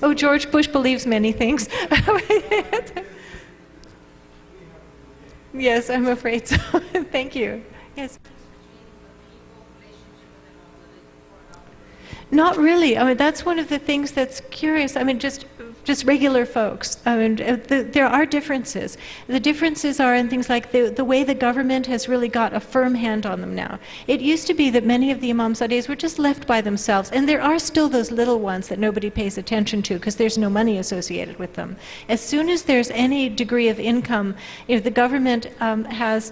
Oh, George Bush believes many things. Yes, I'm afraid so. Thank you. Yes. Not really. I mean, that's one of the things that's curious. I mean, just regular folks. I mean, there are differences. The differences are in things like the way the government has really got a firm hand on them now. It used to be that many of the Imamzadehs were just left by themselves, and there are still those little ones that nobody pays attention to because there's no money associated with them. As soon as there's any degree of income, the government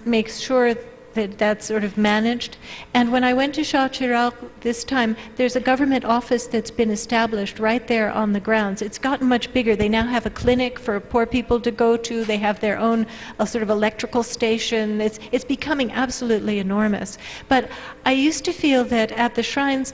makes sure that that's sort of managed. And when I went to Shah Chirag this time, there's a government office that's been established right there on the grounds. It's gotten much bigger. They now have a clinic for poor people to go to. They have their own sort of electrical station. It's becoming absolutely enormous. But I used to feel that at the shrines,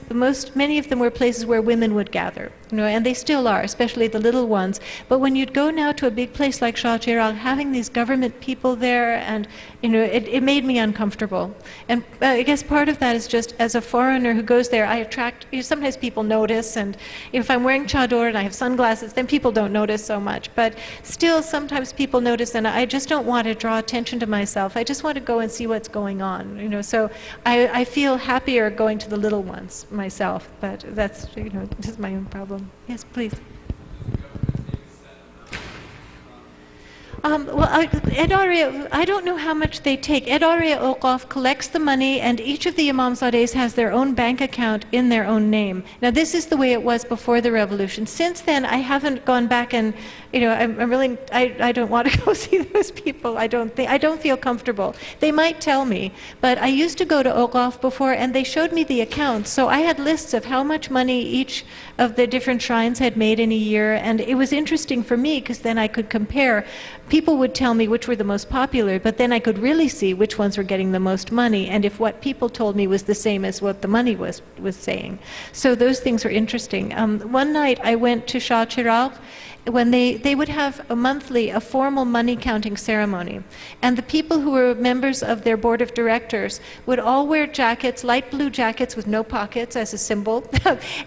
many of them were places where women would gather, and they still are, especially the little ones. But when you'd go now to a big place like Shah Chirag, having these government people there, and it made me uncomfortable. And I guess part of that is just as a foreigner who goes there, I attract, sometimes people notice, and if I'm wearing chador and I have sunglasses, then people don't notice so much. But still, sometimes people notice, and I just don't want to draw attention to myself. I just want to go and see what's going on. So I feel happier going to the little ones myself, but that's, just my own problem. Yes, please. Well, I don't know how much they take. Idare Awqaf collects the money, and each of the Imamzadehs has their own bank account in their own name. Now, this is the way it was before the revolution. Since then, I haven't gone back and, I don't want to go see those people. I don't feel comfortable. They might tell me, but I used to go to Awqaf before, and they showed me the accounts. So I had lists of how much money each of the different shrines had made in a year, and it was interesting for me because then I could compare. People would tell me which were the most popular, but then I could really see which ones were getting the most money, and if what people told me was the same as what the money was saying. So those things were interesting. One night I went to Shah Chirag, when they would have a formal money counting ceremony. And the people who were members of their board of directors would all wear jackets, light blue jackets with no pockets as a symbol,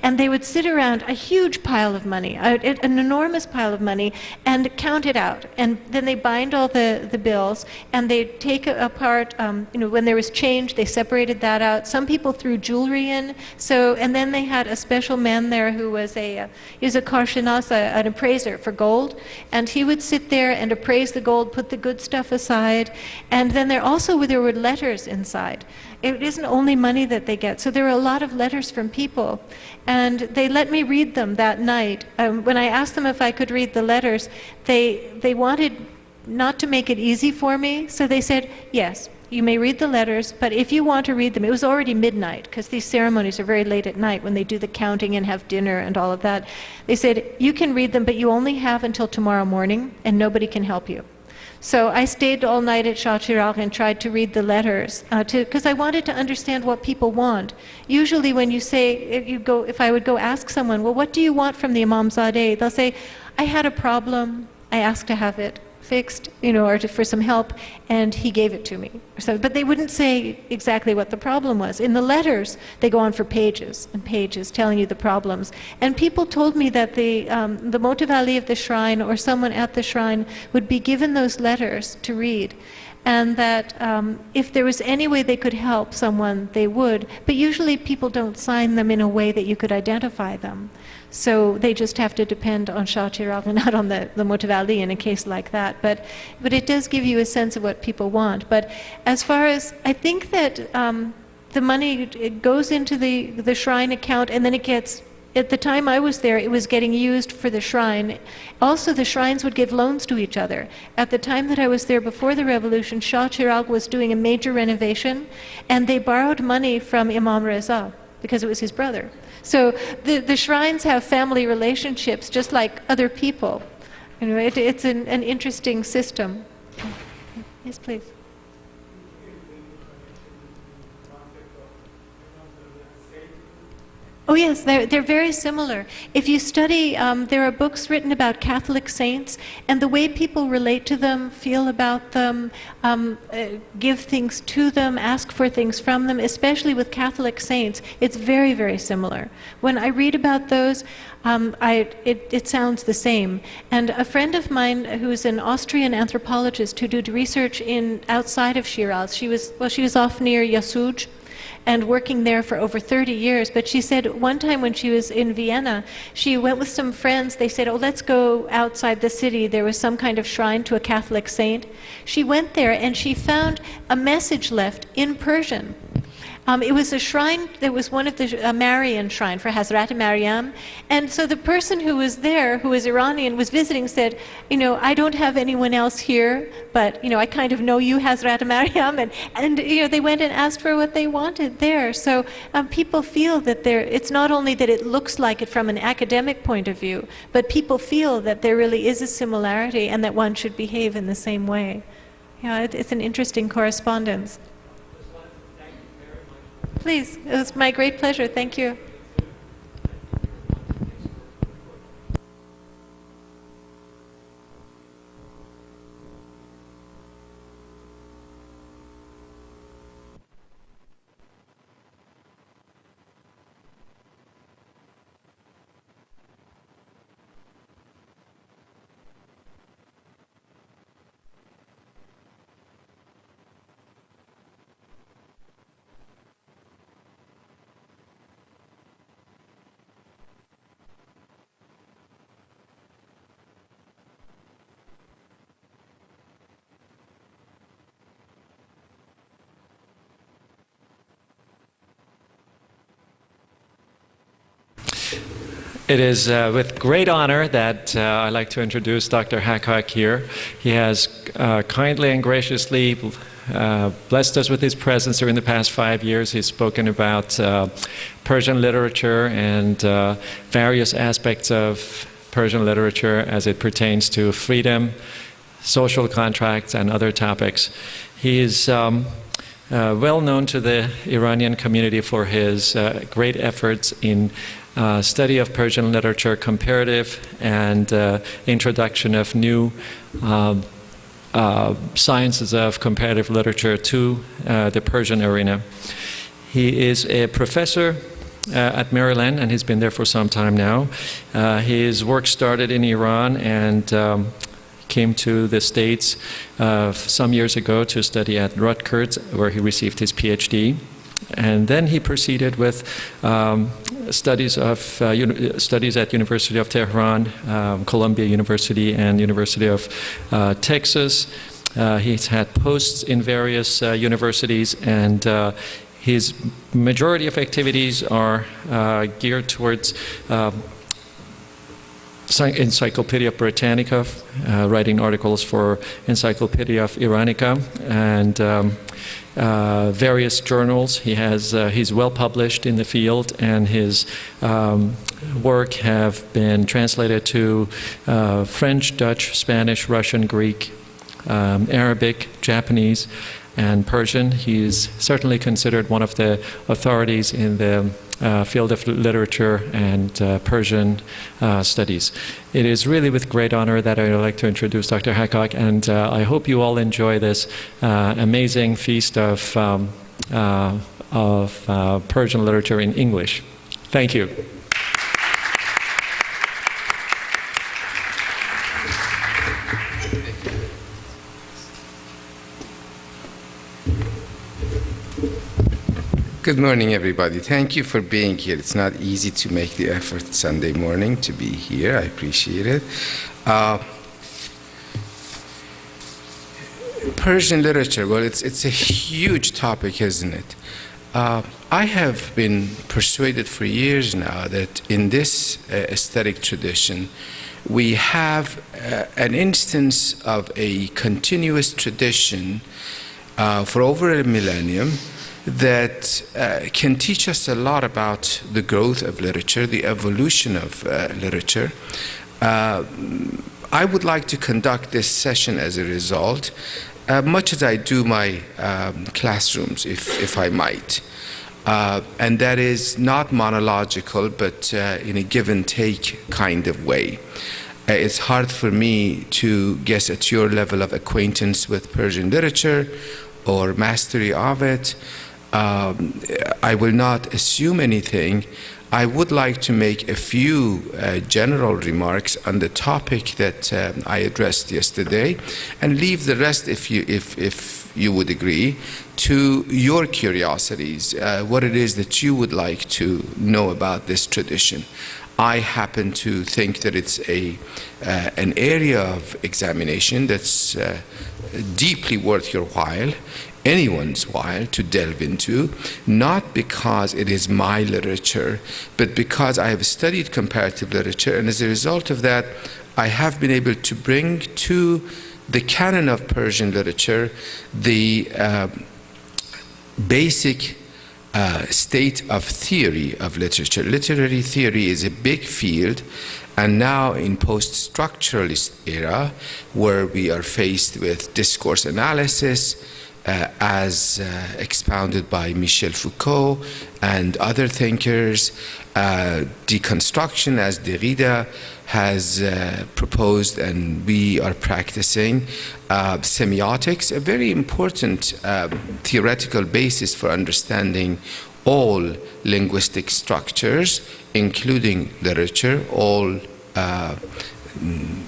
and they would sit around a huge pile of money, an enormous pile of money, and count it out. And then they bind all the bills, and they take apart, when there was change, they separated that out. Some people threw jewelry in, and then they had a special man there who was he was a karshinas, an appraiser for gold, and he would sit there and appraise the gold, put the good stuff aside, and then there were letters inside. It isn't only money that they get, so there were a lot of letters from people, and they let me read them that night. When I asked them if I could read the letters, they wanted not to make it easy for me, so they said, yes, you may read the letters, but if you want to read them, it was already midnight, because these ceremonies are very late at night when they do the counting and have dinner and all of that. They said, you can read them, but you only have until tomorrow morning, and nobody can help you. So I stayed all night at Shah Chirag and tried to read the letters, because I wanted to understand what people want. Usually when you say, if I would go ask someone, well, what do you want from the Imamzadeh? They'll say, I had a problem, I asked to have it fixed, or for some help, and he gave it to me. But they wouldn't say exactly what the problem was. In the letters, they go on for pages and pages telling you the problems. And people told me that the Motavali of the shrine or someone at the shrine would be given those letters to read, and that if there was any way they could help someone, they would. But usually people don't sign them in a way that you could identify them. So they just have to depend on Shah Chirag and not on the Motavali in a case like that. But it does give you a sense of what people want. But as far as, I think that the money, it goes into the shrine account, and then it gets, at the time I was there, it was getting used for the shrine. Also, the shrines would give loans to each other. At the time that I was there before the revolution, Shah Chirag was doing a major renovation, and they borrowed money from Imam Reza, because it was his brother. So the shrines have family relationships just like other people. It's an interesting system. Yes, please. Oh yes, they're very similar. If you study, there are books written about Catholic saints, and the way people relate to them, feel about them, give things to them, ask for things from them, especially with Catholic saints, it's very, very similar. When I read about those, it sounds the same. And a friend of mine who's an Austrian anthropologist who did research outside of Shiraz, she was off near Yasuj, and working there for over 30 years. But she said one time when she was in Vienna, she went with some friends. They said, oh, let's go outside the city. There was some kind of shrine to a Catholic saint. She went there and she found a message left in Persian. It was a shrine that was one of the Marian shrine for Hazrat Maryam. And so the person who was there, who was Iranian, was visiting, said, you know, I don't have anyone else here, but, you know, I kind of know you, Hazrat Maryam. And you know, they went and asked for what they wanted there. So people feel that it's not only that it looks like it from an academic point of view, but people feel that there really is a similarity and that one should behave in the same way. Yeah, it's an interesting correspondence. Please, it was my great pleasure. Thank you. It is with great honor that I'd like to introduce Dr. Hakak here. He has kindly and graciously blessed us with his presence during the past 5 years. He's spoken about Persian literature and various aspects of Persian literature as it pertains to freedom, social contracts, and other topics. He is well known to the Iranian community for his great efforts in study of Persian literature, comparative, and introduction of new sciences of comparative literature to the Persian arena. He is a professor at Maryland, and he's been there for some time now. His work started in Iran and came to the States some years ago to study at Rutgers, where he received his PhD. And then he proceeded with studies at University of Tehran, Columbia University, and University of Texas. He's had posts in various universities, and his majority of activities are geared towards Encyclopedia Britannica, writing articles for Encyclopedia of Iranica, and various journals. He's well published in the field, and his work have been translated to French, Dutch, Spanish, Russian, Greek, Arabic, Japanese, and Persian. He's certainly considered one of the authorities in the field of literature and Persian studies. It is really with great honor that I would like to introduce Dr. Hakak, and I hope you all enjoy this amazing feast of Persian literature in English. Thank you. Good morning, everybody. Thank you for being here. It's not easy to make the effort Sunday morning to be here. I appreciate it. Persian literature, well, it's a huge topic, isn't it? I have been persuaded for years now that in this aesthetic tradition, we have an instance of a continuous tradition for over a millennium that can teach us a lot about the growth of literature, the evolution of literature. I would like to conduct this session as a result, much as I do my classrooms, if I might. and that is not monological, but in a give and take kind of way. It's hard for me to guess at your level of acquaintance with Persian literature or mastery of it. I will not assume anything. I would like to make a few general remarks on the topic that I addressed yesterday, and leave the rest, if you would agree, to your curiosities, what it is that you would like to know about this tradition. I happen to think that it's an area of examination that's deeply worth your while, anyone's while, to delve into, not because it is my literature, but because I have studied comparative literature, and as a result of that, I have been able to bring to the canon of Persian literature the basic state of theory of literature. Literary theory is a big field, and now in post-structuralist era, where we are faced with discourse analysis, as expounded by Michel Foucault and other thinkers, deconstruction as Derrida has proposed and we are practicing, semiotics, a very important theoretical basis for understanding all linguistic structures, including literature, all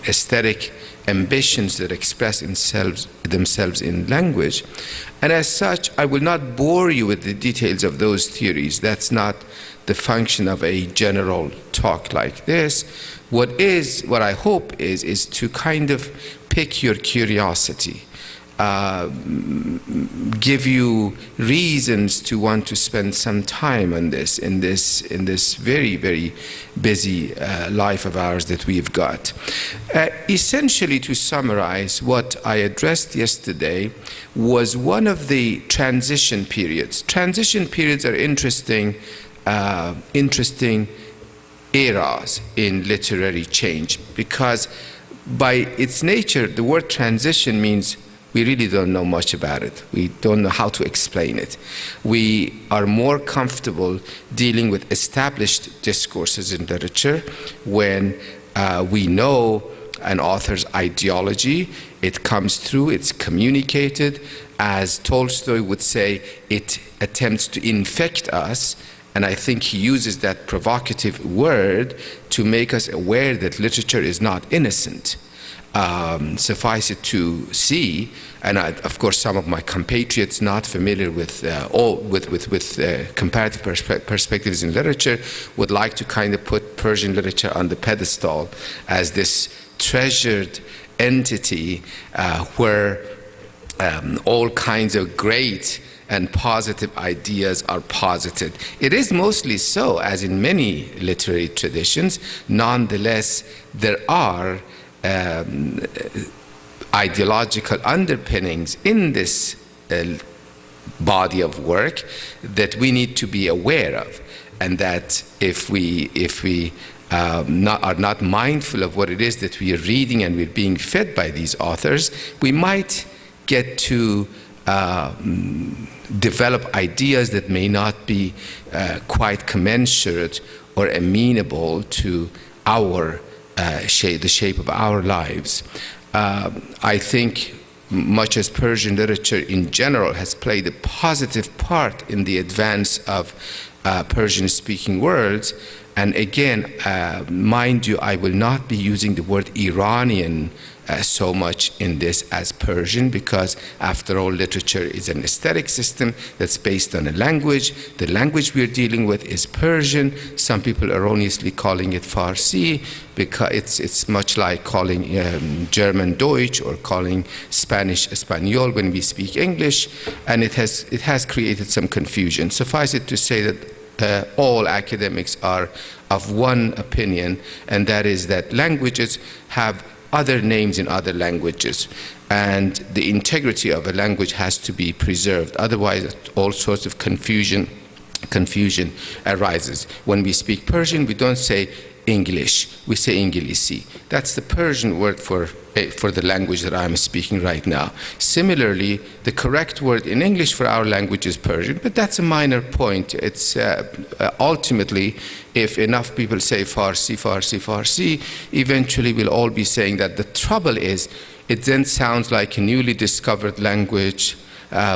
aesthetic ambitions that express themselves in language. And as such, I will not bore you with the details of those theories. That's not the function of a general talk like this. What I hope is to kind of pick your curiosity, give you reasons to want to spend some time on this in this very, very busy life of ours that we've got. Essentially, to summarize, what I addressed yesterday was one of the transition periods. Transition periods are interesting eras in literary change, because by its nature, the word transition means we really don't know much about it. We don't know how to explain it. We are more comfortable dealing with established discourses in literature when we know an author's ideology. It comes through, it's communicated. As Tolstoy would say, it attempts to infect us. And I think he uses that provocative word to make us aware that literature is not innocent. Suffice it to see, and of course some of my compatriots not familiar with comparative perspectives in literature would like to kind of put Persian literature on the pedestal as this treasured entity where all kinds of great and positive ideas are posited. It is mostly so, as in many literary traditions. Nonetheless, there are ideological underpinnings in this body of work that we need to be aware of, and that if we are not mindful of what it is that we are reading and we're being fed by these authors, we might get to develop ideas that may not be quite commensurate or amenable to our the shape of our lives. I think much as Persian literature in general has played a positive part in the advance of Persian-speaking worlds, and again, mind you, I will not be using the word Iranian so much in this as Persian, because after all, literature is an aesthetic system that's based on a language. The language we're dealing with is Persian. Some people erroneously calling it Farsi, because it's much like calling German Deutsch or calling Spanish Espanol when we speak English, and it has created some confusion. Suffice it to say that all academics are of one opinion, and that is that languages have other names in other languages, and the integrity of a language has to be preserved. Otherwise, all sorts of confusion arises. When we speak Persian, we don't say English. We say Ingilisi. That's the Persian word for the language that I'm speaking right now. Similarly, the correct word in English for our language is Persian, but that's a minor point. It's ultimately, if enough people say Farsi, Farsi, Farsi, eventually we'll all be saying that. The trouble is, it then sounds like a newly discovered language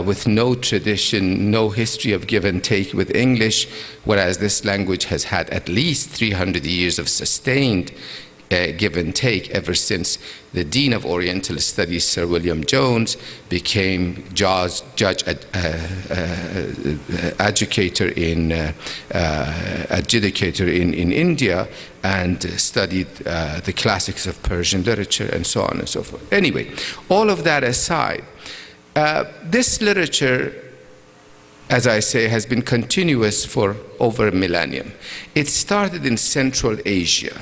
with no tradition, no history of give and take with English, whereas this language has had at least 300 years of sustained give and take ever since the Dean of Oriental Studies, Sir William Jones, became adjudicator in India and studied the classics of Persian literature and so on and so forth. Anyway, all of that aside, this literature, as I say, has been continuous for over a millennium. It started in Central Asia,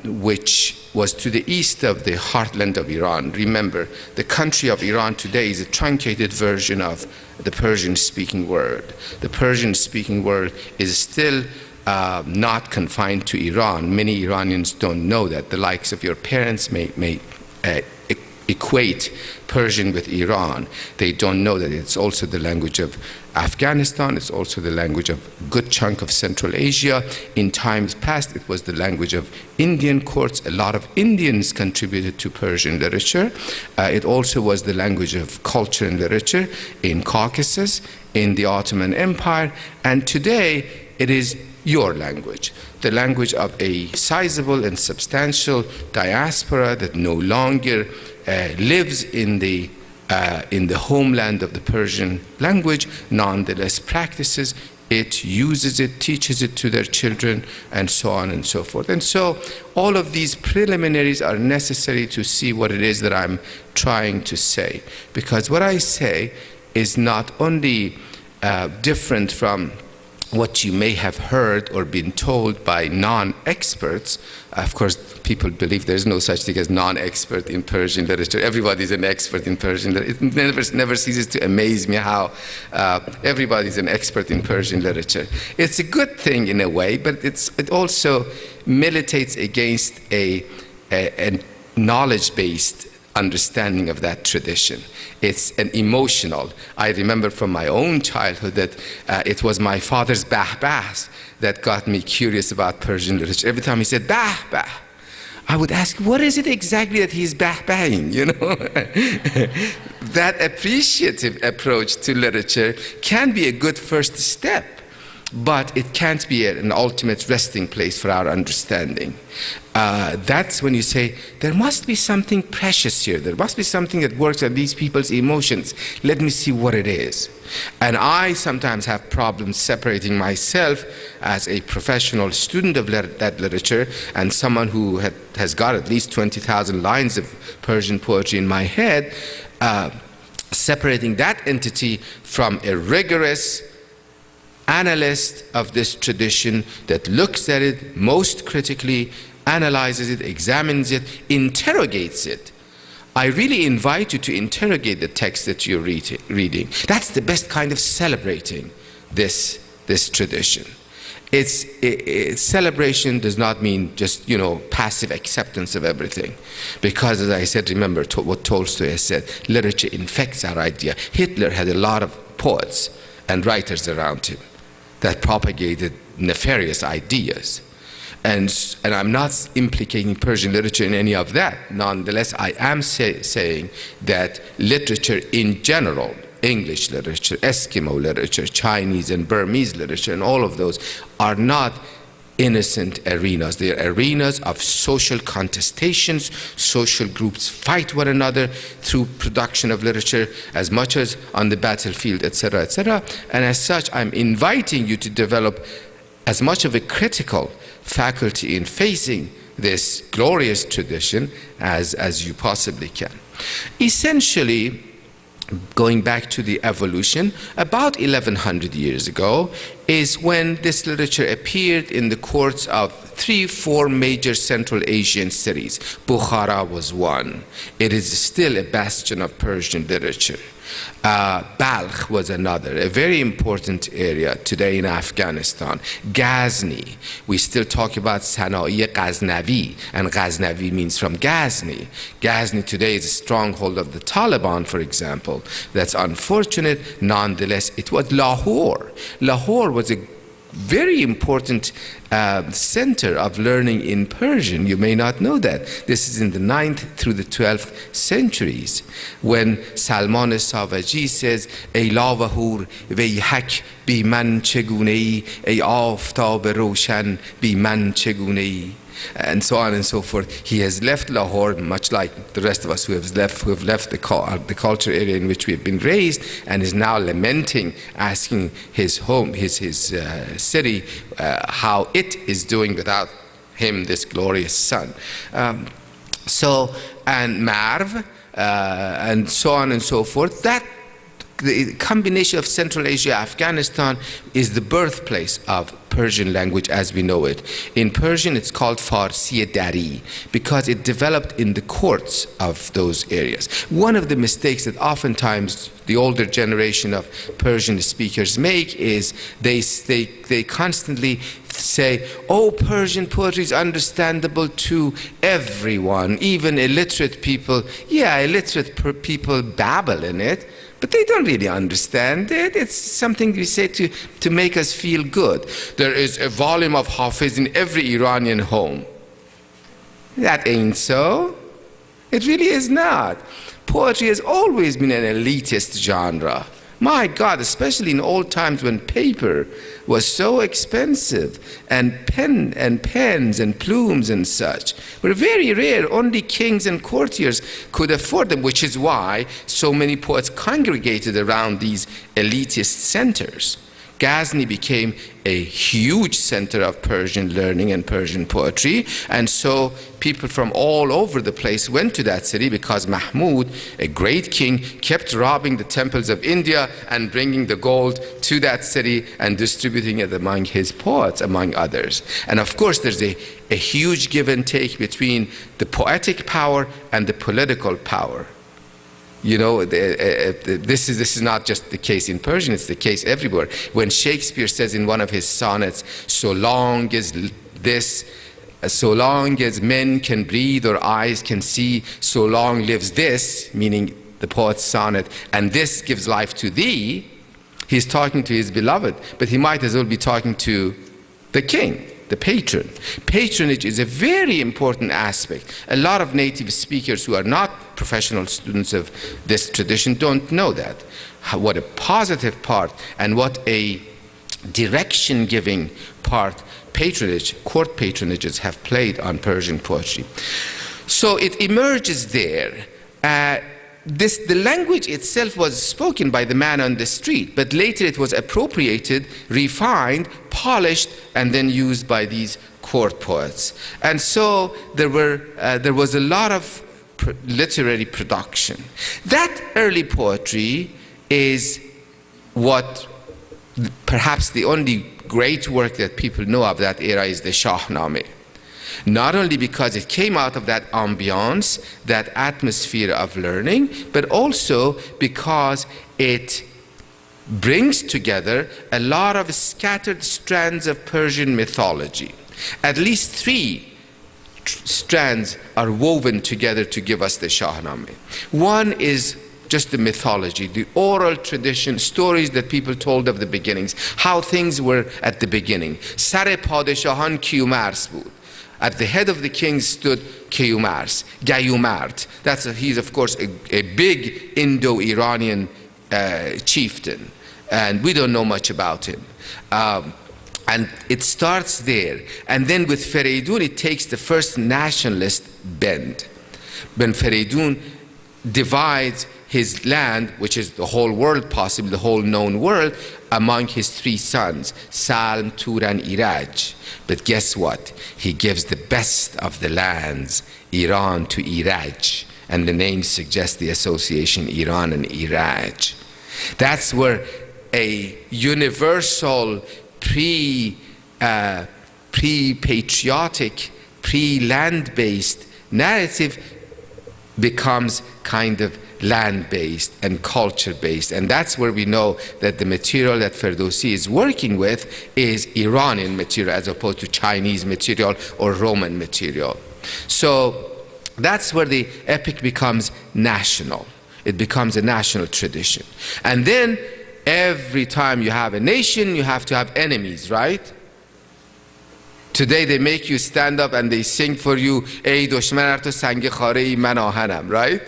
which was to the east of the heartland of Iran. Remember, the country of Iran today is a truncated version of the Persian-speaking world. The Persian-speaking world is still not confined to Iran. Many Iranians don't know that. The likes of your parents may equate Persian with Iran. They don't know that it's also the language of Afghanistan, it's also the language of a good chunk of Central Asia. In times past, it was the language of Indian courts. A lot of Indians contributed to Persian literature. It also was the language of culture and literature in Caucasus, in the Ottoman Empire, and today it is your language, the language of a sizable and substantial diaspora that no longer lives in the homeland of the Persian language, nonetheless practices it, uses it, teaches it to their children, and so on and so forth. And so all of these preliminaries are necessary to see what it is that I'm trying to say. Because what I say is not only different from what you may have heard or been told by non-experts. Of course, people believe there's no such thing as non-expert in Persian literature. Everybody's an expert in Persian literature. It never ceases to amaze me how everybody's an expert in Persian literature. It's a good thing in a way, but it also militates against a knowledge-based understanding of that tradition. It's an emotional. I remember from my own childhood that it was my father's bah-bahs that got me curious about Persian literature. Every time he said bah-bah, I would ask, what is it exactly that he's bah-bahing, you know? That appreciative approach to literature can be a good first step, but it can't be an ultimate resting place for our understanding. That's when you say, there must be something precious here. There must be something that works on these people's emotions. Let me see what it is. And I sometimes have problems separating myself as a professional student of that literature and someone who has got at least 20,000 lines of Persian poetry in my head, separating that entity from a rigorous analyst of this tradition that looks at it most critically, analyzes it, examines it, interrogates it. I really invite you to interrogate the text that you're reading. That's the best kind of celebrating this tradition. Celebration does not mean just, passive acceptance of everything. Because, as I said, remember what Tolstoy has said, literature infects our idea. Hitler had a lot of poets and writers around him that propagated nefarious ideas. And I'm not implicating Persian literature in any of that. Nonetheless, I am saying that literature in general, English literature, Eskimo literature, Chinese and Burmese literature, and all of those are not innocent arenas. They are arenas of social contestations. Social groups fight one another through production of literature as much as on the battlefield, etc., etc. And as such, I'm inviting you to develop as much of a critical faculty in facing this glorious tradition as you possibly can. Essentially, going back to the evolution, about 1100 years ago is when this literature appeared in the courts of 3-4 major Central Asian cities. Bukhara was one. It is still a bastion of Persian literature. Balkh was another, a very important area today in Afghanistan. Ghazni, we still talk about Sana'i Ghaznavi, and Ghaznavi means from Ghazni. Ghazni today is a stronghold of the Taliban, for example. That's unfortunate. Nonetheless, it was Lahore. Lahore was a very important center of learning in Persian. You may not know that. This is in the 9th through the 12th centuries, when Salman Savaji says, Ey Lahore, veyhak bi man chegune, ey aftab roshan bi man chegune, and so on and so forth. He has left Lahore, much like the rest of us who have left the culture area in which we have been raised, and is now lamenting, asking his home, his city, how it is doing without him, this glorious son. And Marv, and so on and so forth. That the combination of Central Asia, Afghanistan, is the birthplace of Persian language as we know it. In Persian, it's called Farsi Dari because it developed in the courts of those areas. One of the mistakes that oftentimes the older generation of Persian speakers make is they constantly say, oh, Persian poetry is understandable to everyone, even illiterate people. Yeah, illiterate people babble in it, but they don't really understand it. It's something we say to make us feel good. There is a volume of Hafiz in every Iranian home. That ain't so. It really is not. Poetry has always been an elitist genre. My God, especially in old times when paper was so expensive, and pens and plumes and such were very rare. Only kings and courtiers could afford them, which is why so many poets congregated around these elitist centers. Ghazni became a huge center of Persian learning and Persian poetry, and so people from all over the place went to that city because Mahmud, a great king, kept robbing the temples of India and bringing the gold to that city and distributing it among his poets, among others. And of course, there's a huge give and take between the poetic power and the political power. You know, this is not just the case in Persian, it's the case everywhere. When Shakespeare says in one of his sonnets, so long as men can breathe or eyes can see, so long lives this, meaning the poet's sonnet, and this gives life to thee, he's talking to his beloved, but he might as well be talking to the king, the patron. Patronage is a very important aspect. A lot of native speakers who are not professional students of this tradition don't know that. What a positive part and what a direction-giving part patronage, court patronages have played on Persian poetry. So it emerges there. The language itself was spoken by the man on the street, but later it was appropriated, refined, polished, and then used by these court poets. And so there was a lot of literary production. That early poetry is what perhaps the only great work that people know of that era is the Shahnameh. Not only because it came out of that ambiance, that atmosphere of learning, but also because it brings together a lot of scattered strands of Persian mythology. At least 3 strands are woven together to give us the Shahnameh. One is just the mythology, the oral tradition, stories that people told of the beginnings, how things were at the beginning. Sar Padeshahan Kiyumars bud. At the head of the kings stood Kiyumars, Gayumard. He's of course a big Indo-Iranian chieftain, and we don't know much about him. And it starts there. And then with Feridun, it takes the first nationalist bend. When Feridun divides his land, which is the whole world, possibly the whole known world, among his 3 sons, Salm, Tur, and Iraj. But guess what? He gives the best of the lands, Iran, to Iraj. And the name suggests the association Iran and Iraj. That's where a universal pre-patriotic, pre-land-based narrative becomes kind of land-based and culture-based. And that's where we know that the material that Ferdowsi is working with is Iranian material as opposed to Chinese material or Roman material. So that's where the epic becomes national. It becomes a national tradition. And then every time you have a nation, you have to have enemies, right? Today they make you stand up and they sing for you, Ey dushman to sange khare man ahanam, right?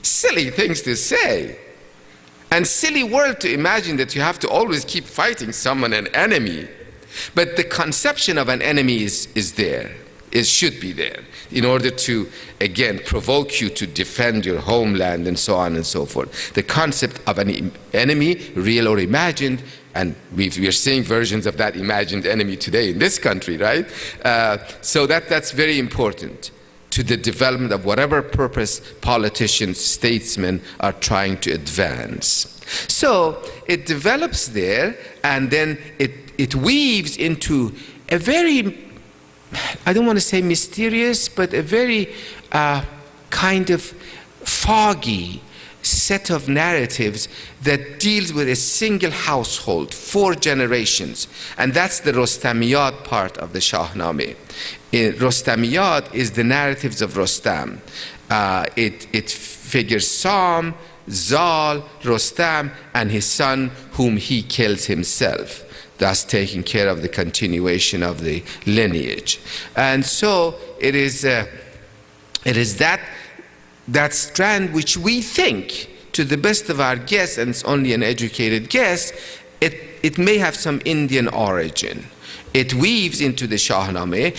Silly things to say. And silly word to imagine that you have to always keep fighting someone, an enemy. But the conception of an enemy is there. It should be there in order to, again, provoke you to defend your homeland and so on and so forth. The concept of an enemy, real or imagined, and we are seeing versions of that imagined enemy today in this country, right? So that's very important to the development of whatever purpose politicians, statesmen are trying to advance. So it develops there, and then it weaves into a very, I don't want to say mysterious, but a very kind of foggy set of narratives that deals with a single household, 4 generations. And that's the Rostamiyat part of the Shahnameh. Rostamiyat is the narratives of Rostam. It figures Sam, Zal, Rostam, and his son whom he kills himself, thus taking care of the continuation of the lineage. And so it is that strand which we think, to the best of our guess, and it's only an educated guess, it may have some Indian origin. It weaves into the Shahnameh.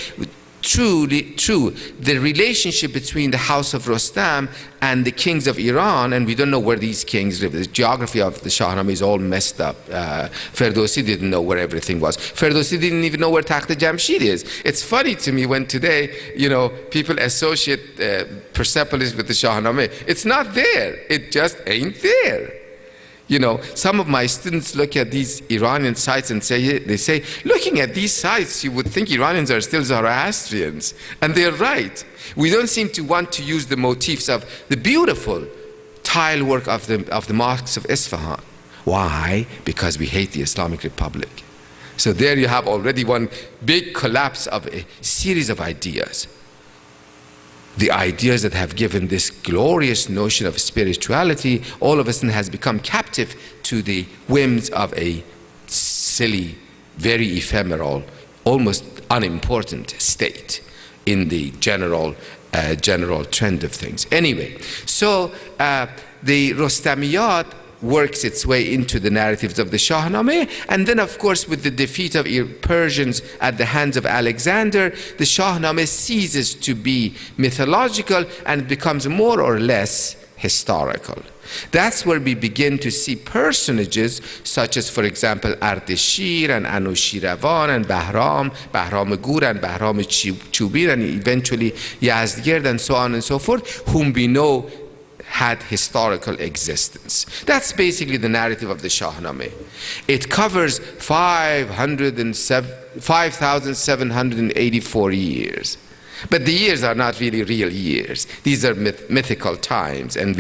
True, the relationship between the house of Rostam and the kings of Iran, and we don't know where these kings live. The geography of the Shahnameh is all messed up. Ferdowsi didn't know where everything was. Ferdowsi didn't even know where Takht-e-Jamshid is. It's funny to me when today, people associate Persepolis with the Shahnameh. It's not there. It just ain't there. Some of my students look at these Iranian sites and they say, looking at these sites, you would think Iranians are still Zoroastrians. And they're right. We don't seem to want to use the motifs of the beautiful tile work of the mosques of Isfahan. Why? Because we hate the Islamic Republic. So there you have already one big collapse of a series of ideas. The ideas that have given this glorious notion of spirituality, all of a sudden has become captive to the whims of a silly, very ephemeral, almost unimportant state in the general trend of things. Anyway, so the Rostamiyat works its way into the narratives of the Shahnameh, and then of course with the defeat of Persians at the hands of Alexander, the Shahnameh ceases to be mythological and becomes more or less historical. That's where we begin to see personages such as, for example, Ardeshir and Anushiravan and Bahram Gur and Bahram Chubir, and eventually Yazdgird and so on and so forth, whom we know had historical existence. That's basically the narrative of the Shahnameh. It covers 5,784 years. But the years are not really real years. These are mythical times, and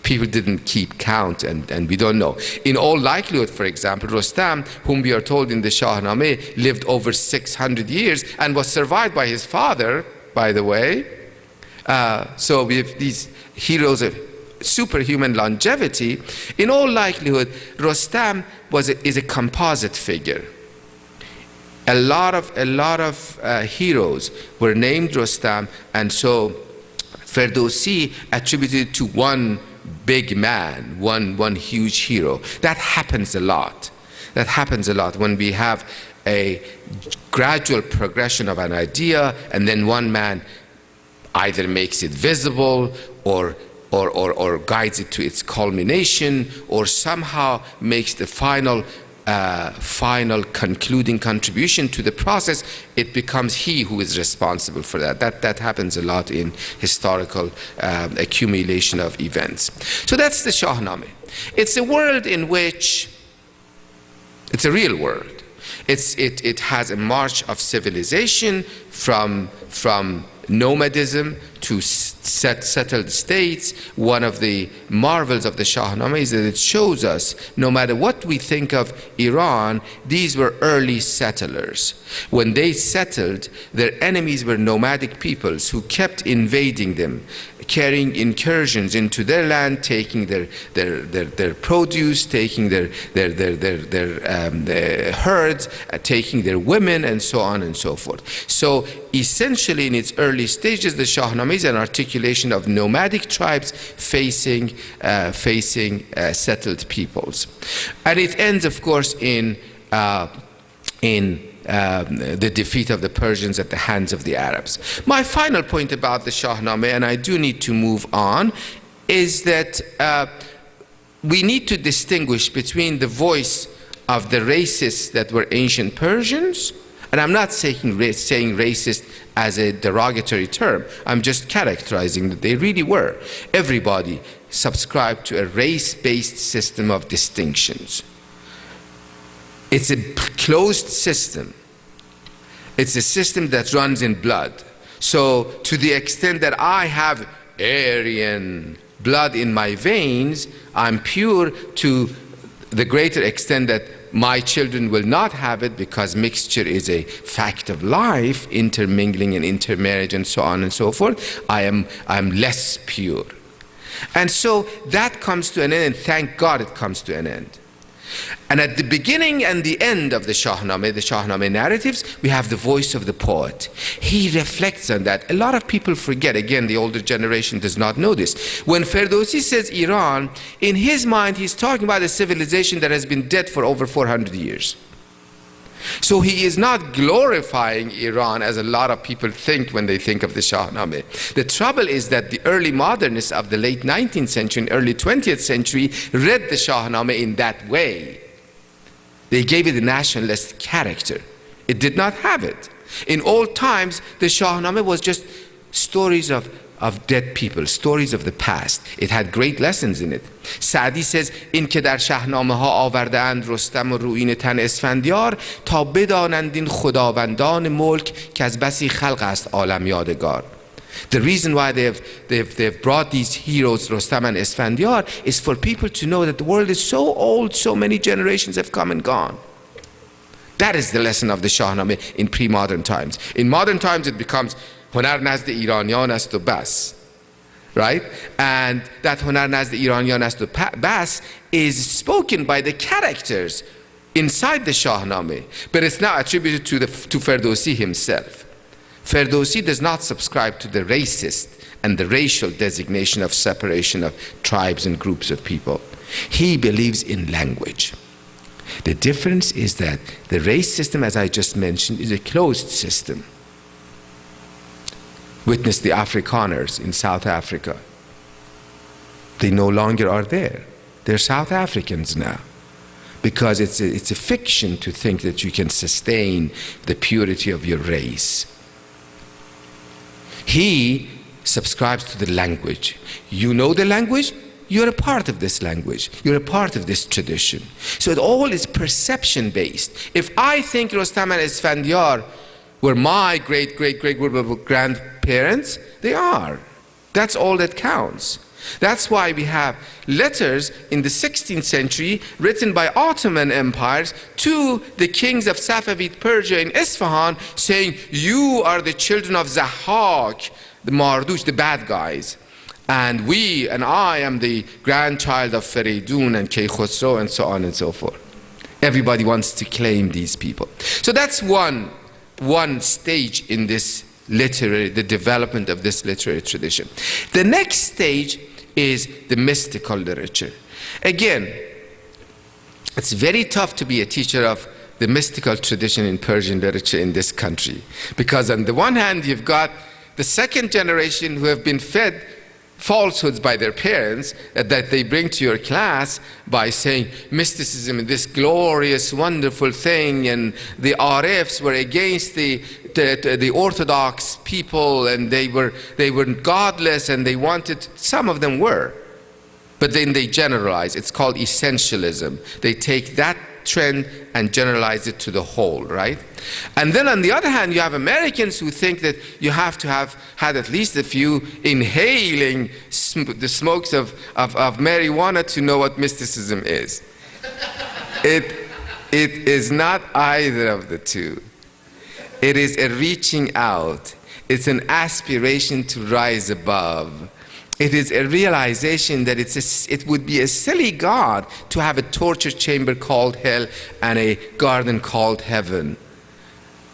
people didn't keep count, and we don't know. In all likelihood, for example, Rostam, whom we are told in the Shahnameh, lived over 600 years and was survived by his father, by the way. So we have these heroes of superhuman longevity. In all likelihood, Rostam is a composite figure. A lot of heroes were named Rostam, and so Ferdowsi attributed to one big man, one huge hero. That happens a lot. That happens a lot when we have a gradual progression of an idea, and then one man either makes it visible or guides it to its culmination, or somehow makes the final concluding contribution to the process. It becomes he who is responsible for that. That happens a lot in historical accumulation of events. So that's the Shahnameh. It's a world in which, it's a real world. It has a march of civilization from nomadism to settled states. One of the marvels of the Shahnameh is that it shows us, no matter what we think of Iran, these were early settlers. When they settled, their enemies were nomadic peoples who kept invading them, carrying incursions into their land, taking their produce, taking their herds, taking their women, and so on and so forth. So essentially, in its early stages, the Shahnameh is an articulation of nomadic tribes facing settled peoples, and it ends, of course, in the defeat of the Persians at the hands of the Arabs. My final point about the Shahnameh, and I do need to move on, is that we need to distinguish between the voice of the racists that were ancient Persians, and I'm not saying racist as a derogatory term, I'm just characterizing that they really were. Everybody subscribed to a race-based system of distinctions. It's a closed system. It's a system that runs in blood. So to the extent that I have Aryan blood in my veins, I'm pure, to the greater extent that my children will not have it, because mixture is a fact of life, intermingling and intermarriage and so on and so forth. I'm less pure. And so that comes to an end, and thank God it comes to an end. And at the beginning and the end of the Shahnameh narratives, we have the voice of the poet. He reflects on that. A lot of people forget, again, the older generation does not know this. When Ferdowsi says Iran, in his mind he's talking about a civilization that has been dead for over 400 years. So he is not glorifying Iran as a lot of people think when they think of the Shahnameh. The trouble is that the early modernists of the late 19th century and early 20th century read the Shahnameh in that way. They gave it a nationalist character. It did not have it. In old times, the Shahnameh was just stories of dead people, stories of the past. It had great lessons in it. Saadi says, این که در شاهنامه ها آورده اند رستم و رویین تن اسفندیار تا بدانند این خداوندان ملک که از بسی خلق است عالم یادگار. The reason why they've brought these heroes, Rostam and Esfandiar, is for people to know that the world is so old, so many generations have come and gone. That is the lesson of the Shahnameh in pre-modern times. In modern times it becomes هنر نزد ایرانیان است و بس. Right? And that هنر نزد ایرانیان است و بس is spoken by the characters inside the Shahnameh, but it's now attributed to Ferdowsi himself. Ferdowsi does not subscribe to the racist and the racial designation of separation of tribes and groups of people. He believes in language. The difference is that the race system, as I just mentioned, is a closed system. Witness the Afrikaners in South Africa. They no longer are there. They're South Africans now. Because it's a fiction to think that you can sustain the purity of your race. He subscribes to the language. You know the language? You're a part of this language. You're a part of this tradition. So it all is perception based. If I think Rostam and Esfandiar were my great-great-great-grandparents, they are. That's all that counts. That's why we have letters in the 16th century written by Ottoman empires to the kings of Safavid Persia in Isfahan saying, you are the children of Zahak, the Marduk, the bad guys. And I am the grandchild of Feridun and Kaykhosro and so on and so forth. Everybody wants to claim these people. So that's one stage in this the development of this literary tradition. The next stage is the mystical literature. Again, it's very tough to be a teacher of the mystical tradition in Persian literature in this country, because on the one hand you've got the second generation who have been fed falsehoods by their parents that they bring to your class by saying mysticism is this glorious, wonderful thing, and the Arifs were against the Orthodox people, and they were godless, and they wanted, some of them were, but then they generalize. It's called essentialism. They take that trend and generalize it to the whole, right? And then on the other hand, you have Americans who think that you have to have had at least a few inhaling the smokes of marijuana to know what mysticism is. It is not either of the two. It is a reaching out. It's an aspiration to rise above. It is a realization that it would be a silly God to have a torture chamber called hell and a garden called heaven.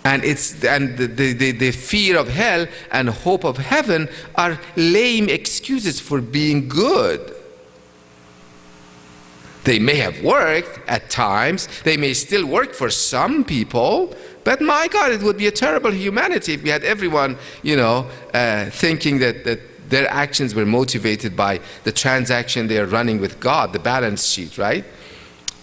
And the fear of hell and hope of heaven are lame excuses for being good. They may have worked at times. They may still work for some people. But my God, it would be a terrible humanity if we had everyone, thinking that their actions were motivated by the transaction they are running with God, the balance sheet, right?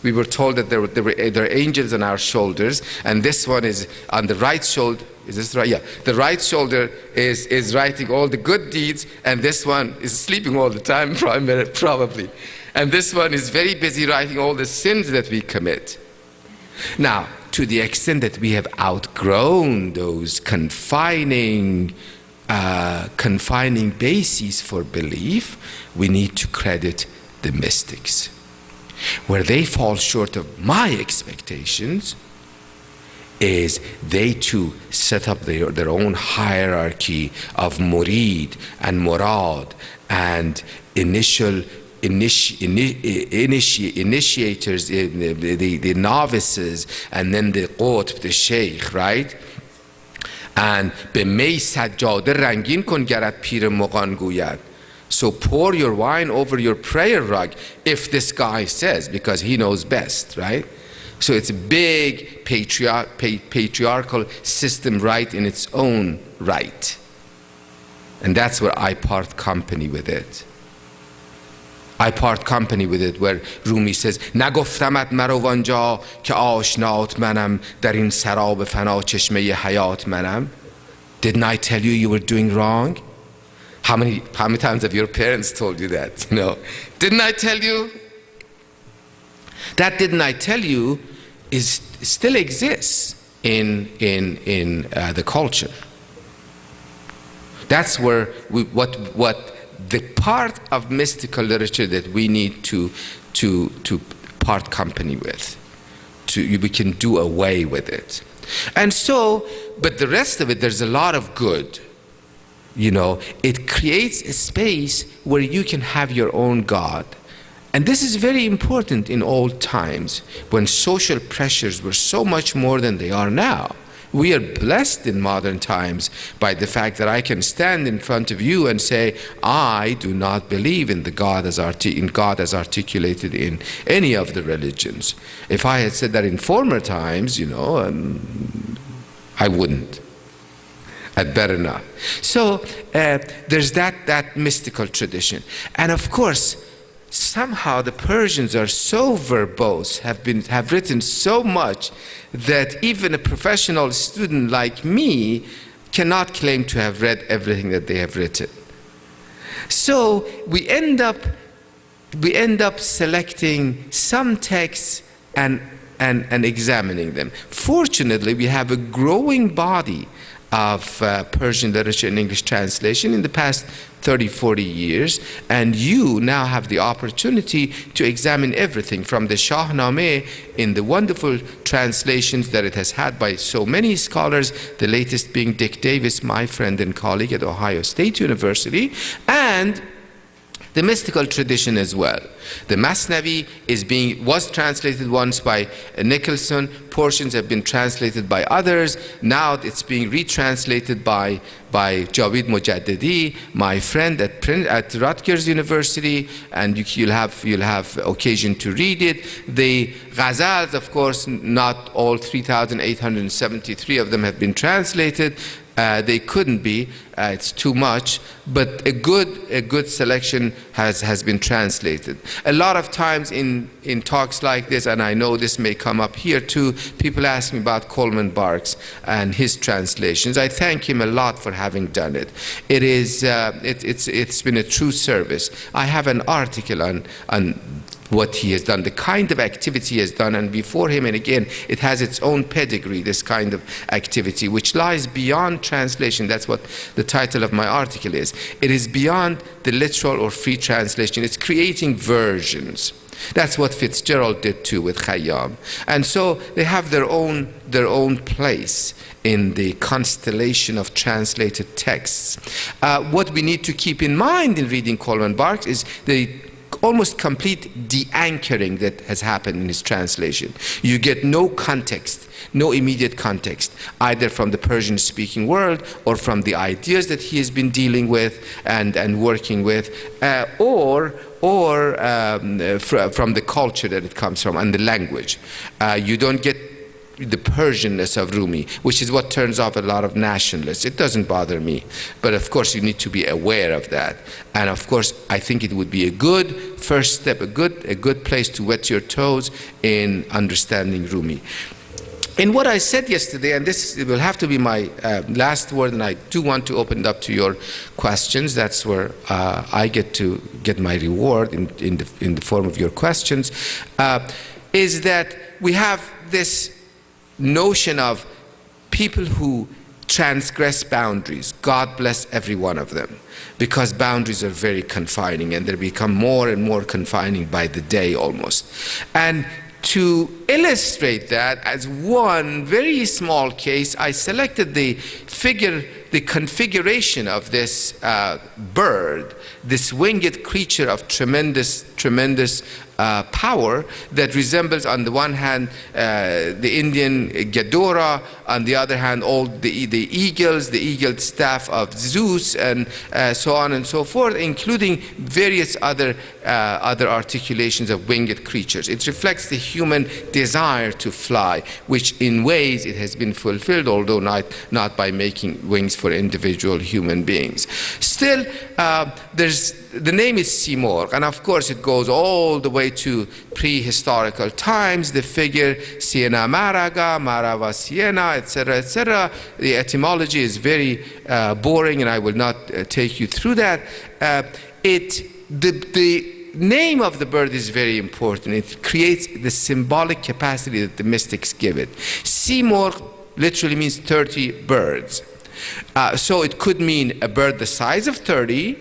We were told that there are angels on our shoulders, and this one is on the right shoulder. Is this right? Yeah. The right shoulder is writing all the good deeds, and this one is sleeping all the time, probably. And this one is very busy writing all the sins that we commit. Now, to the extent that we have outgrown those confining bases for belief, we need to credit the mystics. Where they fall short of my expectations is they too set up their own hierarchy of murid and murad and initiators, the novices, and then the qutb, the sheikh, right? And به می سجاده رنگین کن گرت پیر مغان گوید. So pour your wine over your prayer rug, if this guy says, because he knows best, right? So it's a big patriarchal system right in its own right. And that's where I part company with it. I part company with it where Rumi says, نگفتمت مرو آنجا که آشنات منم در این سراب فنا چشمه حیات منم. Didn't I tell you were doing wrong? How many times have your parents told you that? Didn't I tell you? That didn't I tell you still exists in the culture. That's where what the part of mystical literature that we need to part company with. We can do away with it. And so, but the rest of it, there's a lot of good. It creates a space where you can have your own God. And this is very important in old times when social pressures were so much more than they are now. We are blessed in modern times by the fact that I can stand in front of you and say, I do not believe in God as articulated in any of the religions. If I had said that in former times, I wouldn't. I'd better not. So there's that mystical tradition. And of course, somehow the Persians are so verbose, have written so much that even a professional student like me cannot claim to have read everything that they have written. So we end up selecting some texts and examining them. Fortunately, we have a growing body of Persian literature and English translation in the past 30, 40 years, and you now have the opportunity to examine everything from the Shahnameh in the wonderful translations that it has had by so many scholars, the latest being Dick Davis, my friend and colleague at Ohio State University, and the mystical tradition as well. The Masnavi was translated once by Nicholson. Portions have been translated by others. Now it's being retranslated by Javid Mujaddidi, my friend at Rutgers University, and you'll have occasion to read it. The Ghazals, of course, not all 3,873 of them have been translated. They couldn't be, it's too much, but a good selection has been translated. A lot of times in talks like this, and I know this may come up here too, people ask me about Coleman Barks and his translations. I thank him a lot for having done it. It's been a true service. I have an article on what he has done, the kind of activity he has done, and before him, and again, it has its own pedigree, this kind of activity, which lies beyond translation. That's what the title of my article is. It is beyond the literal or free translation. It's creating versions. That's what Fitzgerald did too with Khayyam. And so they have their own place in the constellation of translated texts. What we need to keep in mind in reading Coleman Barks is the almost complete de-anchoring that has happened in his translation. You get no context, no immediate context, either from the Persian-speaking world or from the ideas that he has been dealing with and working with, or from the culture that it comes from and the language. You don't get the Persianness of Rumi, which is what turns off a lot of nationalists. It doesn't bother me, but of course you need to be aware of that. And of course, I think it would be a good first step, a good place to wet your toes in understanding Rumi. In what I said yesterday, and this will have to be my last word, and I do want to open it up to your questions. That's where I get to get my reward in the form of your questions, is that we have this notion of people who transgress boundaries. God bless every one of them, because boundaries are very confining, and they become more and more confining by the day almost. And to illustrate that, as one very small case, I selected the configuration of this bird, this winged creature of tremendous power that resembles, on the one hand, the Indian Ghidorah, on the other hand, all the eagles, the eagled staff of Zeus, and so on and so forth, including various other articulations of winged creatures. It reflects the human desire to fly, which in ways it has been fulfilled, although not by making wings for individual human beings. Still, the name is Simorgh, and of course it goes all the way to prehistorical times. The figure Siena Maraga, Marava Siena, etc., etc. The etymology is very boring, and I will not take you through that. The name of the bird is very important. It creates the symbolic capacity that the mystics give it. Simorgh literally means 30 birds. So it could mean a bird the size of 30,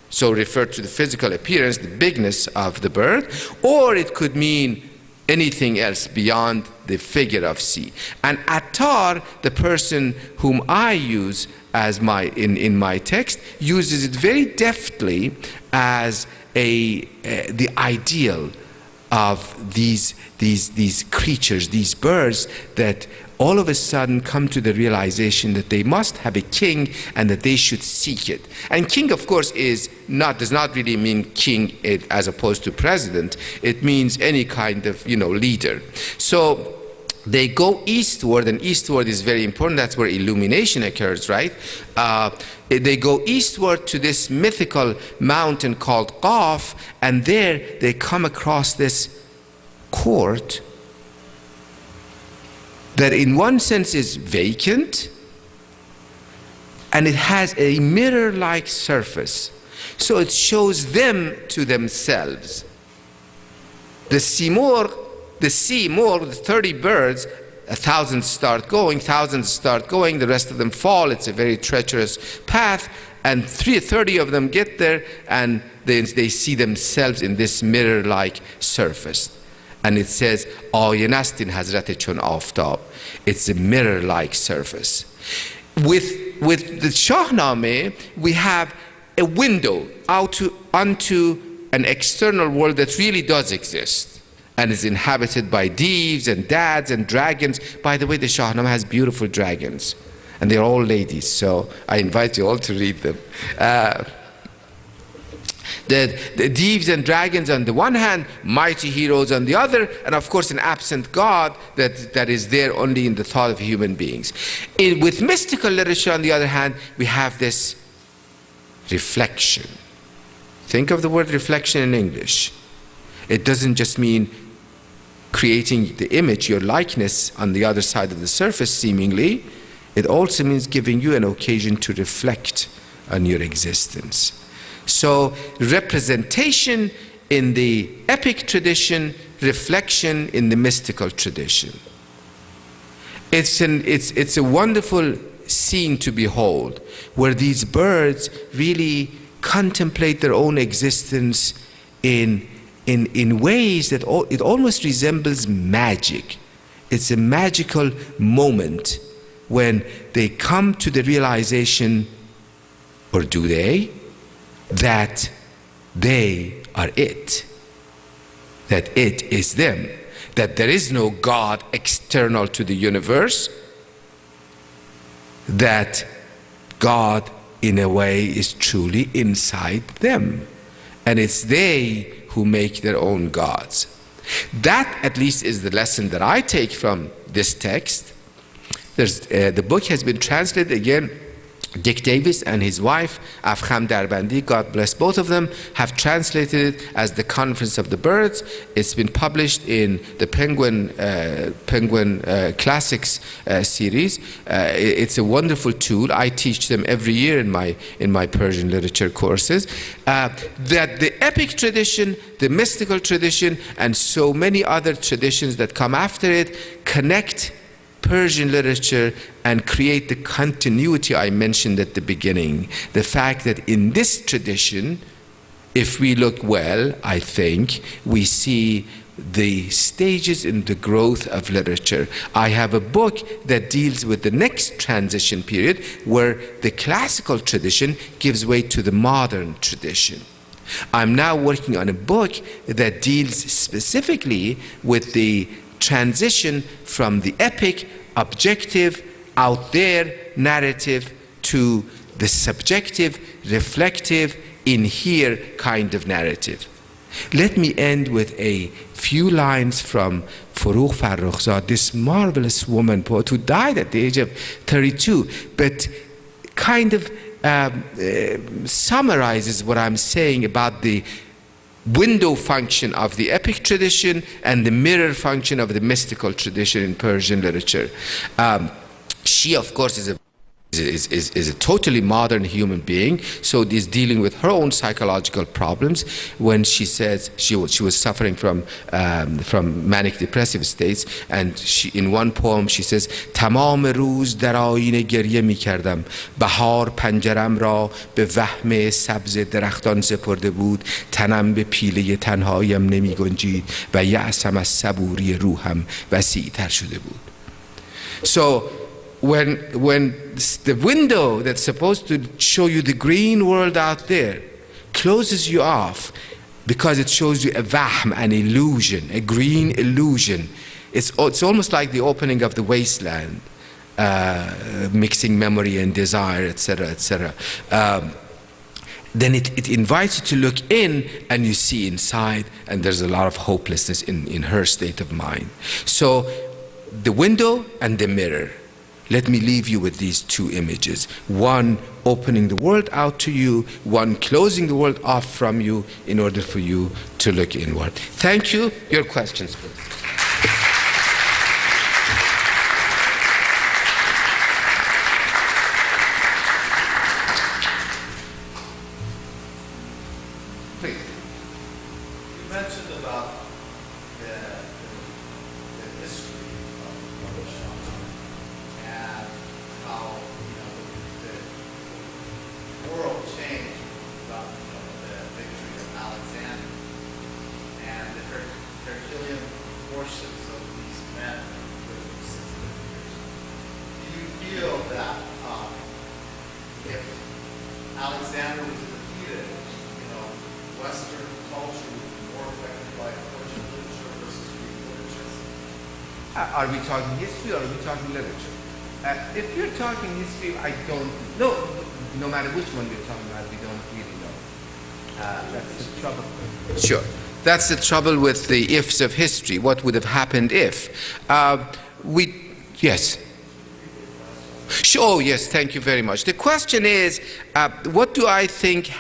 so refer to the physical appearance, the bigness of the bird, or it could mean anything else beyond the figure of C. And Attar, the person whom I use as in my text, uses it very deftly as the ideal of these creatures, these birds that all of a sudden come to the realization that they must have a king and that they should seek it. And king, of course, does not really mean king as opposed to president. It means any kind of leader. So they go eastward, and eastward is very important. That's where illumination occurs, right? They go eastward to this mythical mountain called Qaf, and there they come across this court that in one sense is vacant, and it has a mirror-like surface. So it shows them to themselves. The Simorgh, the 30 birds, 1,000 start going, the rest of them fall. It's a very treacherous path, and 30 of them get there, and they see themselves in this mirror-like surface. And it says, Ayenastin Hazrat Chun Aftab. It's a mirror-like surface. With the Shahnameh, we have a window onto an external world that really does exist and is inhabited by Deevs and Dads and dragons. By the way, the Shahnameh has beautiful dragons, and they're all ladies, so I invite you all to read them. The Deevs and dragons on the one hand, mighty heroes on the other, and of course an absent God that is there only in the thought of human beings. With mystical literature, on the other hand, we have this reflection. Think of the word reflection in English. It doesn't just mean creating the image, your likeness on the other side of the surface seemingly. It also means giving you an occasion to reflect on your existence. So representation in the epic tradition, reflection in the mystical tradition. It's a wonderful scene to behold, where these birds really contemplate their own existence in ways that it almost resembles magic. It's a magical moment when they come to the realization, or do they, that they are it, that it is them, that there is no God external to the universe, that God in a way is truly inside them, and it's they who make their own gods. That at least is the lesson that I take from this text. The book has been translated again. Dick Davis and his wife, Afkham Darbandi, God bless both of them, have translated it as The Conference of the Birds. It's been published in the Penguin Classics series. It's a wonderful tool. I teach them every year in my Persian literature courses. That the epic tradition, the mystical tradition, and so many other traditions that come after it connect Persian literature and create the continuity I mentioned at the beginning. The fact that in this tradition, if we look well, I think, we see the stages in the growth of literature. I have a book that deals with the next transition period, where the classical tradition gives way to the modern tradition. I'm now working on a book that deals specifically with the transition from the epic, objective, out there narrative to the subjective, reflective, in here kind of narrative. Let me end with a few lines from Forough Farrokhzad, this marvelous woman poet who died at the age of 32, but kind of summarizes what I'm saying about the window function of the epic tradition and the mirror function of the mystical tradition in Persian literature. She, of course, is a totally modern human being, so is dealing with her own psychological problems. When she says she was suffering from manic depressive states, and in one poem she says, تمام روز در آینه گریه می کردم، بهار پنجرم را به وهم سبز درختان سپرده بود، تنم به پیله تنهاییم نمی گنجید و یأسم از صبوری روحم وسیع‌تر شده بود. So when the window that's supposed to show you the green world out there closes you off because it shows you a wahm, an illusion, a green illusion, it's almost like the opening of the wasteland, mixing memory and desire, etc., etc. Then it invites you to look in, and you see inside, and there's a lot of hopelessness in her state of mind. So the window and the mirror. Let me leave you with these two images. One opening the world out to you, one closing the world off from you in order for you to look inward. Thank you. Your questions, please. Are we talking history or are we talking literature? If you're talking history, I don't know. No matter which one we're talking about, we don't really know. That's the trouble. Sure. That's the trouble with the ifs of history. What would have happened if? Yes. Sure, yes, thank you very much. The question is, what do I think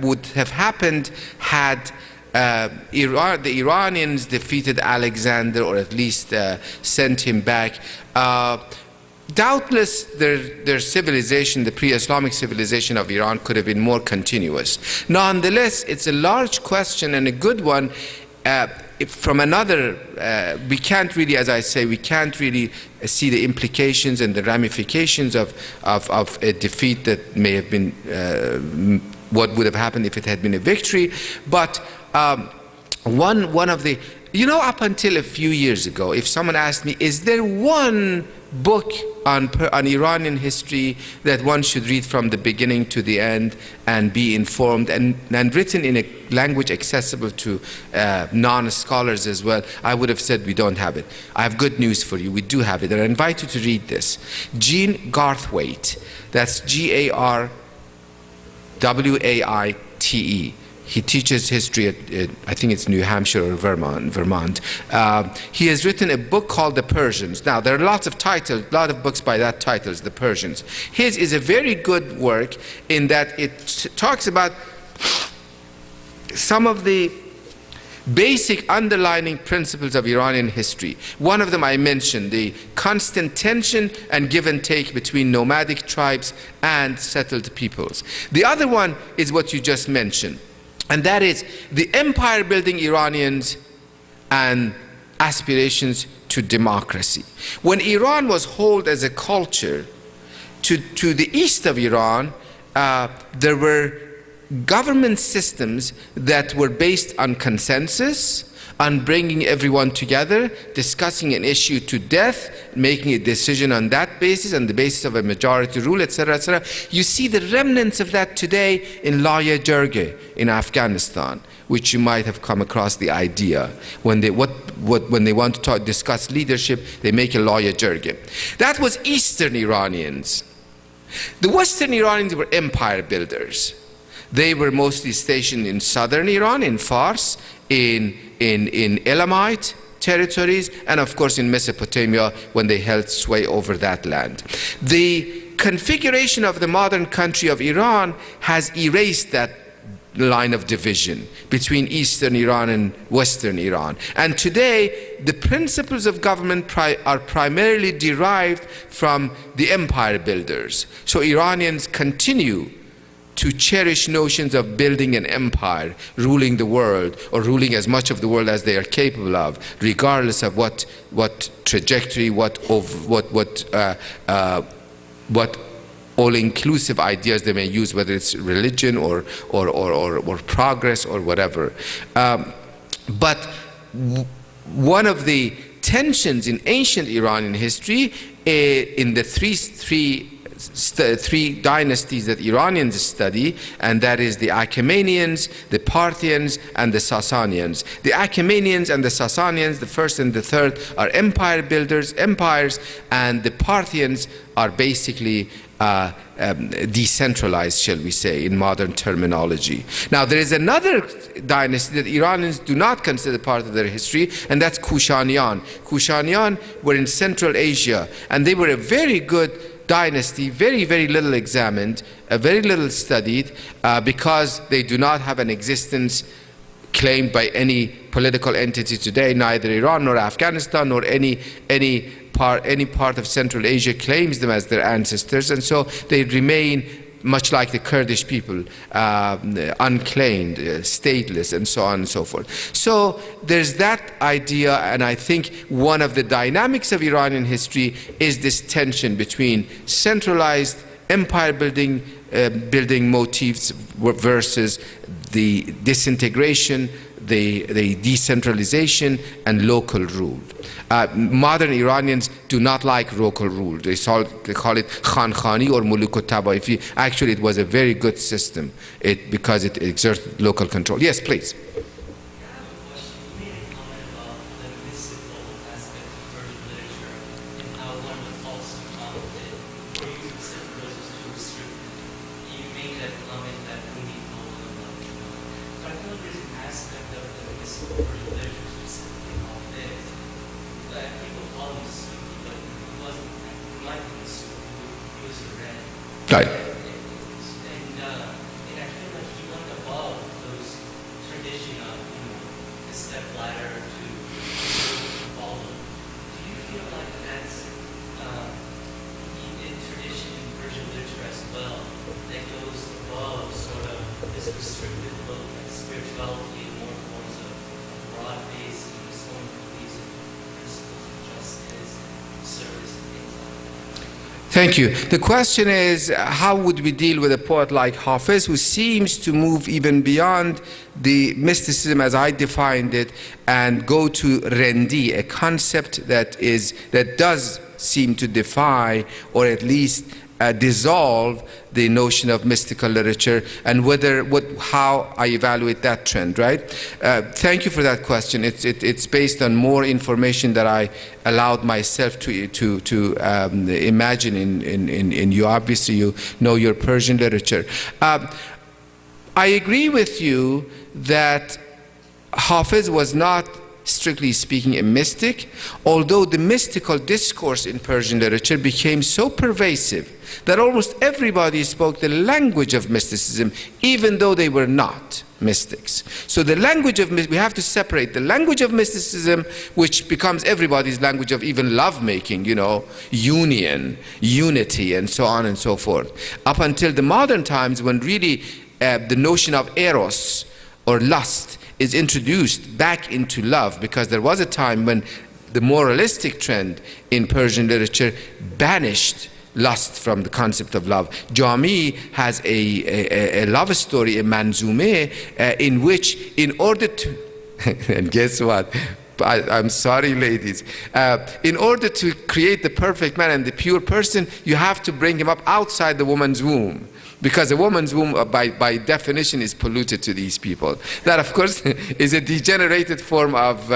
would have happened had the Iranians defeated Alexander, or at least sent him back? doubtless their civilization, the pre-Islamic civilization of Iran, could have been more continuous. Nonetheless, it's a large question and a good one. From another, we can't really, as I say, we can't really see the implications and the ramifications of a defeat that may have been what would have happened if it had been a victory. But one of the, up until a few years ago, if someone asked me, is there one book on Iranian history that one should read from the beginning to the end and be informed, and written in a language accessible to non-scholars as well, I would have said we don't have it. I have good news for you. We do have it, and I invite you to read this. Gene Garthwaite, that's Garwaite. He teaches history at, I think it's New Hampshire or Vermont. He has written a book called The Persians. Now, there are lots of titles, a lot of books by that title, The Persians. His is a very good work in that it talks about some of the basic underlying principles of Iranian history. One of them I mentioned, the constant tension and give and take between nomadic tribes and settled peoples. The other one is what you just mentioned, and that is the empire-building Iranians and aspirations to democracy. When Iran was held as a culture, to the east of Iran, there were government systems that were based on consensus, on bringing everyone together, discussing an issue to death, making a decision on that basis, on the basis of a majority rule, etc., etc. You see the remnants of that today in Laya Jirga in Afghanistan, which you might have come across the idea. When they want to discuss leadership, they make a Laya Jirga. That was Eastern Iranians. The Western Iranians were empire builders. They were mostly stationed in southern Iran, in Fars, in Elamite territories, and of course in Mesopotamia when they held sway over that land. The configuration of the modern country of Iran has erased that line of division between Eastern Iran and Western Iran. And today, the principles of government are primarily derived from the empire builders. So Iranians continue to cherish notions of building an empire, ruling the world, or ruling as much of the world as they are capable of, regardless of what trajectory, what all-inclusive ideas they may use, whether it's religion or progress or whatever. But one of the tensions in ancient Iranian history, in the three dynasties that Iranians study, and that is the Achaemenians, the Parthians, and the Sasanians. The Achaemenians and the Sasanians, the first and the third, are empire builders, empires, and the Parthians are basically decentralized, shall we say, in modern terminology. Now, there is another dynasty that Iranians do not consider part of their history, and that's Kushanian. Kushanian were in Central Asia, and they were a very good dynasty, very, very little examined, very little studied, because they do not have an existence claimed by any political entity today. Neither Iran nor Afghanistan nor any part of Central Asia claims them as their ancestors, and so they remain much like the Kurdish people, unclaimed, stateless, and so on and so forth. So there's that idea, and I think one of the dynamics of Iranian history is this tension between centralized empire building motifs versus the disintegration, the decentralization, and local rule. Modern Iranians do not like local rule. They call it Khankhani or Muluk-o-Tabaifi. Actually, it was a very good system because it exerted local control. Yes, please. Right. And I feel like he went above those tradition of, the step ladder to follow. Do you feel like that's Thank you. The question is, how would we deal with a poet like Hafiz, who seems to move even beyond the mysticism as I defined it, and go to rendi, a concept that does seem to defy, or at least dissolve, the notion of mystical literature, and how I evaluate that trend, right? Thank you for that question. It's based on more information that I allowed myself to imagine in you. Obviously, you know your Persian literature. I agree with you that Hafiz was not, strictly speaking, a mystic, although the mystical discourse in Persian literature became so pervasive that almost everybody spoke the language of mysticism, even though they were not mystics. So the language of we have to separate the language of mysticism, which becomes everybody's language of even lovemaking, union, unity, and so on and so forth, up until the modern times, when really the notion of eros, or lust, is introduced back into love, because there was a time when the moralistic trend in Persian literature banished lust from the concept of love. Jami has a love story, a manzume, in which, in order to, and guess what? I'm sorry, ladies. In order to create the perfect man and the pure person, you have to bring him up outside the woman's womb, because a woman's womb, by definition, is polluted to these people. That, of course, is a degenerated form of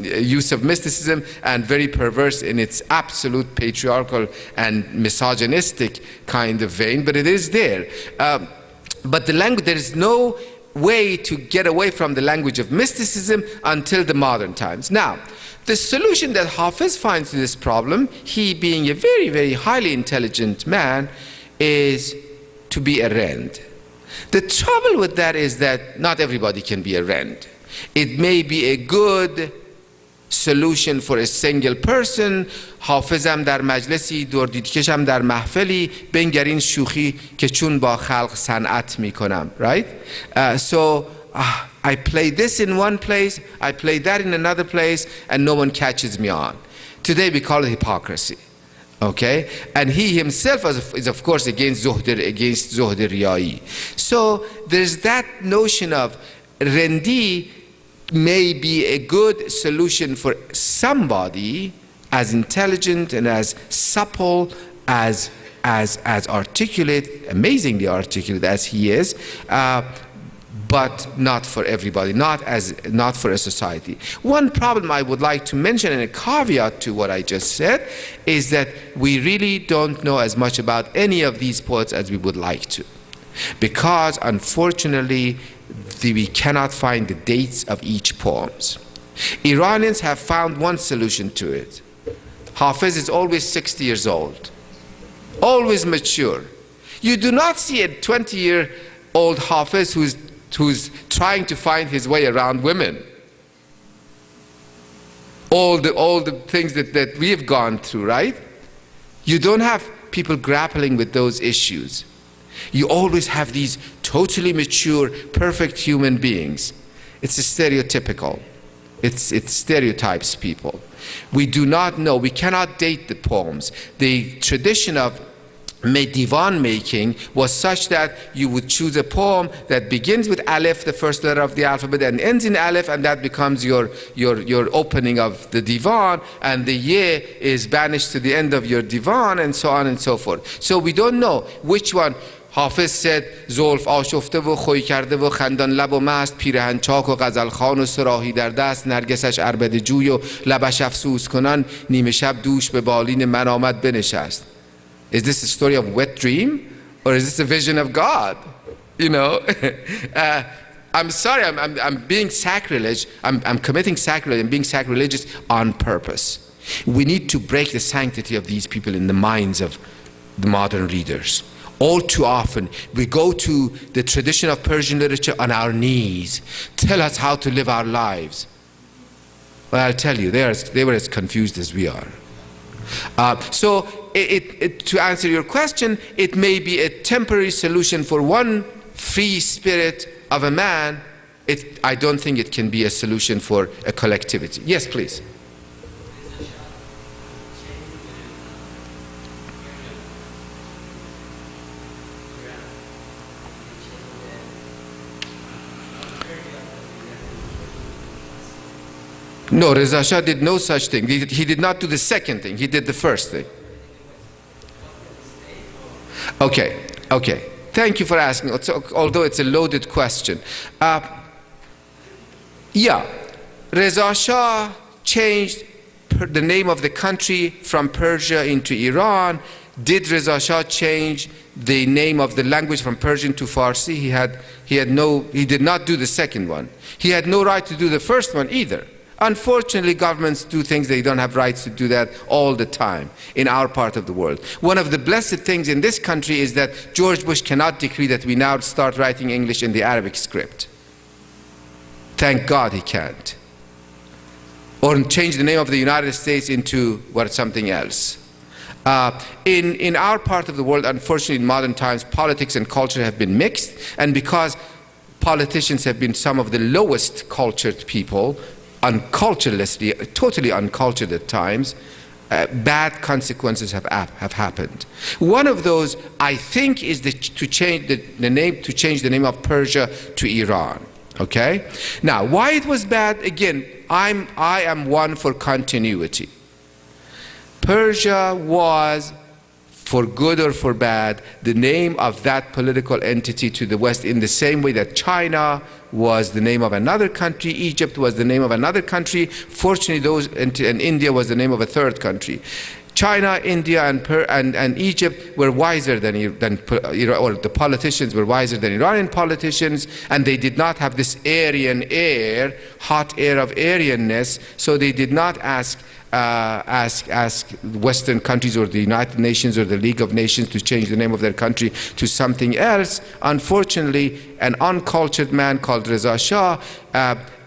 use of mysticism, and very perverse in its absolute patriarchal and misogynistic kind of vein, but it is there. But the language, there is no way to get away from the language of mysticism until the modern times. Now, the solution that Hafiz finds to this problem, he being a very, very highly intelligent man, is to be a rend. The trouble with that is that not everybody can be a rend. It may be a good solution for a single person. حافظم در مجلسی، دردیدکشم در محفلی، بنگرین شوخی که چون با خلق صنعت میکنم. Right? So I play this in one place, I play that in another place, and no one catches me on. Today we call it hypocrisy. Okay, and he himself is of course against Zuhd Riyai. So there's that notion of rendi may be a good solution for somebody as intelligent and as supple, as articulate, amazingly articulate as he is, but not for everybody, not for a society. One problem I would like to mention, and a caveat to what I just said, is that we really don't know as much about any of these poets as we would like to, because unfortunately we cannot find the dates of each poems. Iranians have found one solution to it. Hafiz is always 60 years old, always mature. You do not see a 20-year-old Hafiz who's trying to find his way around women. All the things that we have gone through, right? You don't have people grappling with those issues. You always have these totally mature, perfect human beings. It's stereotypical. It stereotypes people. We do not know, we cannot date the poems. The tradition of divan making was such that you would choose a poem that begins with Aleph, the first letter of the alphabet, and ends in Aleph, and that becomes your opening of the divan, and the ye is banished to the end of your divan, and so on and so forth. So we don't know which one. حافظ said زلف آشفته و خوی کرده و خندان لب و مست، پیرهن چاک و غزل خوان و صراحی در دست، نرگسش عربده جوی و لبش افسوس کنان، نیمه شب دوش به بالین من آمد بنشست. Is this a story of wet dream, or is this a vision of God? I'm sorry, I'm being sacrilege. I'm committing sacrilege and being sacrilegious on purpose. We need to break the sanctity of these people in the minds of the modern readers. All too often, we go to the tradition of Persian literature on our knees. Tell us how to live our lives. Well, I'll tell you, they were as confused as we are. So, to answer your question, it may be a temporary solution for one free spirit of a man. I don't think it can be a solution for a collectivity. Yes, please. No, Reza Shah did no such thing. He did not do the second thing. He did the first thing. Okay, okay. Thank you for asking, although it's a loaded question. Yeah, Reza Shah changed the name of the country from Persia into Iran. Did Reza Shah change the name of the language from Persian to Farsi? He did not do the second one. He had no right to do the first one either. Unfortunately, governments do things they don't have rights to do that all the time in our part of the world. One of the blessed things in this country is that George Bush cannot decree that we now start writing English in the Arabic script. Thank God he can't. Or change the name of the United States into something else. In our part of the world, unfortunately, in modern times, politics and culture have been mixed, and because politicians have been some of the lowest cultured people, unculturelessly, totally uncultured at times, bad consequences have happened. One of those, I think, is to change the name of Persia to Iran. Okay? Now, why it was bad? Again, I am one for continuity. Persia was, for good or for bad, the name of that political entity to the West, in the same way that China was the name of another country, Egypt was the name of another country. Fortunately, and India was the name of a third country. China, India, and Egypt were wiser than or the politicians were wiser than Iranian politicians, and they did not have this Aryan air, hot air of Aryanness, so they did not ask Western countries or the United Nations or the League of Nations to change the name of their country to something else. Unfortunately, an uncultured man called Reza Shah,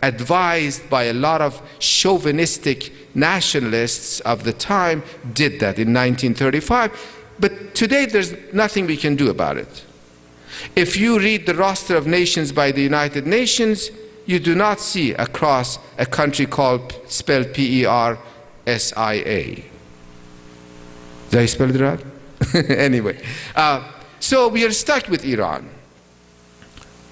advised by a lot of chauvinistic nationalists of the time, did that in 1935. But today there's nothing we can do about it. If you read the roster of nations by the United Nations, you do not see across a country spelled Persia. Did I spell it right? Anyway, so we are stuck with Iran.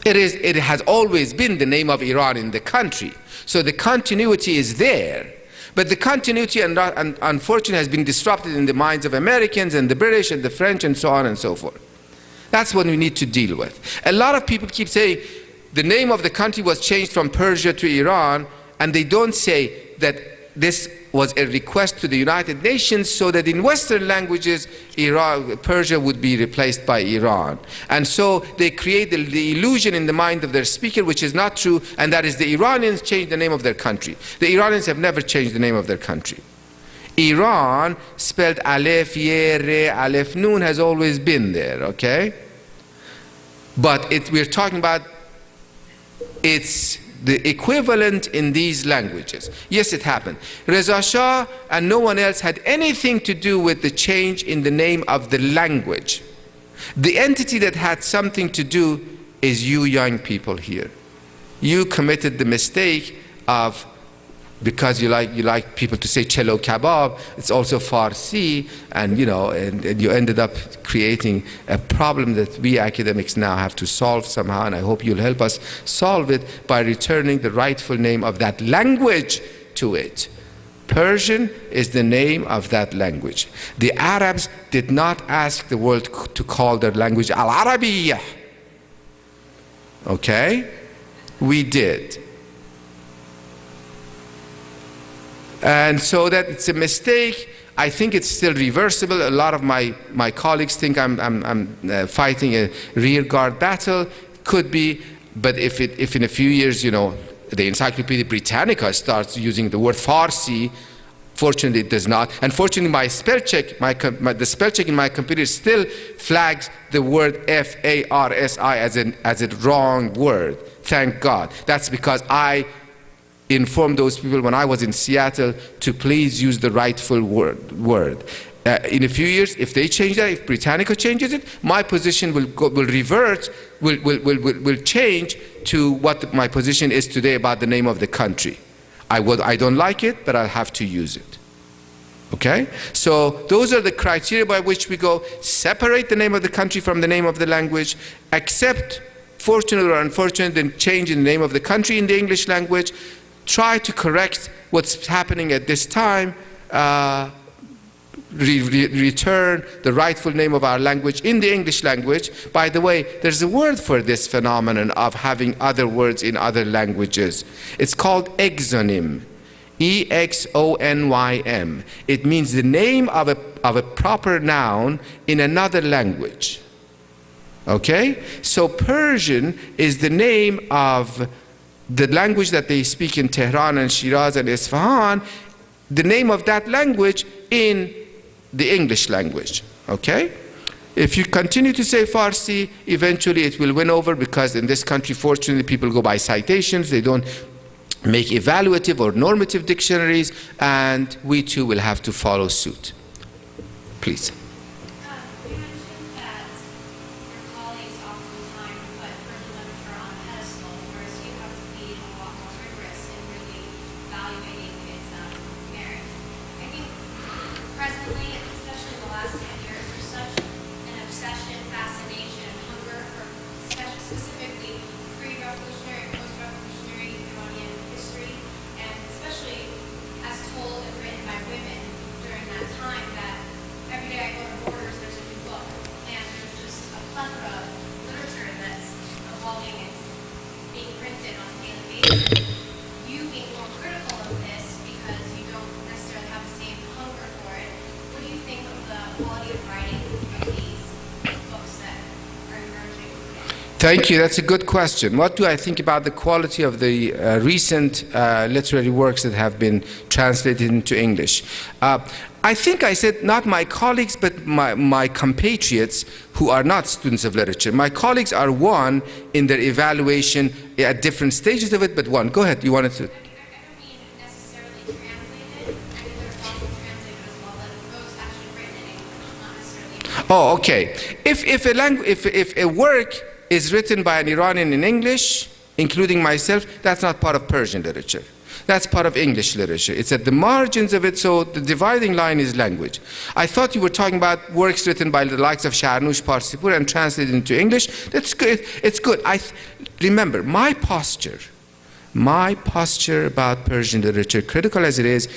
It has always been the name of Iran in the country, so the continuity is there. But the continuity, unfortunately, has been disrupted in the minds of Americans and the British and the French and so on and so forth. That's what we need to deal with. A lot of people keep saying the name of the country was changed from Persia to Iran, and they don't say that this was a request to the United Nations so that in Western languages, Persia would be replaced by Iran. And so they create the illusion in the mind of their speaker, which is not true, and that is the Iranians changed the name of their country. The Iranians have never changed the name of their country. Iran, spelled Aleph, Ye, Re, Aleph, Nun, has always been there, okay? But we're talking about it's the equivalent in these languages. Yes, it happened. Reza Shah and no one else had anything to do with the change in the name of the language. The entity that had something to do is you young people here. You committed the mistake of, because you like people to say chelo kebab, it's also Farsi, and you ended up creating a problem that we academics now have to solve somehow, and I hope you'll help us solve it by returning the rightful name of that language to it. Persian is the name of that language. The Arabs did not ask the world to call their language Al-Arabiyyah. Okay? We did. And so that it's a mistake. I think it's still reversible. A lot of my colleagues think I'm fighting a rearguard battle. Could be, but if in a few years, the Encyclopedia Britannica starts using the word Farsi, fortunately it does not. And fortunately, my spell check, the spell check in my computer still flags the word Farsi as a wrong word. Thank God. That's because I informed those people when I was in Seattle to please use the rightful word. In a few years, if they change that, if Britannica changes it, my position will change to what my position is today about the name of the country. I don't like it, but I'll have to use it. Okay? So those are the criteria by which we go. Separate the name of the country from the name of the language, accept, fortunate or unfortunate, the change in the name of the country in the English language, try to correct what's happening at this time, return the rightful name of our language in the English language. By the way, there's a word for this phenomenon of having other words in other languages. It's called exonym. E-X-O-N-Y-M. It means the name of a proper noun in another language. Okay? So Persian is the name of the language that they speak in Tehran and Shiraz and Isfahan, the name of that language in the English language. Okay? If you continue to say Farsi, eventually it will win over, because in this country, fortunately, people go by citations. They don't make evaluative or normative dictionaries, and we too will have to follow suit. Please. You mentioned that your colleagues oftentimes put Persian literature on a pedestal, whereas you have to be a lot more rigorous in really evaluating its merit. I think presently, especially in the last 10 years, there's such an obsession, fascination, hunger for specifically pre-revolutionary, post-revolutionary Iranian history, and especially as told and written by women during that time, that every day I go to Borders, there's a new book, and there's just a plethora of literature that's evolving and being printed on a daily basis. You being more critical of this because you don't necessarily have the same hunger for it, what do you think of the quality of writing of these books that are emerging today? Thank you. That's a good question. What do I think about the quality of the recent literary works that have been translated into English? I think I said not my colleagues, but my compatriots who are not students of literature. My colleagues are one in their evaluation at different stages of it, but one. Go ahead. You wanted to. I don't mean necessarily translated. I mean, there's lots of translated as well, but those actually written in English, not necessarily. Oh, okay. If a work is written by an Iranian in English, including myself, that's not part of Persian literature. That's part of English literature. It's at the margins of it, so the dividing line is language. I thought you were talking about works written by the likes of Sharnush, Parsipur, and translated into English. That's good. It's good. Remember, my posture about Persian literature, critical as it is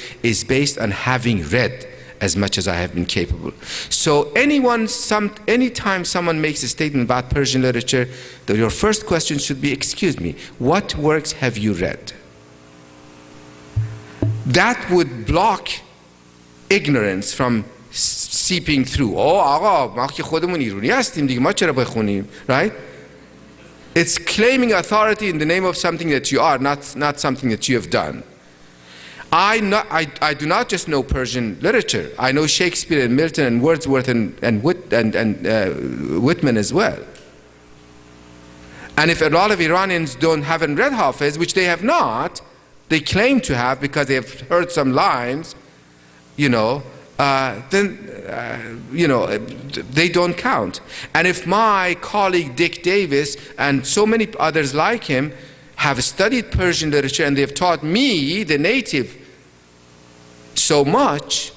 based on having read as much as I have been capable. So anytime someone makes a statement about Persian literature, your first question should be, excuse me, what works have you read? That would block ignorance from seeping through. Right? It's claiming authority in the name of something that you are, not something that you have done. I do not just know Persian literature. I know Shakespeare and Milton and Wordsworth and Whitman as well. And if a lot of Iranians haven't read Hafiz, which they have not, they claim to have because they have heard some lines, then they don't count. And if my colleague Dick Davis and so many others like him have studied Persian literature and they've taught me, the native, so much,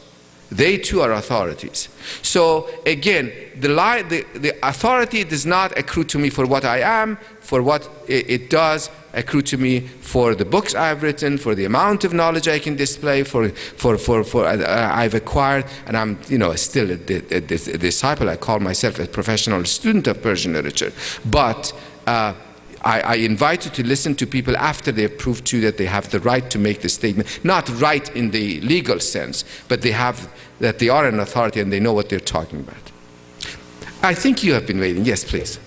they too are authorities. So again, the authority does not accrue to me for what I am, for what it does accrue to me for the books I've written, for the amount of knowledge I can display, for I've acquired, and I'm still a disciple. I call myself a professional student of Persian literature. But I invite you to listen to people after they've proved to you that they have the right to make the statement, not right in the legal sense, but that they are an authority and they know what they're talking about. I think you have been waiting. Yes, please.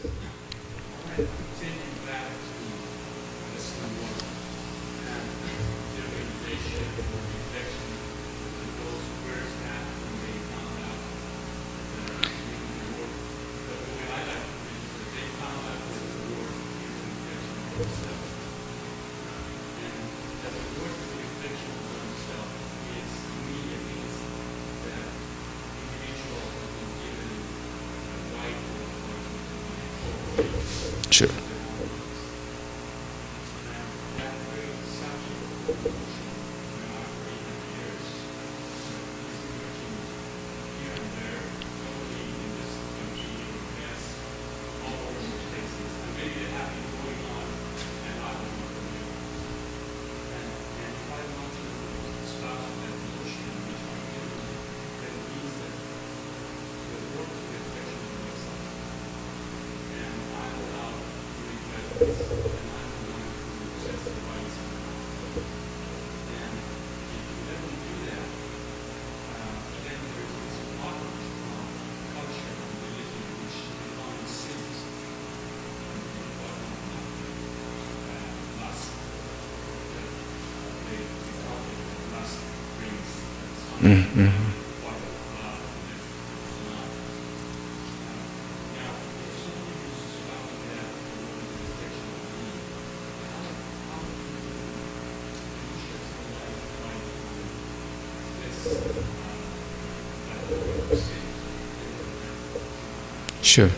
Sure. Sure.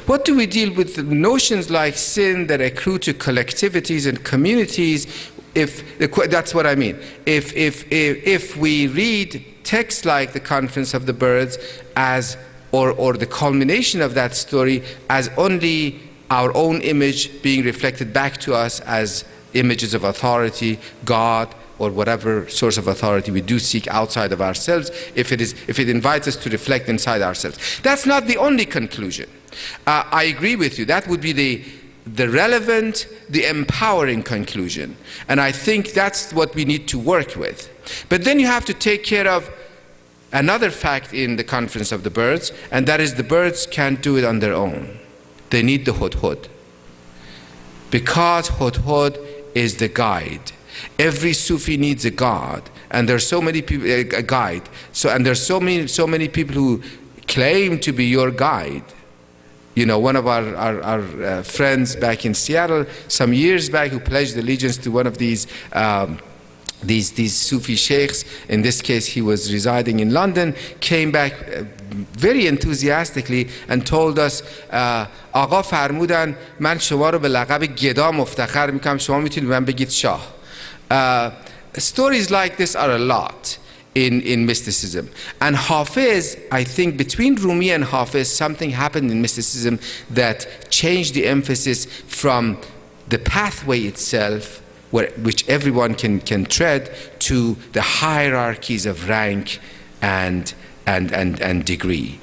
What do we deal with the notions like sin that accrue to collectivities and communities? That's what I mean. If we read texts like the Conference of the Birds as, or the culmination of that story as only our own image being reflected back to us as images of authority, God, or whatever source of authority we do seek outside of ourselves, if it invites us to reflect inside ourselves. That's not the only conclusion. I agree with you. That would be the relevant, the empowering conclusion. And I think that's what we need to work with. But then you have to take care of another fact in the Conference of the Birds, and that is the birds can't do it on their own. They need the hudhud. Because hudhud is the guide. Every Sufi needs a god, and there's so many people, a guide. And there's so many people who claim to be your guide. You know, one of our friends back in Seattle some years back, who pledged allegiance to one of these Sufi sheikhs, in this case he was residing in London, came back very enthusiastically and told us, آقا فرمودن من شما رو به لقب گدا مفتخر میکنم، شما میتونید من بگید شاه. Stories like this are a lot in mysticism. And Hafiz, I think between Rumi and Hafiz, something happened in mysticism that changed the emphasis from the pathway itself, which everyone can tread, to the hierarchies of rank and degree.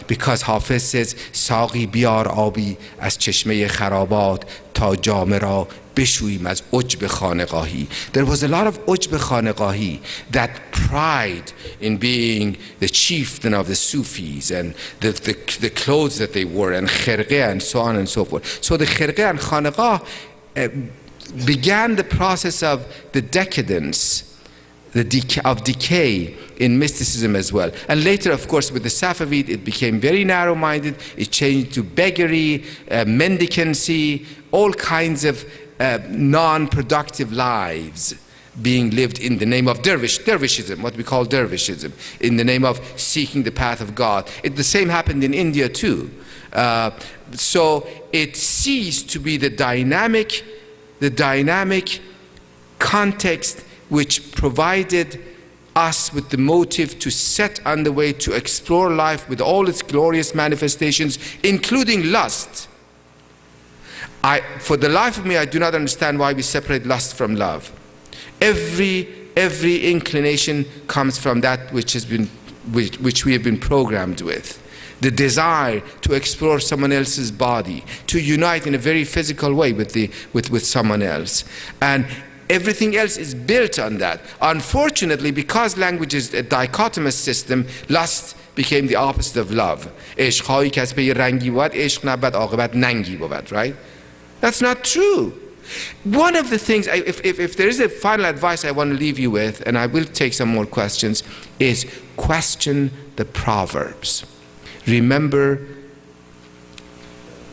Because Hafiz says, ساقی بیار آبی از چشمه خرابات تا جامه را بشوییم از عجب خانقاهی. There was a lot of عجب خانقاهی, that pride in being the chieftain of the Sufis and the clothes that they wore and khirqeh and so on and so forth. So the khirqeh and khanqah began the process of the decadence, of decay in mysticism as well. And later, of course, with the Safavid, it became very narrow-minded. It changed to beggary, mendicancy, all kinds of non-productive lives being lived in the name of dervishism, what we call dervishism, in the name of seeking the path of God. The same happened in India too. So it ceased to be the dynamic context which provided us with the motive to set on the way to explore life with all its glorious manifestations, including lust. For the life of me, I do not understand why we separate lust from love. Every inclination comes from that which we have been programmed with. The desire to explore someone else's body, to unite in a very physical way with someone else. And everything else is built on that. Unfortunately, because language is a dichotomous system, lust became the opposite of love. عشق‌هایی که از پی رنگی بود، عشق نبود، عاقبت ننگی بود, right? That's not true. One of the things, if there is a final advice I want to leave you with, and I will take some more questions, is question the proverbs. Remember,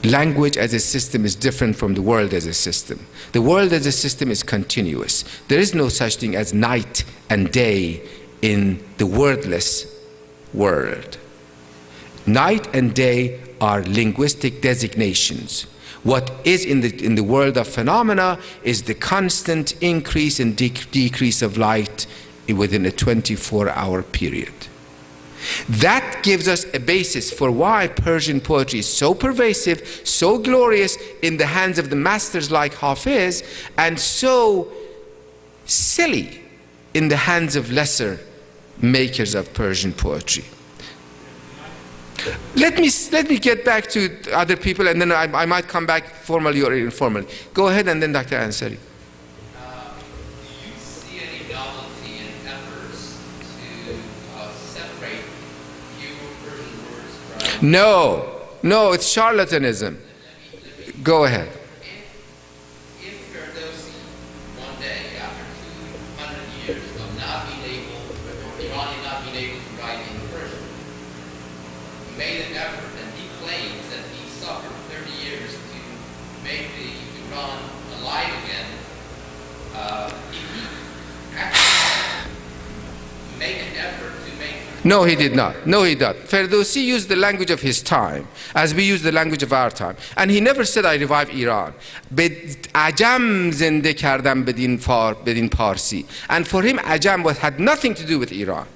language as a system is different from the world as a system. The world as a system is continuous. There is no such thing as night and day in the wordless world. Night and day are linguistic designations. What is in the world of phenomena is the constant increase and decrease of light within a 24-hour period. That gives us a basis for why Persian poetry is so pervasive, so glorious in the hands of the masters like Hafiz, and so silly in the hands of lesser makers of Persian poetry. Let me get back to other people, and then I might come back formally or informally. Go ahead, and then Dr. Ansari. Do you see any novelty in efforts to separate few Persian words from... No, it's charlatanism. Go ahead. If Ferdowsi, one day, after 200 years of not being able, or Iranian not being able to write in Persian, made an effort, and he claims that he suffered 30 years to make the Iran alive again, if he actually make an effort No, he did not. No, he did not. Ferdowsi used the language of his time, as we use the language of our time. And he never said, I revive Iran. به عجم زنده کردم بدین پارسی. And for him, Ajam had nothing to do with Iran.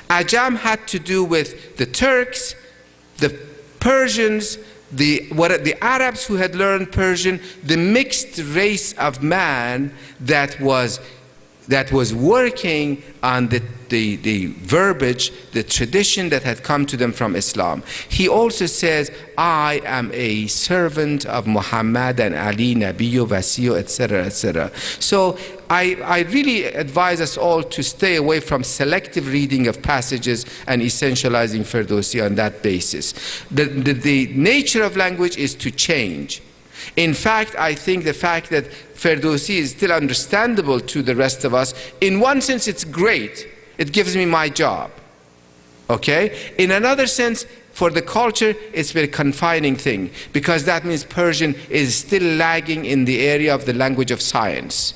Ajam had to do with the Turks, the Persians, the Arabs who had learned Persian, the mixed race of man that was working on the verbiage, the tradition that had come to them from Islam. He also says, I am a servant of Muhammad and Ali, Nabiyo, Wasiyo, etc., etc. So I really advise us all to stay away from selective reading of passages and essentializing Ferdowsi on that basis. The nature of language is to change. In fact, I think the fact that Ferdowsi is still understandable to the rest of us, in one sense it's great. It gives me my job. Okay? In another sense, for the culture, it's a very confining thing, because that means Persian is still lagging in the area of the language of science.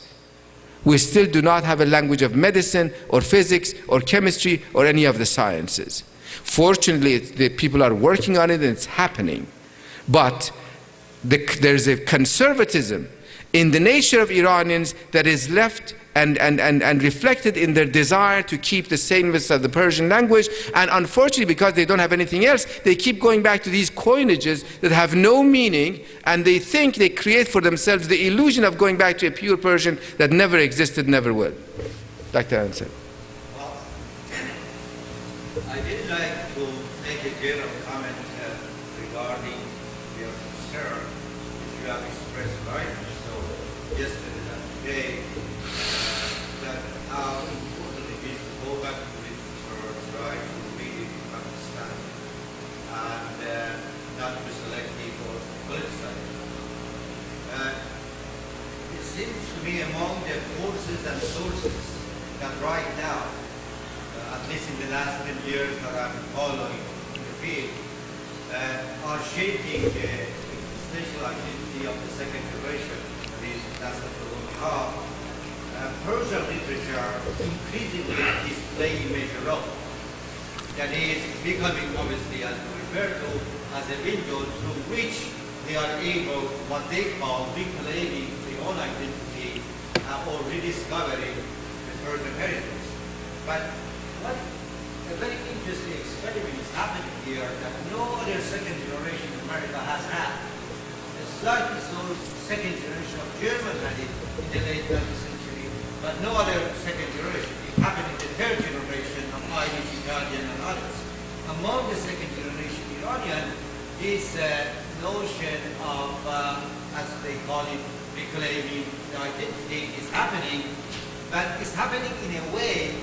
We still do not have a language of medicine or physics or chemistry or any of the sciences. Fortunately, the people are working on it and it's happening. But there's a conservatism in the nature of Iranians that is left and reflected in their desire to keep the sameness of the Persian language. And unfortunately, because they don't have anything else, they keep going back to these coinages that have no meaning, and they think they create for themselves the illusion of going back to a pure Persian that never existed, never will. Dr. Ansel. Well, I did like to make a general comment regarding your concern which you have expressed right so yesterday and today, that how important it is to go back to literature, try to read it, understand it, and not to selective or politicize it. It seems to me among the forces and sources that right now, at least in the last 10 years that I'm following the field, are shaping the existential identity of the second generation, that's the problem. Persian literature increasingly is playing a major role. That is becoming, obviously, as we refer to, as a window through which they are able, what they call, reclaiming their own identity or rediscovering the Persian heritage. But what a very interesting experiment is happening here that no other second generation in America has had. A slightly so second generation of German had it in the late 20th century, but no other second generation. It happened in the third generation of Irish, Italian, and others. Among the second generation Iranian, this notion of, as they call it, reclaiming the identity is happening, but it's happening in a way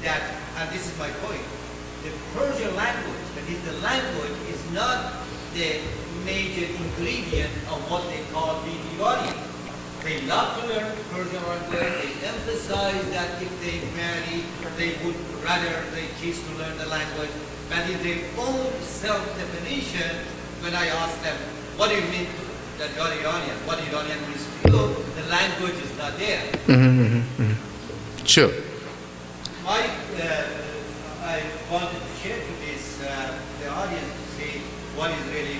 that, and this is my point, the Persian language, that is the language, is not the major ingredient of what they call being Iranian. They love to learn Persian language, they emphasize that if they marry, they would rather they choose to learn the language, but in their own self-definition, when I ask them, what do you mean that you're Iranian? What Iranian means to you? The language is not there. Sure. I wanted to share to this, the audience to see what is really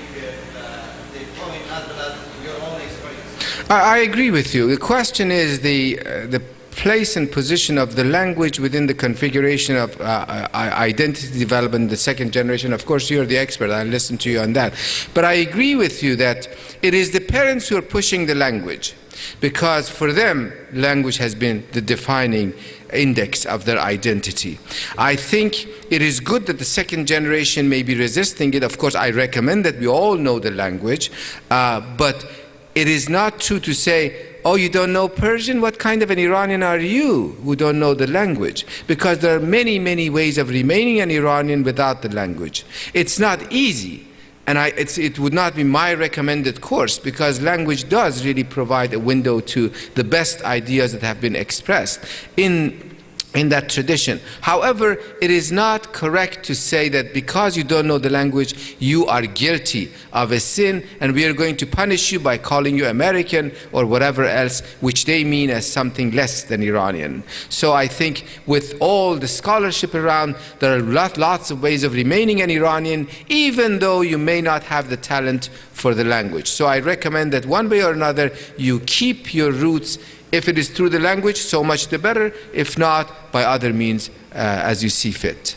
the point as well as your own experience. I agree with you. The question is the place and position of the language within the configuration of identity development, the second generation. Of course, you're the expert. I'll listen to you on that. But I agree with you that it is the parents who are pushing the language, because for them, language has been the defining index of their identity. I think it is good that the second generation may be resisting it. Of course, I recommend that we all know the language, but it is not true to say, oh, you don't know Persian? What kind of an Iranian are you who don't know the language? Because there are many, many ways of remaining an Iranian without the language. It's not easy. And it would not be my recommended course, because language does really provide a window to the best ideas that have been expressed. In in that tradition. However, it is not correct to say that because you don't know the language, you are guilty of a sin, and we are going to punish you by calling you American or whatever else, which they mean as something less than Iranian. So I think with all the scholarship around, there are lots of ways of remaining an Iranian, even though you may not have the talent for the language. So I recommend that one way or another, you keep your roots. If it is through the language, so much the better. If not, by other means, as you see fit.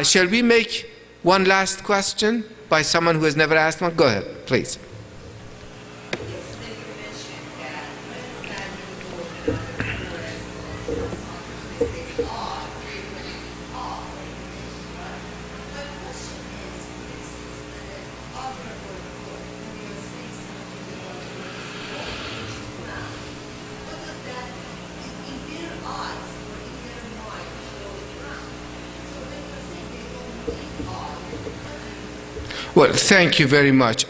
Shall we make one last question by someone who has never asked one? Go ahead, please. Well, thank you very much.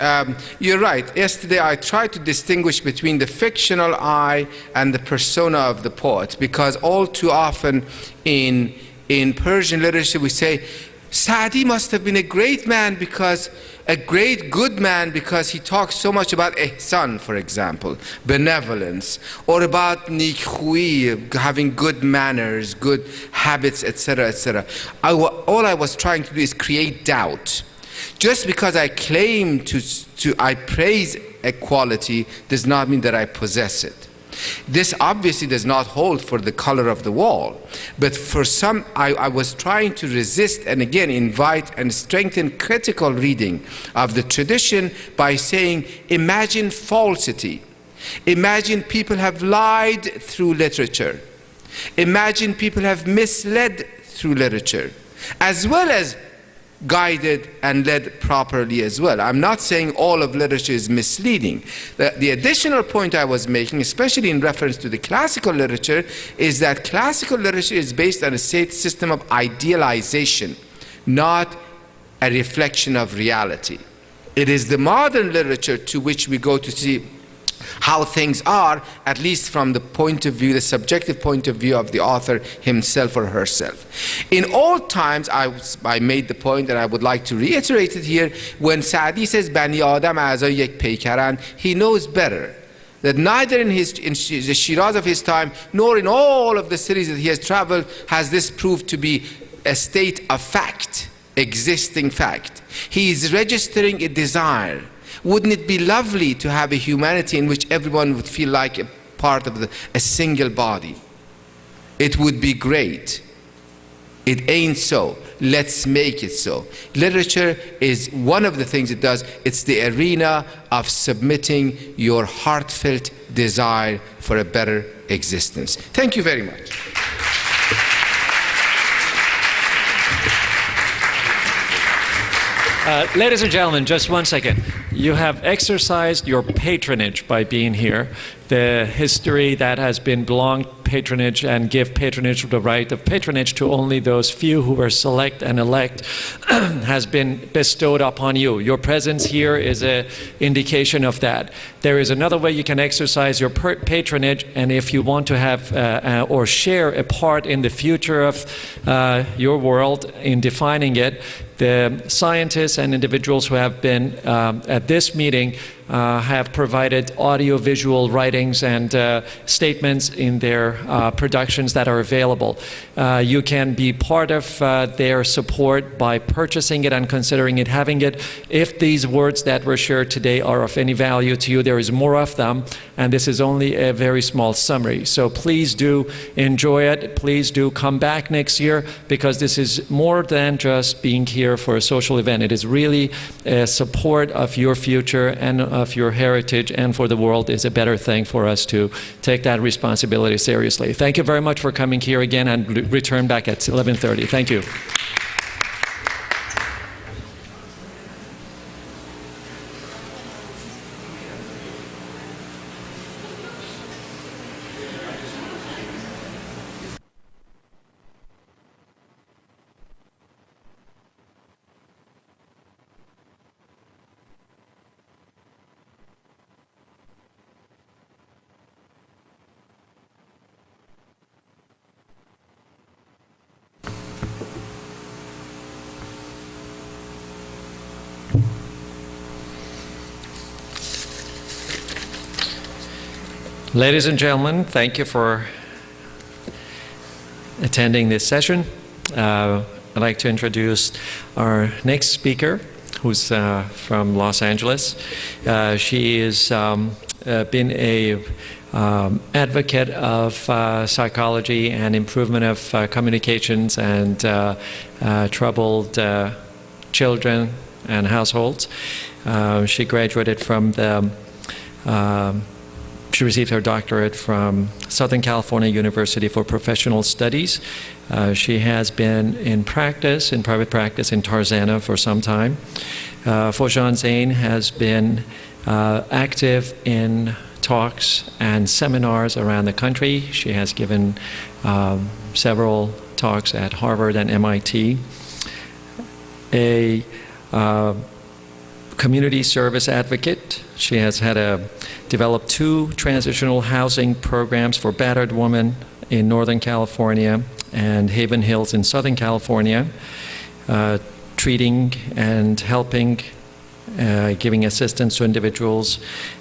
You're right. Yesterday I tried to distinguish between the fictional I and the persona of the poet, because all too often in Persian literature we say, Sa'di must have been a great man, because a great good man, because he talks so much about ihsan, for example, benevolence, or about nikhui, having good manners, good habits, etc., etc. All I was trying to do is create doubt. Just because I claim I praise a quality does not mean that I possess it. This obviously does not hold for the color of the wall, but for some, I was trying to resist and again invite and strengthen critical reading of the tradition by saying, imagine falsity. Imagine people have lied through literature. Imagine people have misled through literature, as well as guided and led properly as well. I'm not saying all of literature is misleading. The additional point I was making, especially in reference to the classical literature, is that classical literature is based on a system of idealization, not a reflection of reality. It is the modern literature to which we go to see how things are, at least from the point of view, the subjective point of view of the author himself or herself. In all times, I made the point, and I would like to reiterate it here, when Sa'di says, Bani Adam a'zai yek peykaran, he knows better. That neither in the Shiraz of his time, nor in all of the cities that he has traveled, has this proved to be a state of fact, existing fact. He is registering a desire. Wouldn't it be lovely to have a humanity in which everyone would feel like a part of a single body? It would be great. It ain't so. Let's make it so. Literature is one of the things it does. It's the arena of submitting your heartfelt desire for a better existence. Thank you very much. Ladies and gentlemen, just one second. You have exercised your patronage by being here. The history that has been belonged patronage and give patronage, the right of patronage to only those few who were select and elect has been bestowed upon you. Your presence here is an indication of that. There is another way you can exercise your patronage, and if you want to have or share a part in the future of your world in defining it, the scientists and individuals who have been at this meeting have provided audio-visual writings and statements in their productions that are available. You can be part of their support by purchasing it and considering it, having it. If these words that were shared today are of any value to you, there is more of them, and this is only a very small summary. So please do enjoy it. Please do come back next year, because this is more than just being here for a social event. It is really a support of your future and of your heritage, and for the world is a better thing for us to take that responsibility seriously. Thank you very much for coming here again, and return back at 11:30. Thank you. Ladies and gentlemen, thank you for attending this session. I'd like to introduce our next speaker, who's from Los Angeles. She has been a advocate of psychology and improvement of communications and troubled children and households. She graduated from she received her doctorate from Southern California University for Professional Studies. She has been in private practice in Tarzana for some time. Fawzan Zain has been active in talks and seminars around the country. She has given several talks at Harvard and MIT. A community service advocate. She has developed 2 transitional housing programs for battered women in Northern California and Haven Hills in Southern California, treating and helping, giving assistance to individuals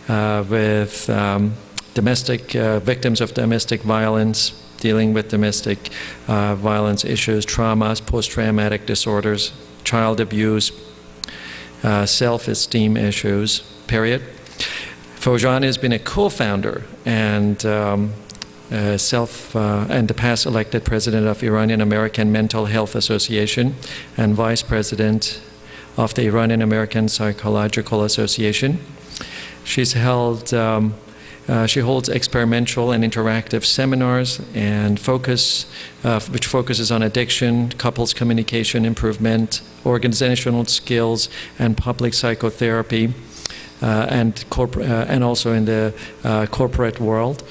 with domestic victims of domestic violence, dealing with domestic violence issues, traumas, post-traumatic disorders, child abuse, self-esteem issues, period. Fawzan has been a co-founder and the past elected president of Iranian American Mental Health Association and vice president of the Iranian American Psychological Association. She holds experimental and interactive seminars and which focuses on addiction, couples communication improvement, organizational skills, and public psychotherapy, and also in the corporate world.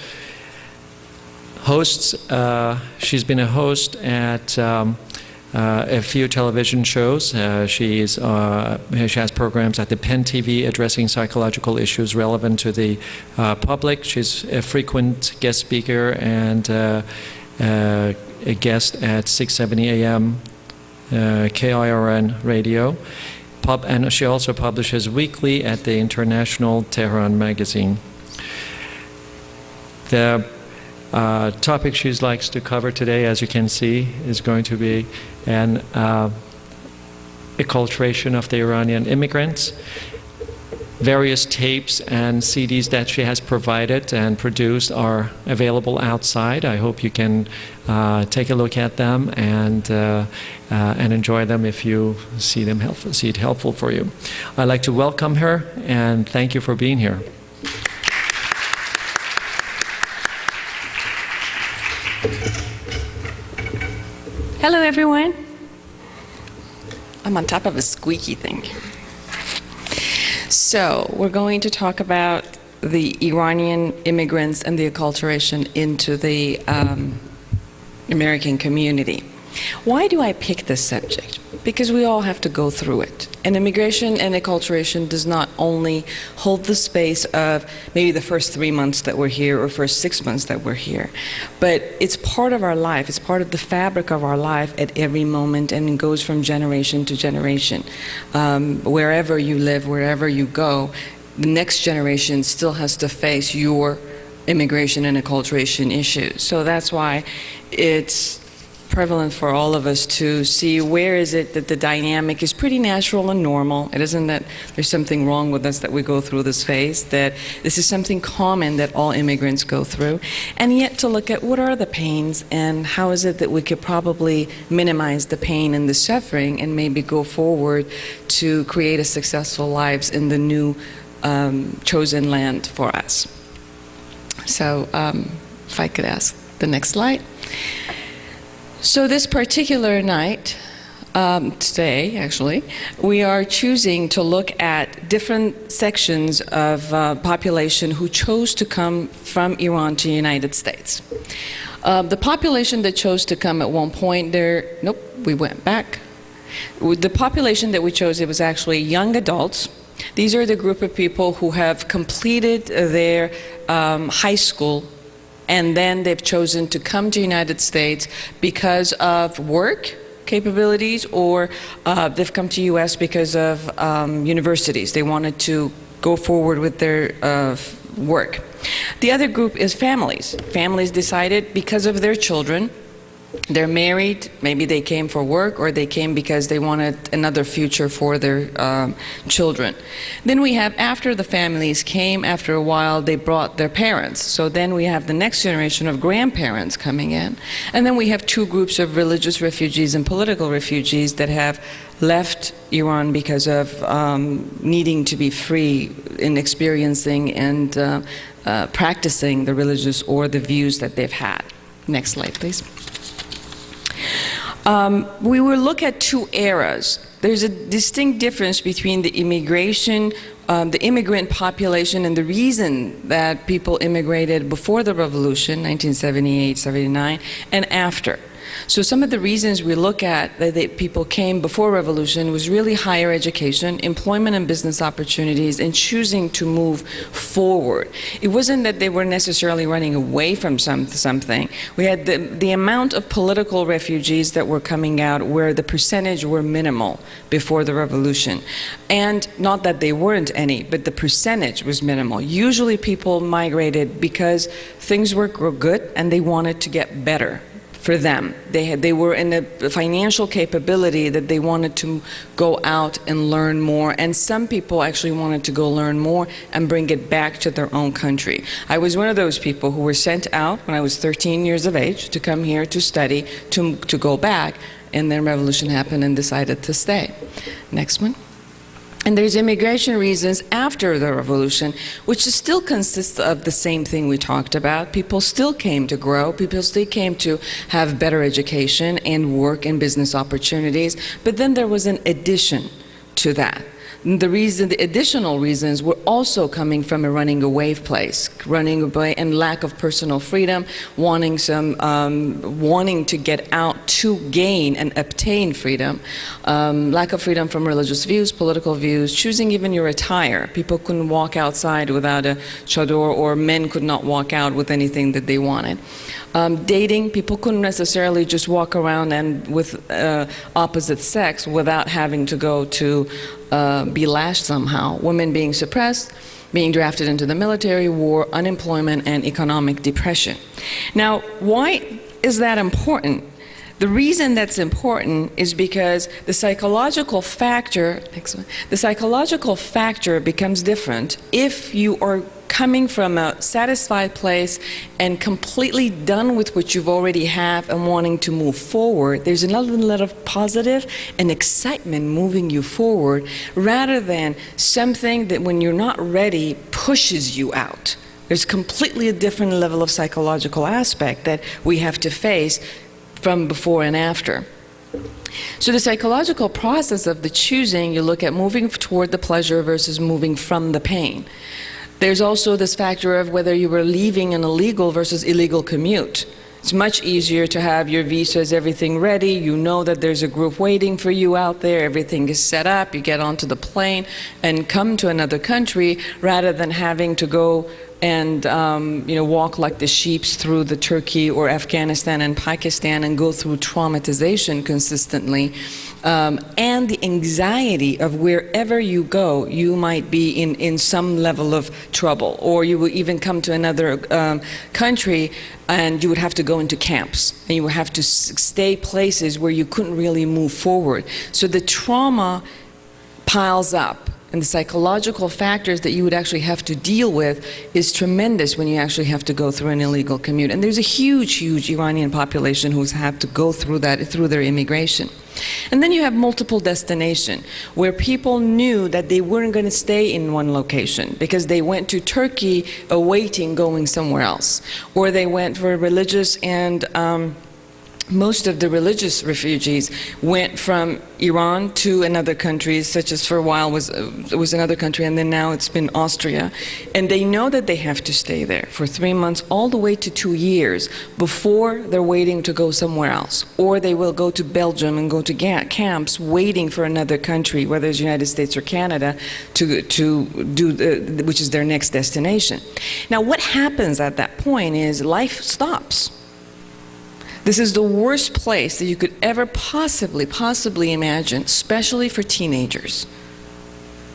She's been a host at a few television shows. She has programs at the Penn TV addressing psychological issues relevant to the public. She's a frequent guest speaker and a guest at 670 AM KIRN radio. And she also publishes weekly at the International Tehran magazine. The topic she likes to cover today, as you can see, is going to be an acculturation of the Iranian immigrants. Various tapes and CDs that she has provided and produced are available outside. I hope you can take a look at them and enjoy them if you see it helpful for you. I'd like to welcome her and thank you for being here. Hello, everyone. I'm on top of a squeaky thing. So, we're going to talk about the Iranian immigrants and the acculturation into the American community. Why do I pick this subject? Because we all have to go through it. And immigration and acculturation does not only hold the space of maybe the first 3 months that we're here or first 6 months that we're here, but it's part of our life. It's part of the fabric of our life at every moment, and it goes from generation to generation. Wherever you live, wherever you go, the next generation still has to face your immigration and acculturation issues. So that's why it's prevalent for all of us to see where is it that the dynamic is pretty natural and normal. It isn't that there's something wrong with us that we go through this phase, that this is something common that all immigrants go through, and yet to look at what are the pains and how is it that we could probably minimize the pain and the suffering and maybe go forward to create a successful lives in the new chosen land for us. So if I could ask the next slide. So this particular night, today actually, we are choosing to look at different sections of population who chose to come from Iran to the United States. The population that chose to come at one point, we went back. The population that we chose, it was actually young adults. These are the group of people who have completed their high school, and then they've chosen to come to the United States because of work capabilities, or they've come to U.S. because of universities. They wanted to go forward with their work. The other group is families. Families decided because of their children. They're married, maybe they came for work, or they came because they wanted another future for their children. Then we have, after the families came, after a while, they brought their parents. So then we have the next generation of grandparents coming in. And then we have two groups of religious refugees and political refugees that have left Iran because of needing to be free in experiencing and practicing the religious or the views that they've had. Next slide, please. We will look at two eras. There's a distinct difference between the immigration, the immigrant population, and the reason that people immigrated before the revolution, 1978, 79, and after. So some of the reasons we look at that people came before revolution was really higher education, employment and business opportunities, and choosing to move forward. It wasn't that they were necessarily running away from something. We had the amount of political refugees that were coming out where the percentage were minimal before the revolution. And not that they weren't any, but the percentage was minimal. Usually people migrated because things were good and they wanted to get better. For them, they were in a financial capability that they wanted to go out and learn more, and some people actually wanted to go learn more and bring it back to their own country. I was one of those people who were sent out when I was 13 years of age to come here to study, to go back, and then revolution happened and decided to stay. Next one. And there's immigration reasons after the revolution, which still consists of the same thing we talked about. People still came to grow, people still came to have better education and work and business opportunities, but then there was an addition to that. The additional reasons were also coming from a running away place, running away and lack of personal freedom, wanting to get out to gain and obtain freedom, lack of freedom from religious views, political views, choosing even your attire. People couldn't walk outside without a chador, or men could not walk out with anything that they wanted. Dating, people couldn't necessarily just walk around and with opposite sex without having to go to be lashed somehow. Women being suppressed, being drafted into the military, war, unemployment, and economic depression. Now, why is that important? The reason that's important is because the psychological factor, becomes different if you are coming from a satisfied place and completely done with what you've already have and wanting to move forward. There's another lot of positive and excitement moving you forward, rather than something that when you're not ready pushes you out. There's completely a different level of psychological aspect that we have to face from before and after. So the psychological process of the choosing, you look at moving toward the pleasure versus moving from the pain. There's also this factor of whether you were leaving an illegal versus illegal commute. It's much easier to have your visas, everything ready. You know that there's a group waiting for you out there. Everything is set up. You get onto the plane and come to another country, rather than having to go and walk like the sheep through the Turkey or Afghanistan and Pakistan and go through traumatization consistently. And the anxiety of wherever you go, you might be in some level of trouble, or you will even come to another country and you would have to go into camps, and you would have to stay places where you couldn't really move forward. So the trauma piles up, and the psychological factors that you would actually have to deal with is tremendous when you actually have to go through an illegal commute. And there's a huge, huge Iranian population who's had to go through that through their immigration. And then you have multiple destination, where people knew that they weren't going to stay in one location because they went to Turkey awaiting going somewhere else, or they went for religious, and most of the religious refugees went from Iran to another country, such as for a while was another country, and then now it's been Austria. And they know that they have to stay there for 3 months, all the way to 2 years, before they're waiting to go somewhere else. Or they will go to Belgium and go to camps waiting for another country, whether it's United States or Canada, to do which is their next destination. Now, what happens at that point is life stops. This is the worst place that you could ever possibly imagine, especially for teenagers.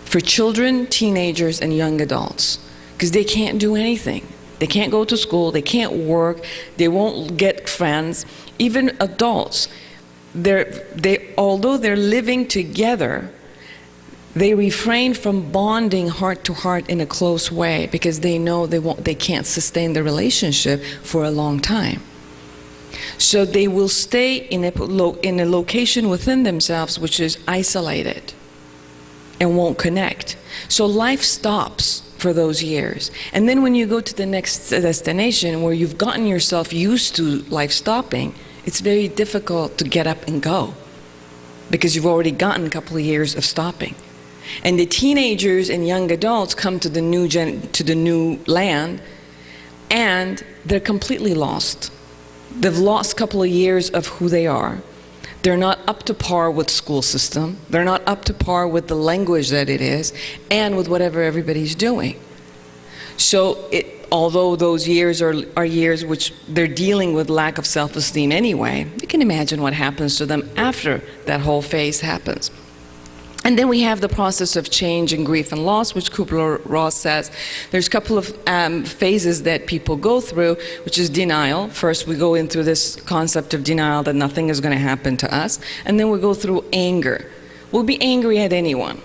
For children, teenagers, and young adults. because they can't do anything. They can't go to school, they can't work, they won't get friends. Even adults, although they're living together, they refrain from bonding heart to heart in a close way because they know they can't sustain the relationship for a long time. So they will stay in a location within themselves which is isolated and won't connect. So life stops for those years. And then when you go to the next destination where you've gotten yourself used to life stopping, it's very difficult to get up and go because you've already gotten a couple of years of stopping. And the teenagers and young adults come to the new land, and they're completely lost. They've lost a couple of years of who they are. They're not up to par with school system. They're not up to par with the language that it is, and with whatever everybody's doing. So although those years are years which they're dealing with lack of self-esteem anyway, you can imagine what happens to them after that whole phase happens. And then we have the process of change and grief and loss, which Kubler-Ross says. There's a couple of phases that people go through, which is denial. First, we go into this concept of denial that nothing is going to happen to us. And then we go through anger. We'll be angry at anyone.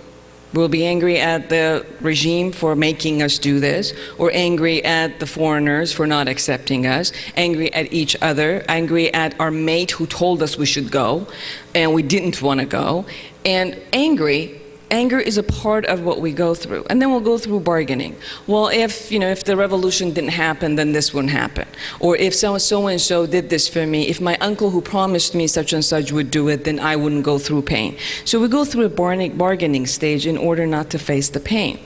We'll be angry at the regime for making us do this, or angry at the foreigners for not accepting us, angry at each other, angry at our mate who told us we should go, and we didn't want to go. And anger is a part of what we go through. And then we'll go through bargaining. Well, if the revolution didn't happen, then this wouldn't happen. Or if so-and-so did this for me, if my uncle who promised me such and such would do it, then I wouldn't go through pain. So we go through a bargaining stage in order not to face the pain.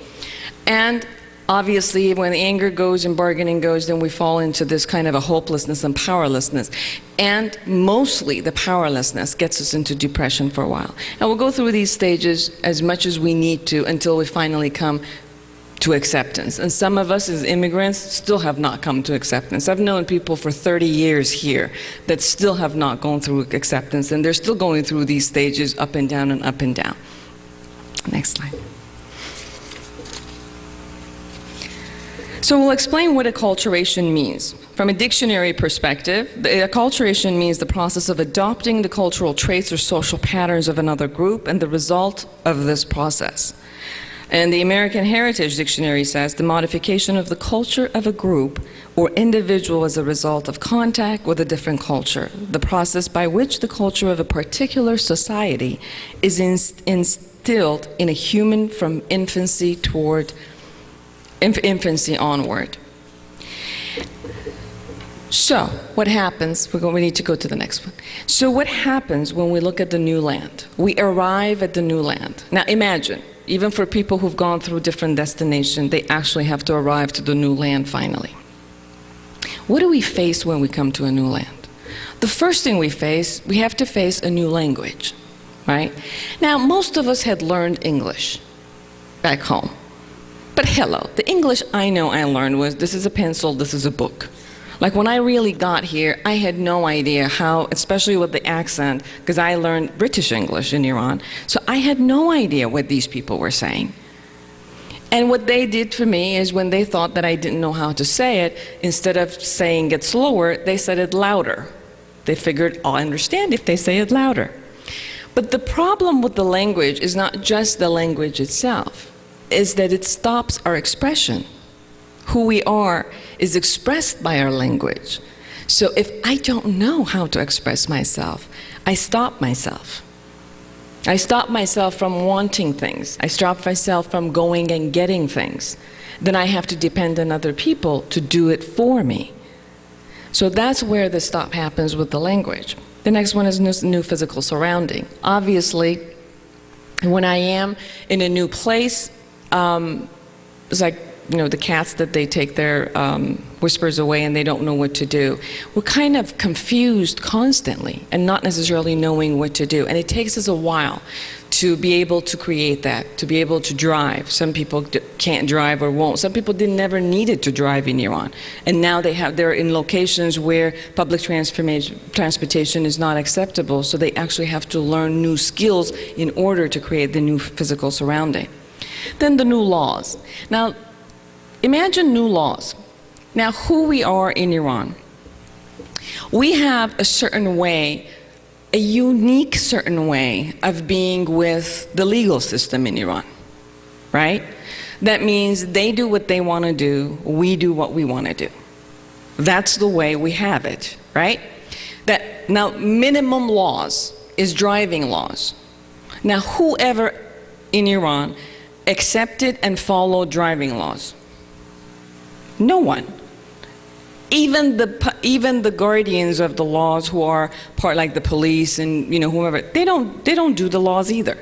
And obviously, when the anger goes and bargaining goes, then we fall into this kind of a hopelessness and powerlessness. And mostly the powerlessness gets us into depression for a while. And we'll go through these stages as much as we need to until we finally come to acceptance. And some of us as immigrants still have not come to acceptance. I've known people for 30 years here that still have not gone through acceptance, and they're still going through these stages up and down and up and down. Next slide. So we'll explain what acculturation means. From a dictionary perspective, acculturation means the process of adopting the cultural traits or social patterns of another group and the result of this process. And the American Heritage Dictionary says the modification of the culture of a group or individual as a result of contact with a different culture, the process by which the culture of a particular society is instilled in a human from infancy onward. So, what happens, we need to go to the next one. So what happens when we look at the new land? We arrive at the new land. Now imagine, even for people who've gone through different destinations, they actually have to arrive to the new land finally. What do we face when we come to a new land? The first thing we have to face a new language, right? Now, most of us had learned English back home. But hello, the English I learned was, this is a pencil, this is a book. Like when I really got here, I had no idea how, especially with the accent, because I learned British English in Iran, so I had no idea what these people were saying. And what they did for me is when they thought that I didn't know how to say it, instead of saying it slower, they said it louder. They figured, I'll understand if they say it louder. But the problem with the language is not just the language itself, is that it stops our expression. Who we are is expressed by our language. So if I don't know how to express myself, I stop myself. I stop myself from wanting things. I stop myself from going and getting things. Then I have to depend on other people to do it for me. So that's where the stop happens with the language. The next one is new physical surrounding. Obviously, when I am in a new place, it's like, the cats that they take their whispers away and they don't know what to do. We're kind of confused constantly and not necessarily knowing what to do. And it takes us a while to be able to create that, to be able to drive. Some people can't drive or won't. Some people never needed to drive in Iran. And now they're in locations where public transportation is not acceptable, so they actually have to learn new skills in order to create the new physical surrounding. Then the new laws. Now, imagine new laws. Now, who we are in Iran. We have a certain way, a unique certain way of being with the legal system in Iran, right? That means they do what they want to do, we do what we want to do. That's the way we have it, right? That now minimum laws is driving laws. Now whoever in Iran accepted and followed driving laws? No one. Even the guardians of the laws who are part, like the police and whoever, they don't do the laws either.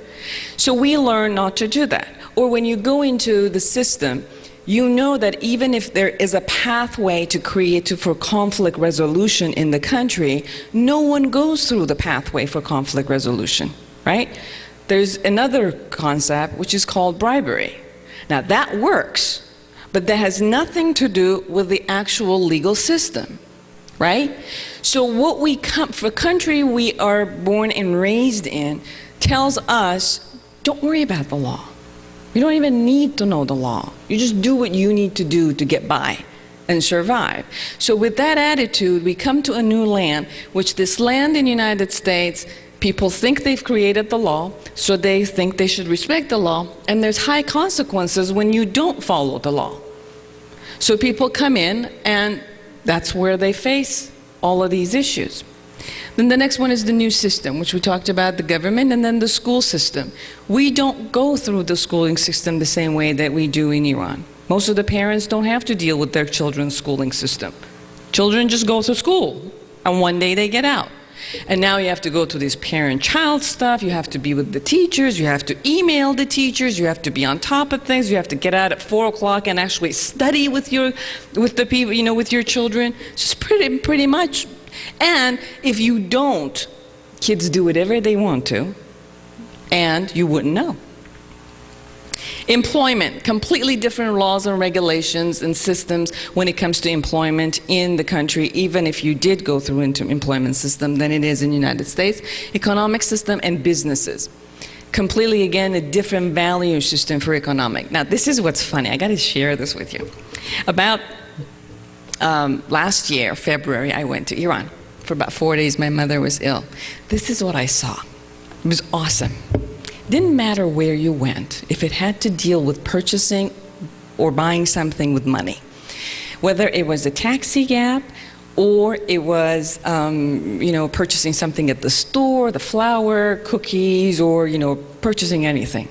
So we learn not to do that. Or when you go into the system, you know that even if there is a pathway for conflict resolution in the country, no one goes through the pathway for conflict resolution, right? There's another concept which is called bribery. Now that works, but that has nothing to do with the actual legal system, right? So what the country we are born and raised in tells us, don't worry about the law. You don't even need to know the law. You just do what you need to do to get by and survive. So with that attitude, we come to a new land, which this land in the United States, people think they've created the law, so they think they should respect the law, and there's high consequences when you don't follow the law. So people come in, and that's where they face all of these issues. Then the next one is the new system, which we talked about, the government, and then the school system. We don't go through the schooling system the same way that we do in Iran. Most of the parents don't have to deal with their children's schooling system. Children just go to school, and one day they get out. And now you have to go to this parent-child stuff, you have to be with the teachers, you have to email the teachers, you have to be on top of things, you have to get out at 4 o'clock and actually study with the people, with your children. It's just pretty much. And if you don't, kids do whatever they want to, and you wouldn't know. Employment, completely different laws and regulations and systems when it comes to employment in the country, even if you did go through into employment system than it is in the United States. Economic system and businesses. Completely, again, a different value system for economic. Now, this is what's funny. I got to share this with you. About last year, February, I went to Iran. For about 4 days, my mother was ill. This is what I saw. It was awesome. Didn't matter where you went, if it had to deal with purchasing or buying something with money. Whether it was a taxi cab, or it was purchasing something at the store, the flour, cookies, or purchasing anything.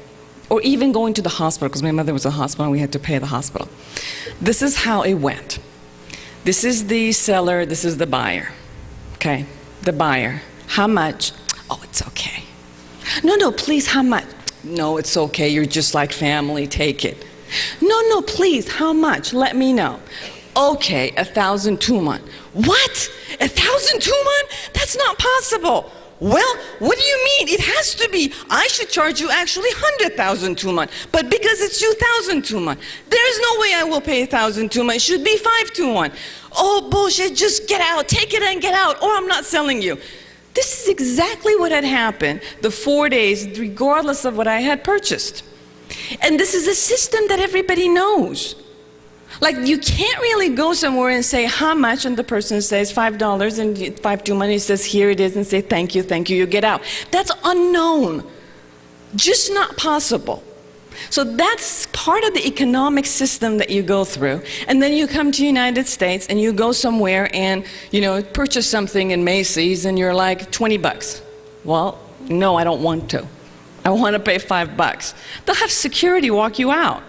Or even going to the hospital, because my mother was in the hospital and we had to pay the hospital. This is how it went. This is the seller, this is the buyer. Okay, the buyer. How much? Oh, it's okay. No, please, how much? No, it's okay, you're just like family, take it. No, please, how much? Let me know. Okay, 1,000 tuman. What? 1,000 tuman? That's not possible. Well, what do you mean? It has to be. I should charge you actually 100,000 tuman, but because it's 2,000 tuman, there's no way I will pay 1,000 tuman. It should be 5 to 1. Oh, bullshit, just get out, take it and get out, or I'm not selling you. This is exactly what had happened the 4 days, regardless of what I had purchased. And this is a system that everybody knows. Like, you can't really go somewhere and say how much, and the person says $5 and 5 to money says here it is, and say thank you, you get out. That's unknown. Just not possible. So that's part of the economic system that you go through. And then you come to the United States and you go somewhere and, purchase something in Macy's and you're like, 20 bucks. Well, no, I don't want to. I want to pay $5. They'll have security walk you out.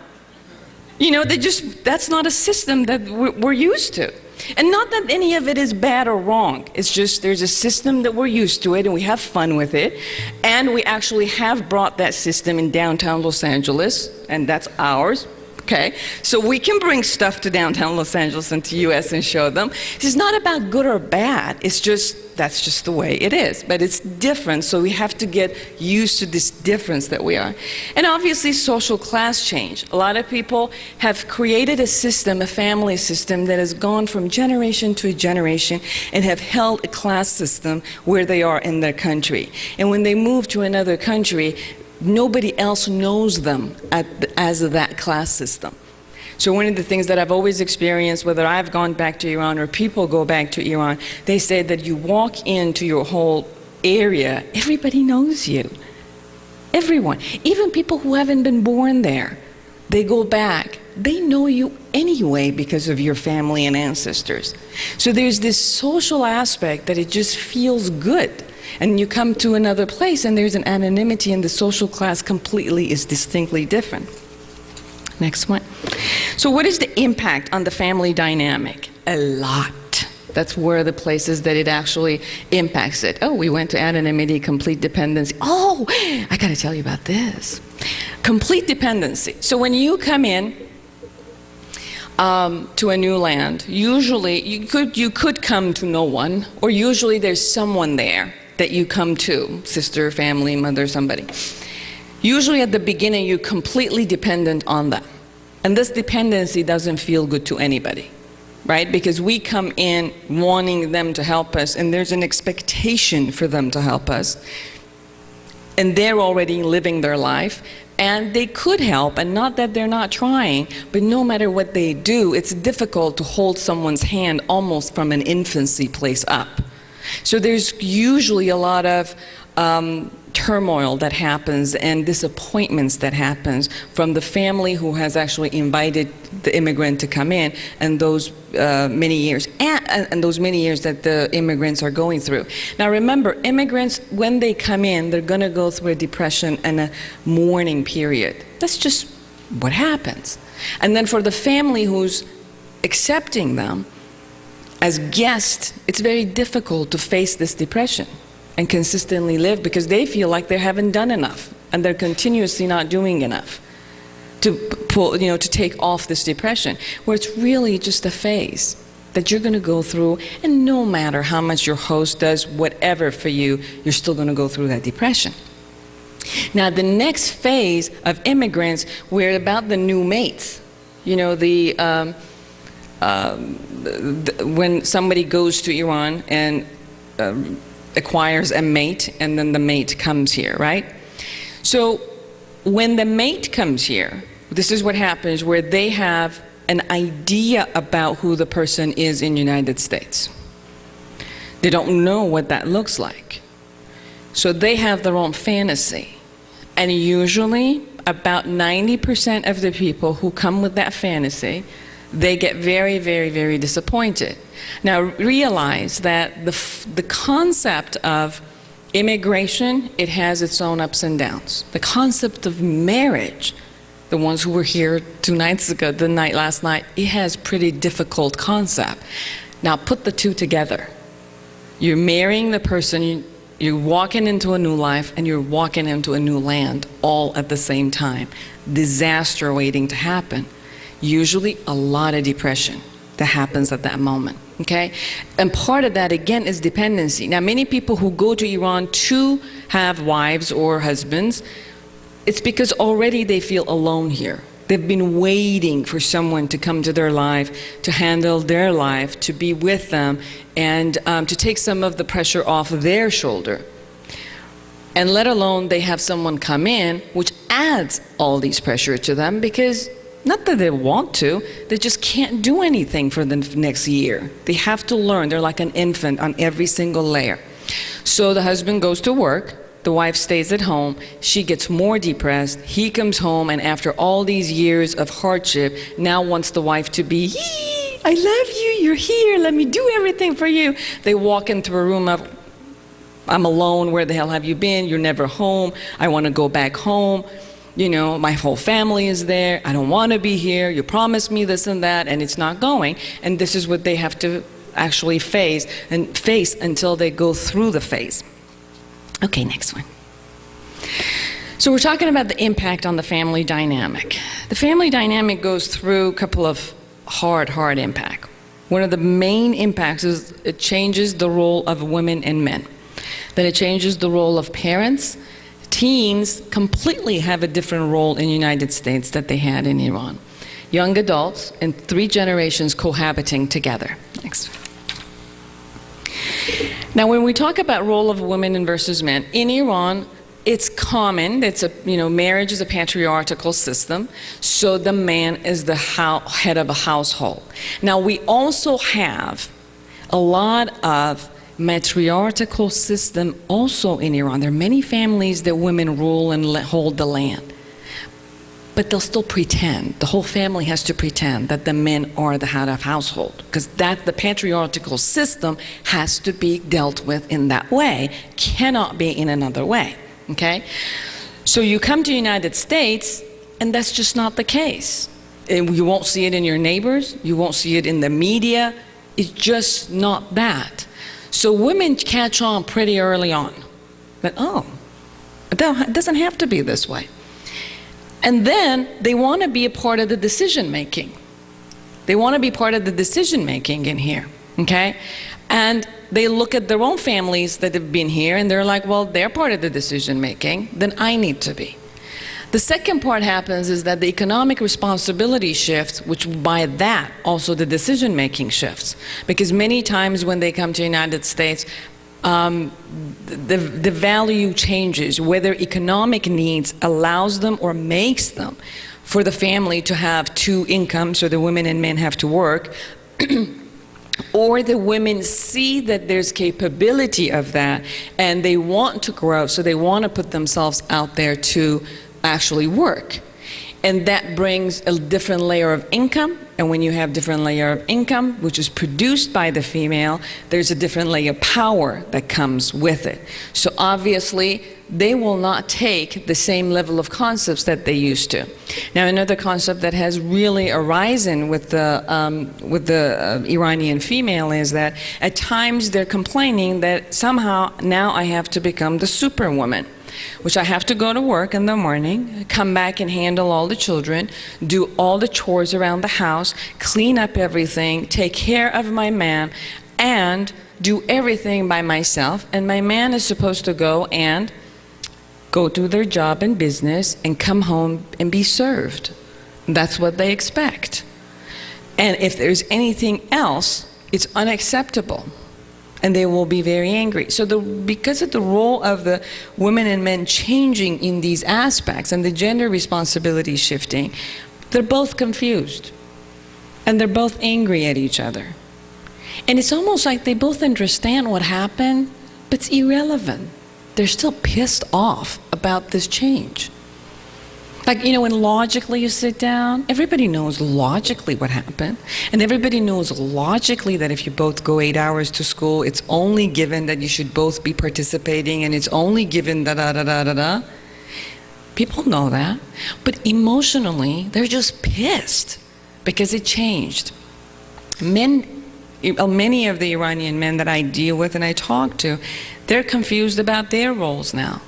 That's not a system that we're used to. And not that any of it is bad or wrong. It's just there's a system that we're used to it and we have fun with it. And we actually have brought that system in downtown Los Angeles, and that's ours. Okay, so we can bring stuff to downtown Los Angeles and to US and show them. It's not about good or bad, it's just, that's just the way it is. But it's different, so we have to get used to this difference that we are. And obviously social class change. A lot of people have created a system, a family system that has gone from generation to generation and have held a class system where they are in their country. And when they move to another country, nobody else knows them as that class system. So one of the things that I've always experienced, whether I've gone back to Iran or people go back to Iran, they say that you walk into your whole area, everybody knows you. Everyone, even people who haven't been born there, they go back. They know you anyway because of your family and ancestors. So there's this social aspect that it just feels good. And you come to another place and there's an anonymity, and the social class completely is distinctly different. Next one. So what is the impact on the family dynamic? A lot. That's where the places that it actually impacts it. Oh, we went to anonymity, complete dependency. Oh, I gotta tell you about this. Complete dependency. So when you come in to a new land, usually you could come to no one, or usually there's someone there that you come to, sister, family, mother, somebody. Usually at the beginning, you're completely dependent on them. And this dependency doesn't feel good to anybody, right? Because we come in wanting them to help us, and there's an expectation for them to help us. And they're already living their life, and they could help, and not that they're not trying, but no matter what they do, it's difficult to hold someone's hand almost from an infancy place up. So there's usually a lot of turmoil that happens and disappointments that happens from the family who has actually invited the immigrant to come in, and those many years, and those many years that the immigrants are going through. Now remember, immigrants, when they come in, they're going to go through a depression and a mourning period. That's just what happens. And then for the family who's accepting them as guests, it's very difficult to face this depression and consistently live, because they feel like they haven't done enough and they're continuously not doing enough to pull, to take off this depression, where it's really just a phase that you're going to go through, and no matter how much your host does whatever for you, you're still going to go through that depression. Now the next phase of immigrants, we're about the new mates. When somebody goes to Iran and acquires a mate, and then the mate comes here, right? So when the mate comes here, this is what happens, where they have an idea about who the person is in the United States. They don't know what that looks like. So they have their own fantasy. And usually about 90% of the people who come with that fantasy, they get very, very, very disappointed. Now realize that the concept of immigration, it has its own ups and downs. The concept of marriage, the ones who were here 2 nights ago, last night, it has pretty difficult concept. Now put the two together. You're marrying the person, you're walking into a new life, and you're walking into a new land all at the same time. Disaster waiting to happen. Usually a lot of depression that happens at that moment, okay? And part of that, again, is dependency. Now, many people who go to Iran to have wives or husbands, it's because already they feel alone here. They've been waiting for someone to come to their life, to handle their life, to be with them, and to take some of the pressure off their shoulder. And let alone they have someone come in, which adds all these pressure to them, because not that they want to, they just can't do anything for the next year. They have to learn. They're like an infant on every single layer. So the husband goes to work, the wife stays at home, she gets more depressed, he comes home, and after all these years of hardship, now wants the wife to be, I love you, you're here, let me do everything for you. They walk into a room of, I'm alone, where the hell have you been? You're never home, I want to go back home. My whole family is there, I don't want to be here, you promised me this and that, and it's not going. And this is what they have to actually face until they go through the phase. Okay, next one. So we're talking about the impact on the family dynamic. The family dynamic goes through a couple of hard impact. One of the main impacts is it changes the role of women and men. Then it changes the role of parents. Teens completely have a different role in the United States that they had in Iran. Young adults and 3 generations cohabiting together. Next. Now when we talk about role of women versus men, in Iran, it's common, marriage is a patriarchal system, so the man is the head of a household. Now, we also have a lot of matriarchal system also in Iran. There are many families that women rule and hold the land. But they'll still pretend, the whole family has to pretend that the men are the head of household, because the patriarchal system has to be dealt with in that way, cannot be in another way. Okay? So you come to the United States, and that's just not the case. And you won't see it in your neighbors, you won't see it in the media, it's just not that. So women catch on pretty early on that, it doesn't have to be this way. And then they want to be a part of the decision making. They want to be part of the decision making in here, okay? And they look at their own families that have been here and they're like, well, they're part of the decision making, then I need to be. The second part happens is that the economic responsibility shifts, which by that also the decision making shifts. Because many times when they come to the United States, the value changes, whether economic needs allows them or makes them for the family to have two incomes, so the women and men have to work, or the women see that there's capability of that and they want to grow, so they want to put themselves out there to actually work. And that brings a different layer of income, and when you have different layer of income, which is produced by the female, there's a different layer of power that comes with it. So obviously, they will not take the same level of concepts that they used to. Now, another concept that has really arisen with the Iranian female is that at times they're complaining that somehow now I have to become the superwoman, which I have to go to work in the morning, come back and handle all the children, do all the chores around the house, clean up everything, take care of my man, and do everything by myself. And my man is supposed to go do their job and business and come home and be served. That's what they expect. And if there's anything else, it's unacceptable. And they will be very angry. So because of the role of the women and men changing in these aspects and the gender responsibility shifting, they're both confused. And they're both angry at each other. And it's almost like they both understand what happened, but it's irrelevant. They're still pissed off about this change. Like, when logically you sit down, everybody knows logically what happened. And everybody knows logically that if you both go 8 hours to school, it's only given that you should both be participating, and it's only given da-da-da-da-da-da. People know that. But emotionally, they're just pissed because it changed. Many of the Iranian men that I deal with and I talk to, they're confused about their roles now.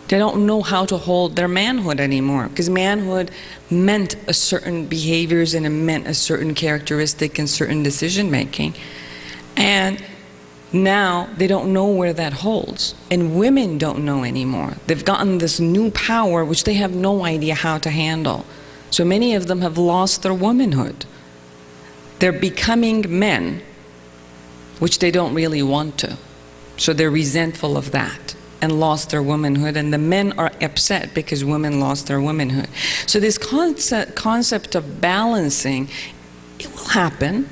They don't know how to hold their manhood anymore, because manhood meant a certain behaviors and it meant a certain characteristic and certain decision making. And now they don't know where that holds. And women don't know anymore. They've gotten this new power which they have no idea how to handle. So many of them have lost their womanhood. They're becoming men, which they don't really want to. So they're resentful of that and lost their womanhood, and the men are upset because women lost their womanhood. So this concept of balancing, it will happen.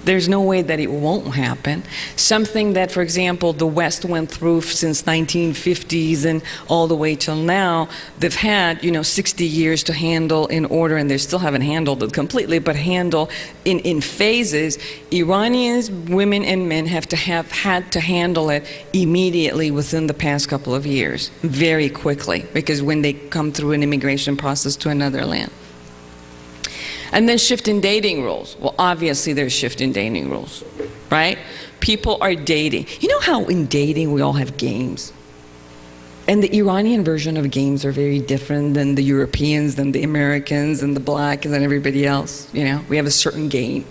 There's no way that it won't happen. Something that, for example, the West went through since 1950s and all the way till now, they've had, 60 years to handle in order, and they still haven't handled it completely, but handle in phases. Iranians, women and men have had to handle it immediately within the past couple of years, very quickly, because when they come through an immigration process to another land. And then shift in dating rules. Well, obviously there's shift in dating rules, right? People are dating. You know how in dating we all have games? And the Iranian version of games are very different than the Europeans, than the Americans, and the blacks, and everybody else. We have a certain game.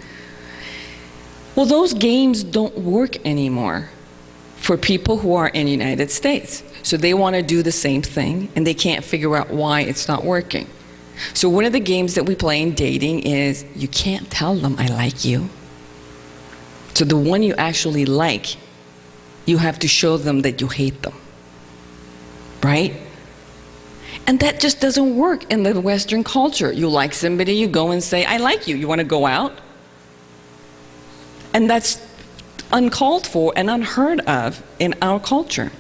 Well, those games don't work anymore for people who are in the United States. So they want to do the same thing, and they can't figure out why it's not working. So one of the games that we play in dating is you can't tell them I like you. So the one you actually like, you have to show them that you hate them. right? And that just doesn't work in the Western culture. You like somebody, you go and say, I like you. You want to go out? And that's uncalled for and unheard of in our culture,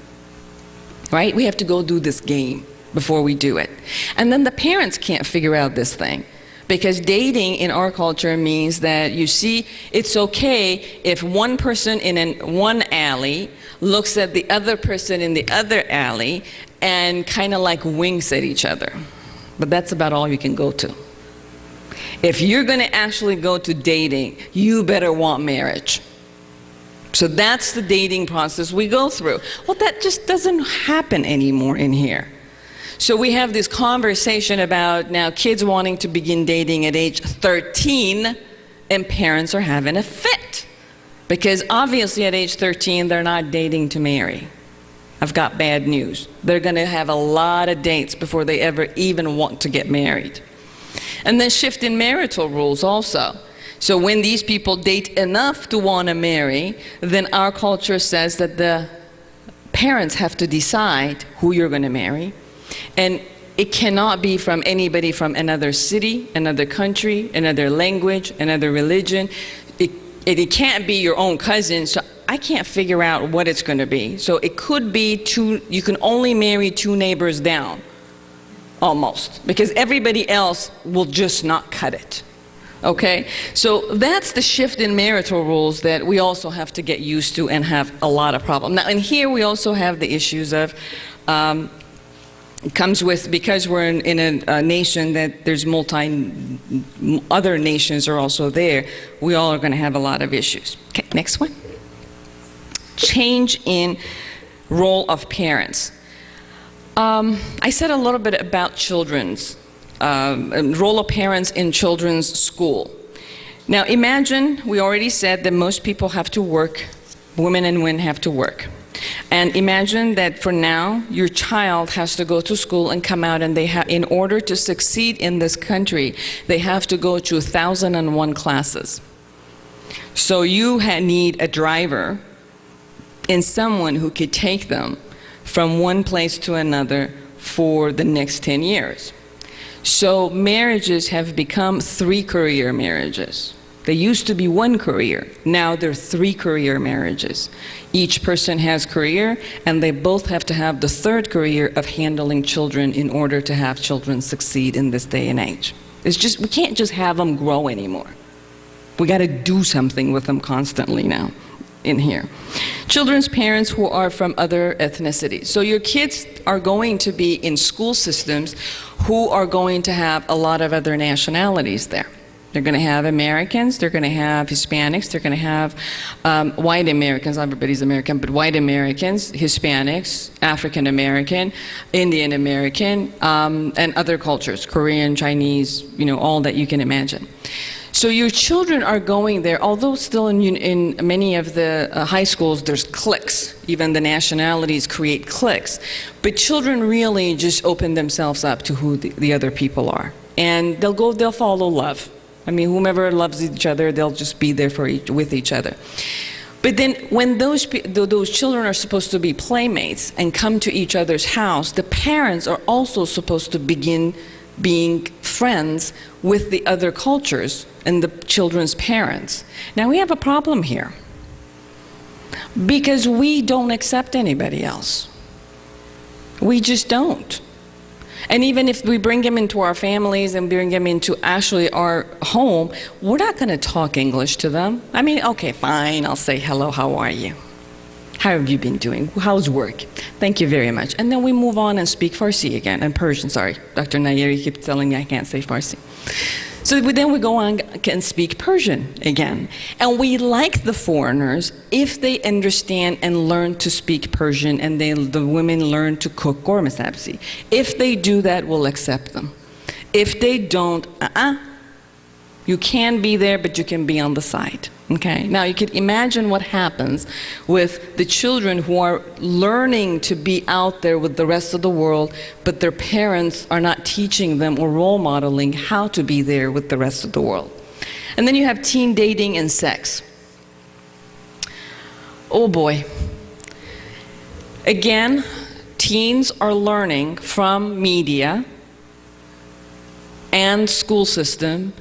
right? We have to go do this game before we do it. And then the parents can't figure out this thing, because dating in our culture means that, you see, it's okay if one person in one alley looks at the other person in the other alley and kind of like winks at each other. But that's about all you can go to. If you're going to actually go to dating, you better want marriage. So that's the dating process we go through. Well, that just doesn't happen anymore in here. So we have this conversation about now kids wanting to begin dating at age 13, and parents are having a fit. Because obviously at age 13, they're not dating to marry. I've got bad news. They're going to have a lot of dates before they ever even want to get married. And then shift in marital rules also. So when these people date enough to want to marry, then our culture says that the parents have to decide who you're going to marry. And it cannot be from anybody from another city, another country, another language, another religion. It can't be your own cousin, so I can't figure out what it's going to be. So it could be you can only marry 2 neighbors down, almost, because everybody else will just not cut it. Okay? So that's the shift in marital rules that we also have to get used to and have a lot of problems. Now, and here we also have the issues of, it comes with, because we're in a nation that there's other nations are also there, we all are going to have a lot of issues. Okay, next one. Change in role of parents. I said a little bit about children's role of parents in children's school. Now imagine, we already said that most people have to work, women and men have to work. And imagine that for now, your child has to go to school and come out, and in order to succeed in this country, they have to go to 1,001 classes. So you need a driver and someone who could take them from one place to another for the next 10 years. So marriages have become 3-career marriages. They used to be 1 career. Now they're 3-career marriages. Each person has career, and they both have to have the 3rd career of handling children in order to have children succeed in this day and age. It's just, we can't just have them grow anymore. We got to do something with them constantly now in here. Children's parents who are from other ethnicities. So your kids are going to be in school systems who are going to have a lot of other nationalities there. They're going to have Americans, they're going to have Hispanics, they're going to have white Americans, everybody's American, but white Americans, Hispanics, African American, Indian American, and other cultures, Korean, Chinese, you know, all that you can imagine. So your children are going there, although still in many of the high schools there's cliques, even the nationalities create cliques, but children really just open themselves up to who the other people are. And they'll follow love. I mean, whomever loves each other, they'll just be there with each other. But then when those children are supposed to be playmates and come to each other's house, the parents are also supposed to begin being friends with the other cultures and the children's parents. Now we have a problem here because we don't accept anybody else. We just don't. And even if we bring them into our families and bring them into actually our home, we're not going to talk English to them. I mean, okay, fine, I'll say, hello, how are you? How have you been doing? How's work? Thank you very much. And then we move on and speak Farsi again, and Persian, sorry. Dr. Nayeri keeps telling me I can't say Farsi. So then we go on and speak Persian again. And we like the foreigners if they understand and learn to speak Persian, and the women learn to cook gorma sabzi. If they do that, we'll accept them. If they don't, you can be there, but you can be on the side. Okay? Now you can imagine what happens with the children who are learning to be out there with the rest of the world, but their parents are not teaching them or role modeling how to be there with the rest of the world. And then you have teen dating and sex. Oh boy. Again, teens are learning from media and school system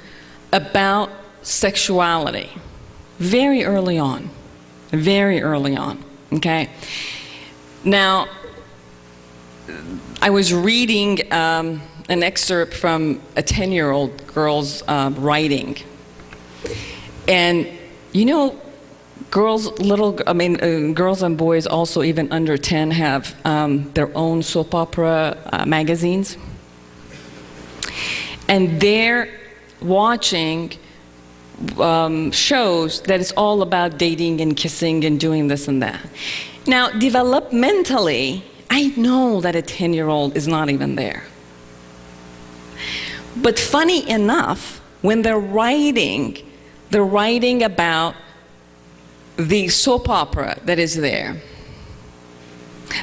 about sexuality very early on, okay? Now, I was reading an excerpt from a 10-year-old girl's writing, and you know, girls and boys also, even under 10, have their own soap opera magazines. And they're watching shows that it's all about dating and kissing and doing this and that. Now, developmentally, I know that a 10-year-old is not even there. But funny enough, when they're writing about the soap opera that is there,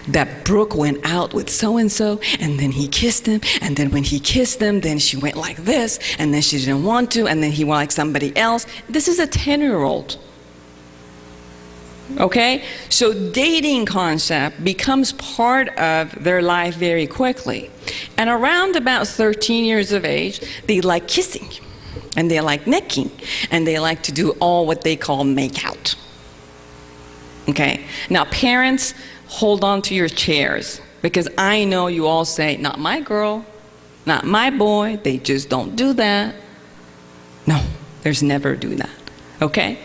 that Brooke went out with so-and-so, and then he kissed him, and then when he kissed them, then she went like this, and then she didn't want to, and then he went like somebody else. This is a 10-year-old. Okay? So dating concept becomes part of their life very quickly. And around about 13 years of age, they like kissing, and they like necking, and they like to do all what they call make-out. Okay? Now, parents, hold on to your chairs, because I know you all say, not my girl, not my boy, they just don't do that. No, there's never do that, okay?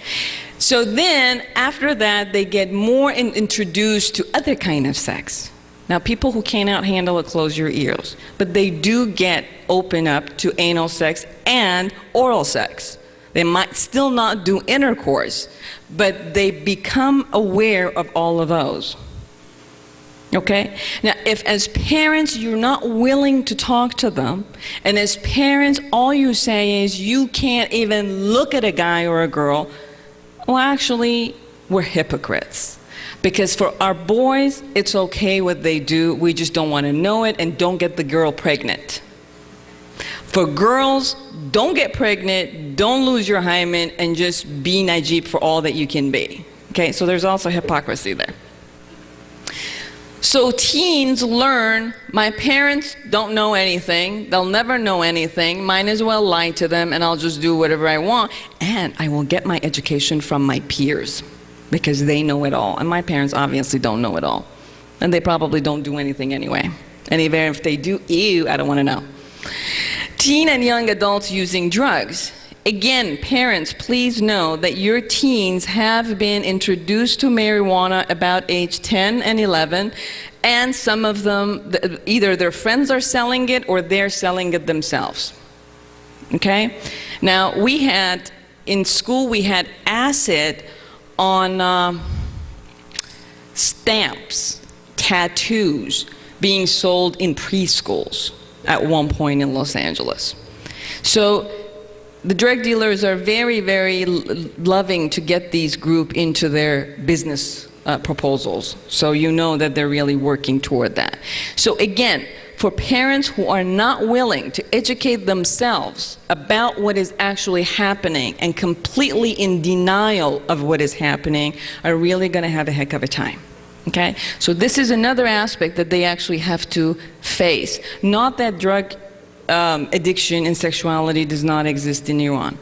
So then, after that, they get more introduced to other kind of sex. Now, people who cannot handle it, close your ears, but they do get open up to anal sex and oral sex. They might still not do intercourse, but they become aware of all of those. Okay? Now, if as parents you're not willing to talk to them, and as parents all you say is you can't even look at a guy or a girl, well, actually, we're hypocrites. Because for our boys, it's okay what they do, we just don't want to know it, and don't get the girl pregnant. For girls, don't get pregnant, don't lose your hymen, and just be Najib for all that you can be. Okay, so there's also hypocrisy there. So teens learn, my parents don't know anything, they'll never know anything, might as well lie to them, and I'll just do whatever I want, and I will get my education from my peers, because they know it all, and my parents obviously don't know it all, and they probably don't do anything anyway. And even if they do, ew, I don't want to know. Teen and young adults using drugs. Again, parents, please know that your teens have been introduced to marijuana about age 10 and 11, and some of them, either their friends are selling it or they're selling it themselves. Okay? Now, in school, we had acid on stamps, tattoos, being sold in preschools at one point in Los Angeles. So the drug dealers are very, very loving to get these groups into their business proposals. So you know that they're really working toward that. So again, for parents who are not willing to educate themselves about what is actually happening and completely in denial of what is happening are really going to have a heck of a time. Okay? So this is another aspect that they actually have to face. Not that drug addiction and sexuality does not exist in Iran.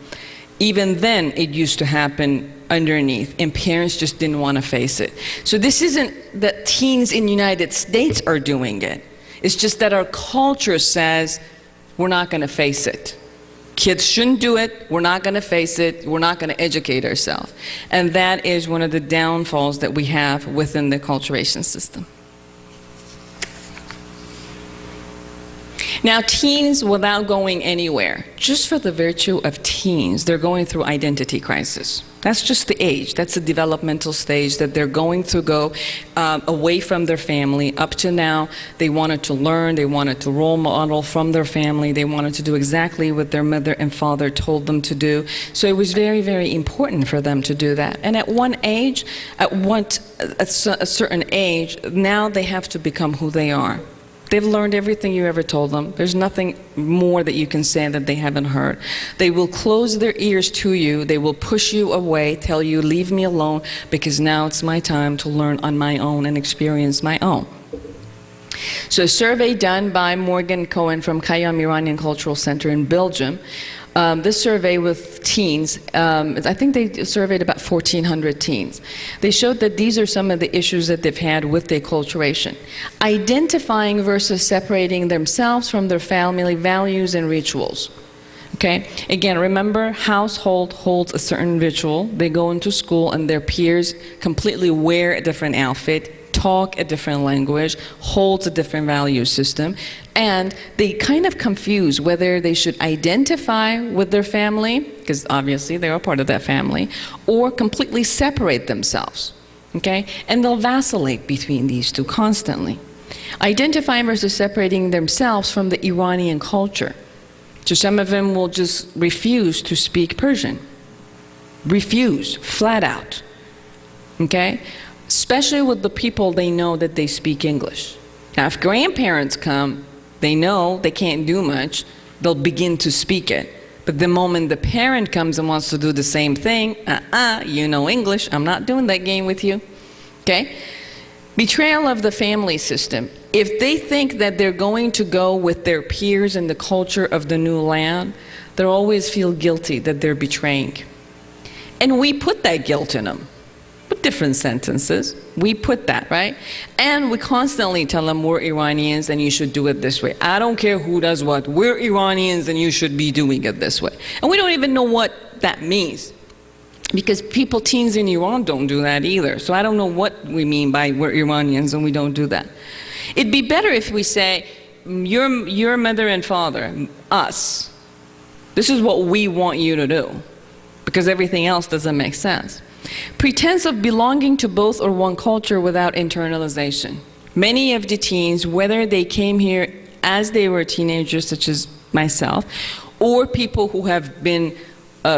Even then, it used to happen underneath, and parents just didn't want to face it. So this isn't that teens in the United States are doing it. It's just that our culture says we're not going to face it. Kids shouldn't do it, we're not going to face it, we're not going to educate ourselves. And that is one of the downfalls that we have within the acculturation system. Now, teens, without going anywhere, just for the virtue of teens, they're going through identity crisis. That's just the age. That's the developmental stage that they're going to go away from their family. Up to now, they wanted to learn, they wanted to role model from their family, they wanted to do exactly what their mother and father told them to do. So it was very, very important for them to do that. And at one age, at a certain age, now they have to become who they are. They've learned everything you ever told them. There's nothing more that you can say that they haven't heard. They will close their ears to you. They will push you away, tell you, leave me alone, because now it's my time to learn on my own and experience my own. So a survey done by Morgan Cohen from Khayyam Iranian Cultural Center in Belgium, this survey with teens, I think they surveyed about 1,400 teens. They showed that these are some of the issues that they've had with their acculturation. Identifying versus separating themselves from their family values and rituals. Okay, again, remember, household holds a certain ritual. They go into school and their peers completely wear a different outfit, talk a different language, holds a different value system, and they kind of confuse whether they should identify with their family, because obviously they're a part of that family, or completely separate themselves, okay? And they'll vacillate between these two constantly. Identifying versus separating themselves from the Iranian culture. So some of them will just refuse to speak Persian. Refuse, flat out, okay? Especially with the people they know that they speak English. Now, if grandparents come, they know they can't do much, they'll begin to speak it. But the moment the parent comes and wants to do the same thing, you know English, I'm not doing that game with you, okay? Betrayal of the family system. If they think that they're going to go with their peers in the culture of the new land, they'll always feel guilty that they're betraying. And we put that guilt in them. With different sentences, we put that, right? And we constantly tell them we're Iranians and you should do it this way. I don't care who does what, we're Iranians and you should be doing it this way. And we don't even know what that means. Because teens in Iran don't do that either. So I don't know what we mean by we're Iranians and we don't do that. It'd be better if we say, your mother and father, us, this is what we want you to do. Because everything else doesn't make sense. Pretense of belonging to both or one culture without internalization. Many of the teens, whether they came here as they were teenagers, such as myself, or people who have been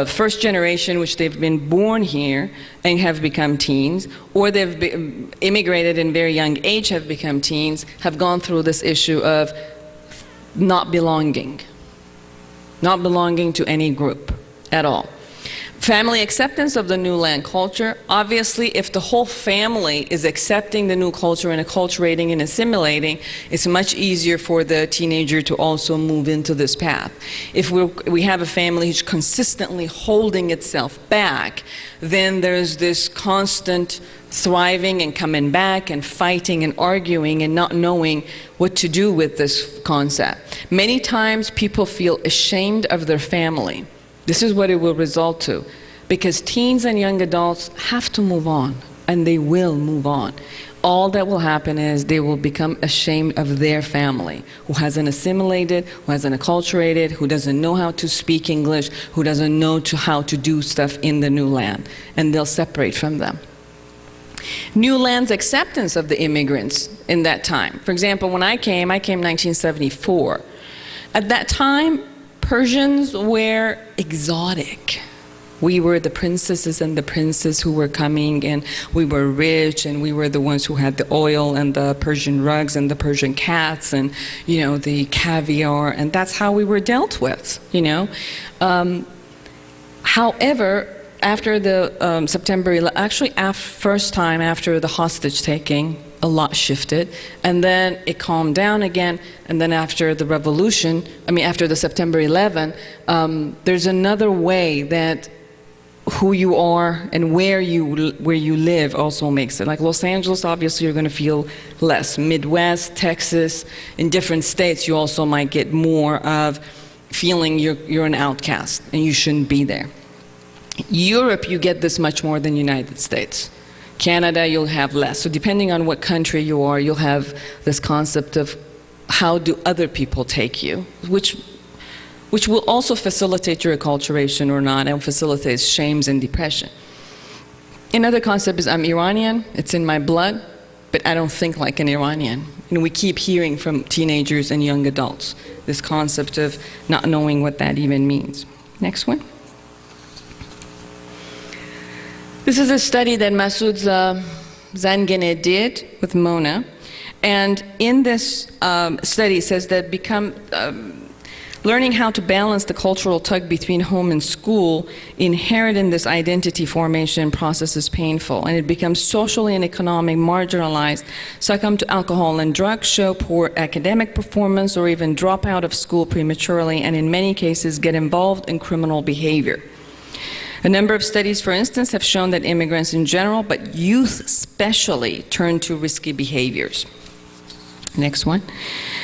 first generation, which they've been born here and have become teens, or they've immigrated in very young age, have become teens, have gone through this issue of not belonging to any group at all. Family acceptance of the new land culture. Obviously, if the whole family is accepting the new culture and acculturating and assimilating, it's much easier for the teenager to also move into this path. If we have a family who's consistently holding itself back, then there's this constant thriving and coming back and fighting and arguing and not knowing what to do with this concept. Many times people feel ashamed of their family. This is what it will result to, because teens and young adults have to move on, and they will move on. All that will happen is they will become ashamed of their family, who hasn't assimilated, who hasn't acculturated, who doesn't know how to speak English, who doesn't know how to do stuff in the new land, and they'll separate from them. New land's acceptance of the immigrants in that time. For example, when I came 1974. At that time, Persians were exotic. We were the princesses and the princes who were coming, and we were rich, and we were the ones who had the oil and the Persian rugs and the Persian cats and, you know, the caviar, and that's how we were dealt with, you know. However, after the September 11, actually first time after the hostage taking, a lot shifted, and then it calmed down again, and then after the revolution, after the September 11, there's another way that who you are and where you live also makes it. Like Los Angeles, obviously you're going to feel less. Midwest, Texas, in different states, you also might get more of feeling you're an outcast and you shouldn't be there. Europe, you get this much more than United States. Canada, you'll have less. So depending on what country you are, you'll have this concept of how do other people take you, which will also facilitate your acculturation or not, and facilitates shames and depression. Another concept is I'm Iranian, it's in my blood, but I don't think like an Iranian. And we keep hearing from teenagers and young adults this concept of not knowing what that even means. Next one. This is a study that Masoud Zangene did with Mona, and in this study it says that Learning how to balance the cultural tug between home and school inherent in this identity formation process is painful, and it becomes socially and economically marginalized, succumb to alcohol and drugs, show poor academic performance, or even drop out of school prematurely, and in many cases get involved in criminal behavior. A number of studies, for instance, have shown that immigrants in general, but youth especially, turn to risky behaviors. Next one.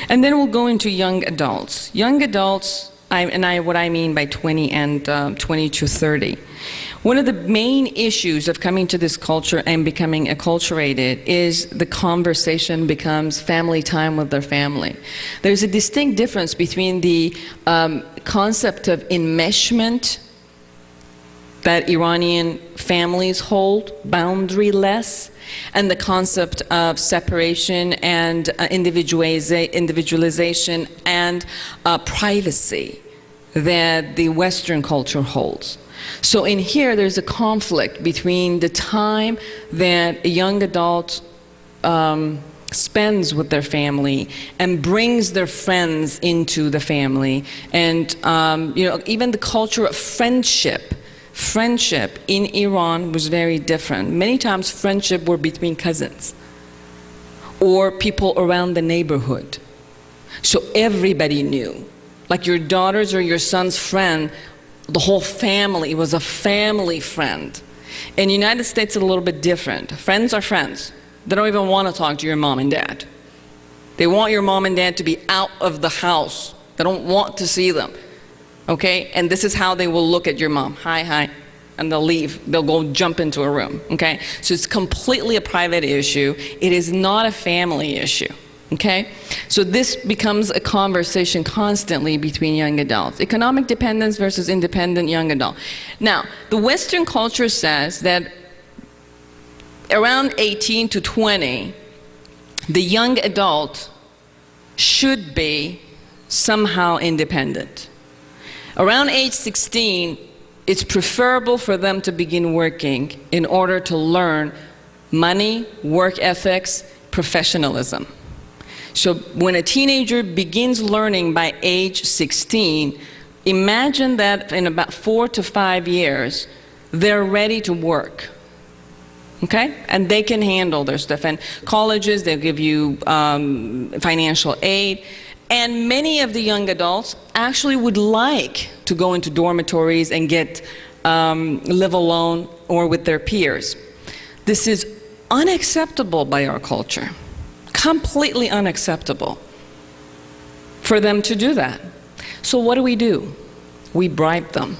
And then we'll go into young adults. Young adults, what I mean by 20 and 20 to 30. One of the main issues of coming to this culture and becoming acculturated is the conversation becomes family time with their family. There's a distinct difference between the concept of enmeshment that Iranian families hold, boundaryless, and the concept of separation and individualization and privacy that the Western culture holds. So in here, there's a conflict between the time that a young adult spends with their family and brings their friends into the family, and even the culture of friendship. Friendship in Iran was very different. Many times friendship were between cousins or people around the neighborhood. So everybody knew. Like your daughter's or your son's friend, the whole family was a family friend. In the United States, it's a little bit different. Friends are friends. They don't even want to talk to your mom and dad. They want your mom and dad to be out of the house. They don't want to see them. Okay, and this is how they will look at your mom. Hi, hi, and they'll leave. They'll go jump into a room, okay? So it's completely a private issue. It is not a family issue, okay? So this becomes a conversation constantly between young adults. Economic dependence versus independent young adult. Now, the Western culture says that around 18 to 20, the young adult should be somehow independent. Around age 16, it's preferable for them to begin working in order to learn money, work ethics, professionalism. So when a teenager begins learning by age 16, imagine that in about 4 to 5 years, they're ready to work. Okay? And they can handle their stuff. And colleges, they'll give you financial aid. And many of the young adults actually would like to go into dormitories and live alone or with their peers. This is unacceptable by our culture, completely unacceptable for them to do that. So what do? We bribe them.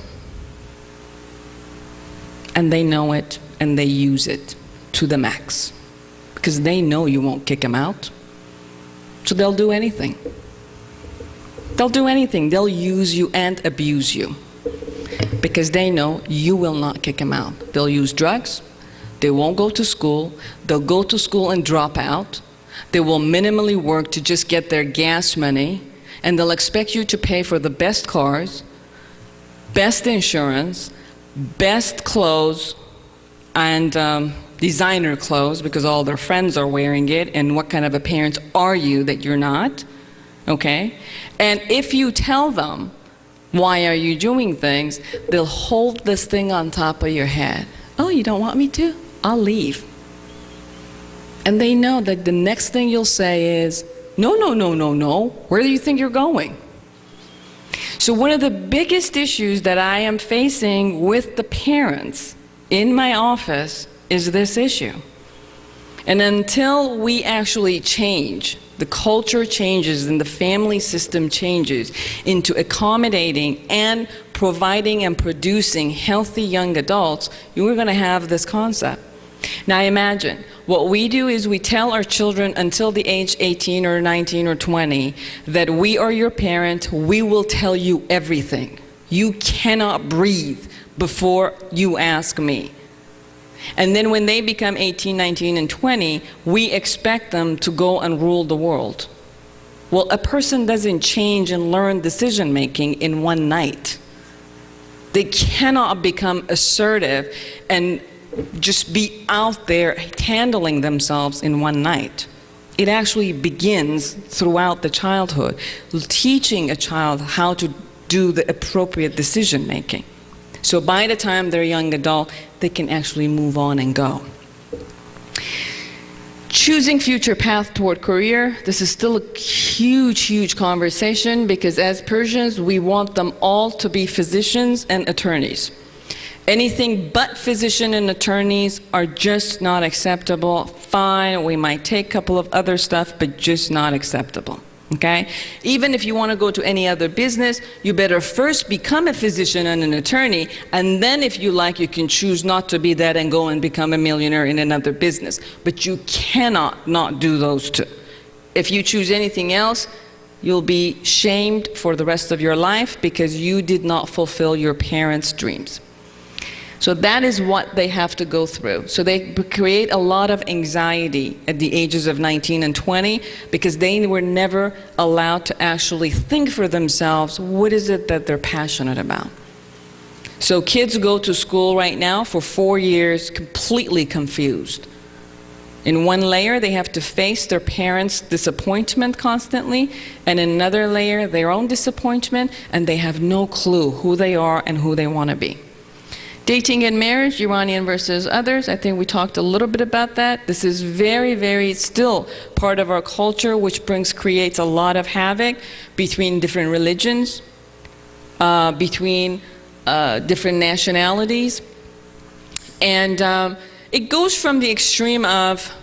And they know it, and they use it to the max. Because they know you won't kick them out. So they'll do anything. They'll do anything. They'll use you and abuse you because they know you will not kick them out. They'll use drugs. They won't go to school. They'll go to school and drop out. They will minimally work to just get their gas money, and they'll expect you to pay for the best cars, best insurance, best clothes, and designer clothes because all their friends are wearing it, and what kind of a parent are you that you're not? Okay? And if you tell them, why are you doing things, they'll hold this thing on top of your head. Oh, you don't want me to? I'll leave. And they know that the next thing you'll say is, no, no, no, no, no. Where do you think you're going? So one of the biggest issues that I am facing with the parents in my office is this issue. And until we actually change, the culture changes and the family system changes into accommodating and providing and producing healthy young adults, you're going to have this concept. Now imagine, what we do is we tell our children until the age 18 or 19 or 20 that we are your parent, we will tell you everything. You cannot breathe before you ask me. And then when they become 18, 19, and 20, we expect them to go and rule the world. Well, a person doesn't change and learn decision-making in one night. They cannot become assertive and just be out there handling themselves in one night. It actually begins throughout the childhood, teaching a child how to do the appropriate decision making. So by the time they're a young adult, they can actually move on and go. Choosing future path toward career, this is still a huge, huge conversation because as Persians, we want them all to be physicians and attorneys. Anything but physician and attorneys are just not acceptable. Fine, we might take a couple of other stuff, but just not acceptable. Okay? Even if you want to go to any other business, you better first become a physician and an attorney, and then if you like, you can choose not to be that and go and become a millionaire in another business. But you cannot not do those two. If you choose anything else, you'll be shamed for the rest of your life because you did not fulfill your parents' dreams. So that is what they have to go through. So they create a lot of anxiety at the ages of 19 and 20 because they were never allowed to actually think for themselves, what is it that they're passionate about? So kids go to school right now for 4 years completely confused. In one layer, they have to face their parents' disappointment constantly, and in another layer, their own disappointment, and they have no clue who they are and who they want to be. Dating and marriage, Iranian versus others, I think we talked a little bit about that. This is very, very still part of our culture, which creates a lot of havoc between different religions, between different nationalities. And it goes from the extreme of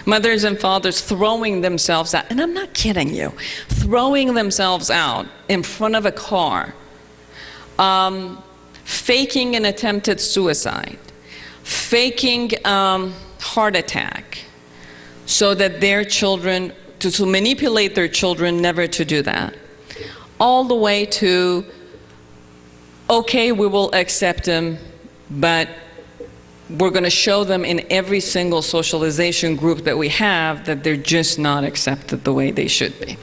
mothers and fathers throwing themselves out, and I'm not kidding you, throwing themselves out in front of a car, faking an attempted suicide, faking heart attack, so that their children, to manipulate their children never to do that. All the way to, okay, we will accept them, but we're going to show them in every single socialization group that we have that they're just not accepted the way they should be.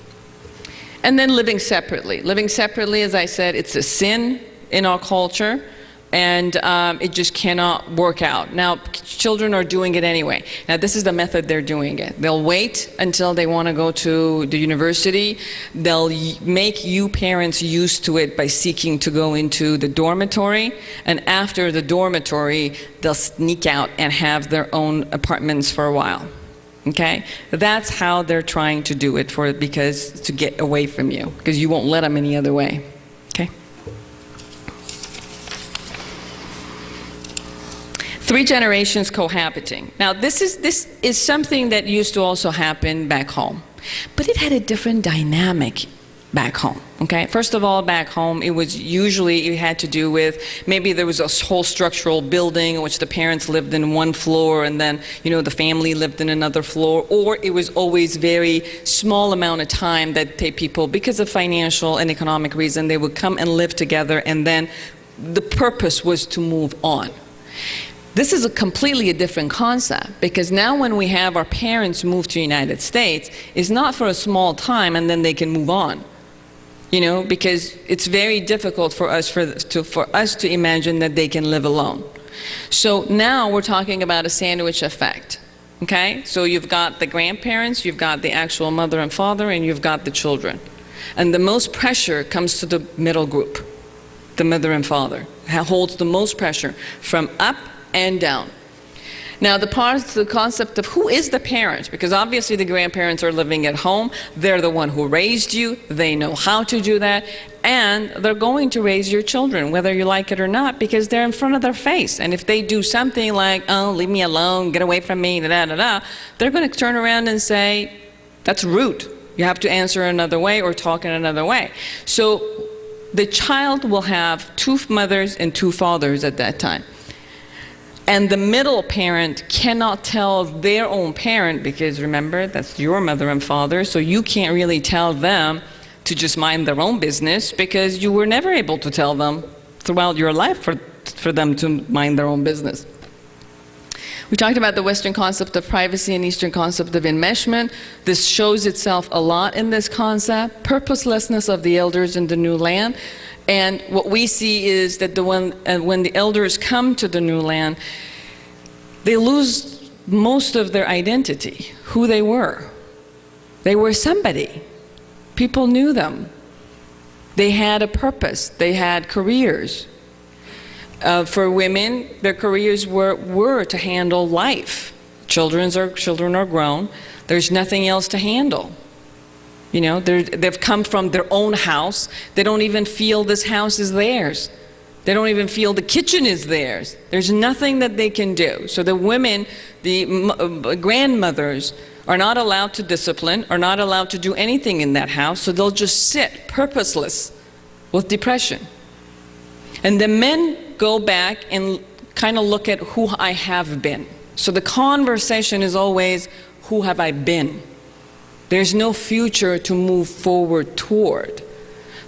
And then living separately. Living separately, as I said, it's a sin in our culture, and it just cannot work out. Now, children are doing it anyway. Now, this is the method they're doing it. They'll wait until they want to go to the university. They'll make you parents used to it by seeking to go into the dormitory, and after the dormitory, they'll sneak out and have their own apartments for a while. Okay? That's how they're trying to do it because to get away from you, because you won't let them any other way. Okay? 3 generations cohabiting. Now, this is something that used to also happen back home, but it had a different dynamic back home. Okay, first of all, back home, it had to do with maybe there was a whole structural building in which the parents lived in one floor, and then the family lived in another floor, or it was always very small amount of time that people, because of financial and economic reason, they would come and live together, and then the purpose was to move on. This is a completely different concept, because now when we have our parents move to the United States, it's not for a small time and then they can move on. Because it's very difficult for us to imagine that they can live alone. So now we're talking about a sandwich effect. Okay? So you've got the grandparents, you've got the actual mother and father, and you've got the children. And the most pressure comes to the middle group. The mother and father holds the most pressure from up and down. Now, the concept of who is the parent, because obviously the grandparents are living at home, they're the one who raised you, they know how to do that, and they're going to raise your children, whether you like it or not, because they're in front of their face. And if they do something like, oh, leave me alone, get away from me, they're going to turn around and say, that's rude. You have to answer another way or talk in another way. So the child will have 2 mothers and 2 fathers at that time. And the middle parent cannot tell their own parent, because remember, that's your mother and father, so you can't really tell them to just mind their own business, because you were never able to tell them throughout your life for them to mind their own business. We talked about the Western concept of privacy and Eastern concept of enmeshment. This shows itself a lot in this concept. Purposelessness of the elders in the new land. And what we see is that when the elders come to the new land, they lose most of their identity, who they were. They were somebody. People knew them. They had a purpose. They had careers. For women, their careers were to handle life. Children are grown. There's nothing else to handle. You know, they've come from their own house. They don't even feel this house is theirs. They don't even feel the kitchen is theirs. There's nothing that they can do. So the women, the grandmothers, are not allowed to discipline, are not allowed to do anything in that house, so they'll just sit purposeless with depression. And the men go back and kind of look at who I have been. So the conversation is always, who have I been? There's no future to move forward toward.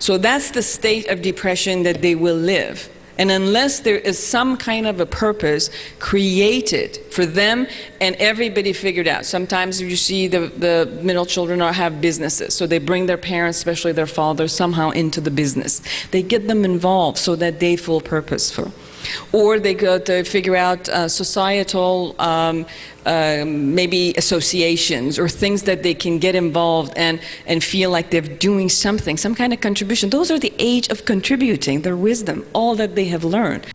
So that's the state of depression that they will live. And unless there is some kind of a purpose created for them and everybody figured out. Sometimes you see the middle children have businesses, so they bring their parents, especially their fathers, somehow into the business. They get them involved so that they feel purposeful. Or they go to figure out societal maybe associations or things that they can get involved and feel like they're doing something, some kind of contribution. Those are the age of contributing, their wisdom, all that they have learned.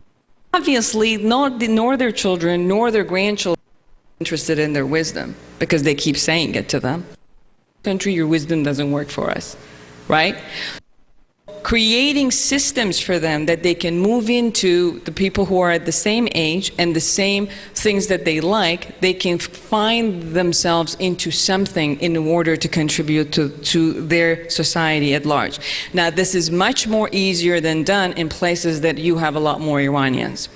Obviously, nor their children nor their grandchildren are interested in their wisdom because they keep saying it to them. Country, your wisdom doesn't work for us, right? Creating systems for them that they can move into the people who are at the same age and the same things that they like, they can find themselves into something in order to contribute to their society at large. Now, this is much more easier than done in places that you have a lot more Iranians.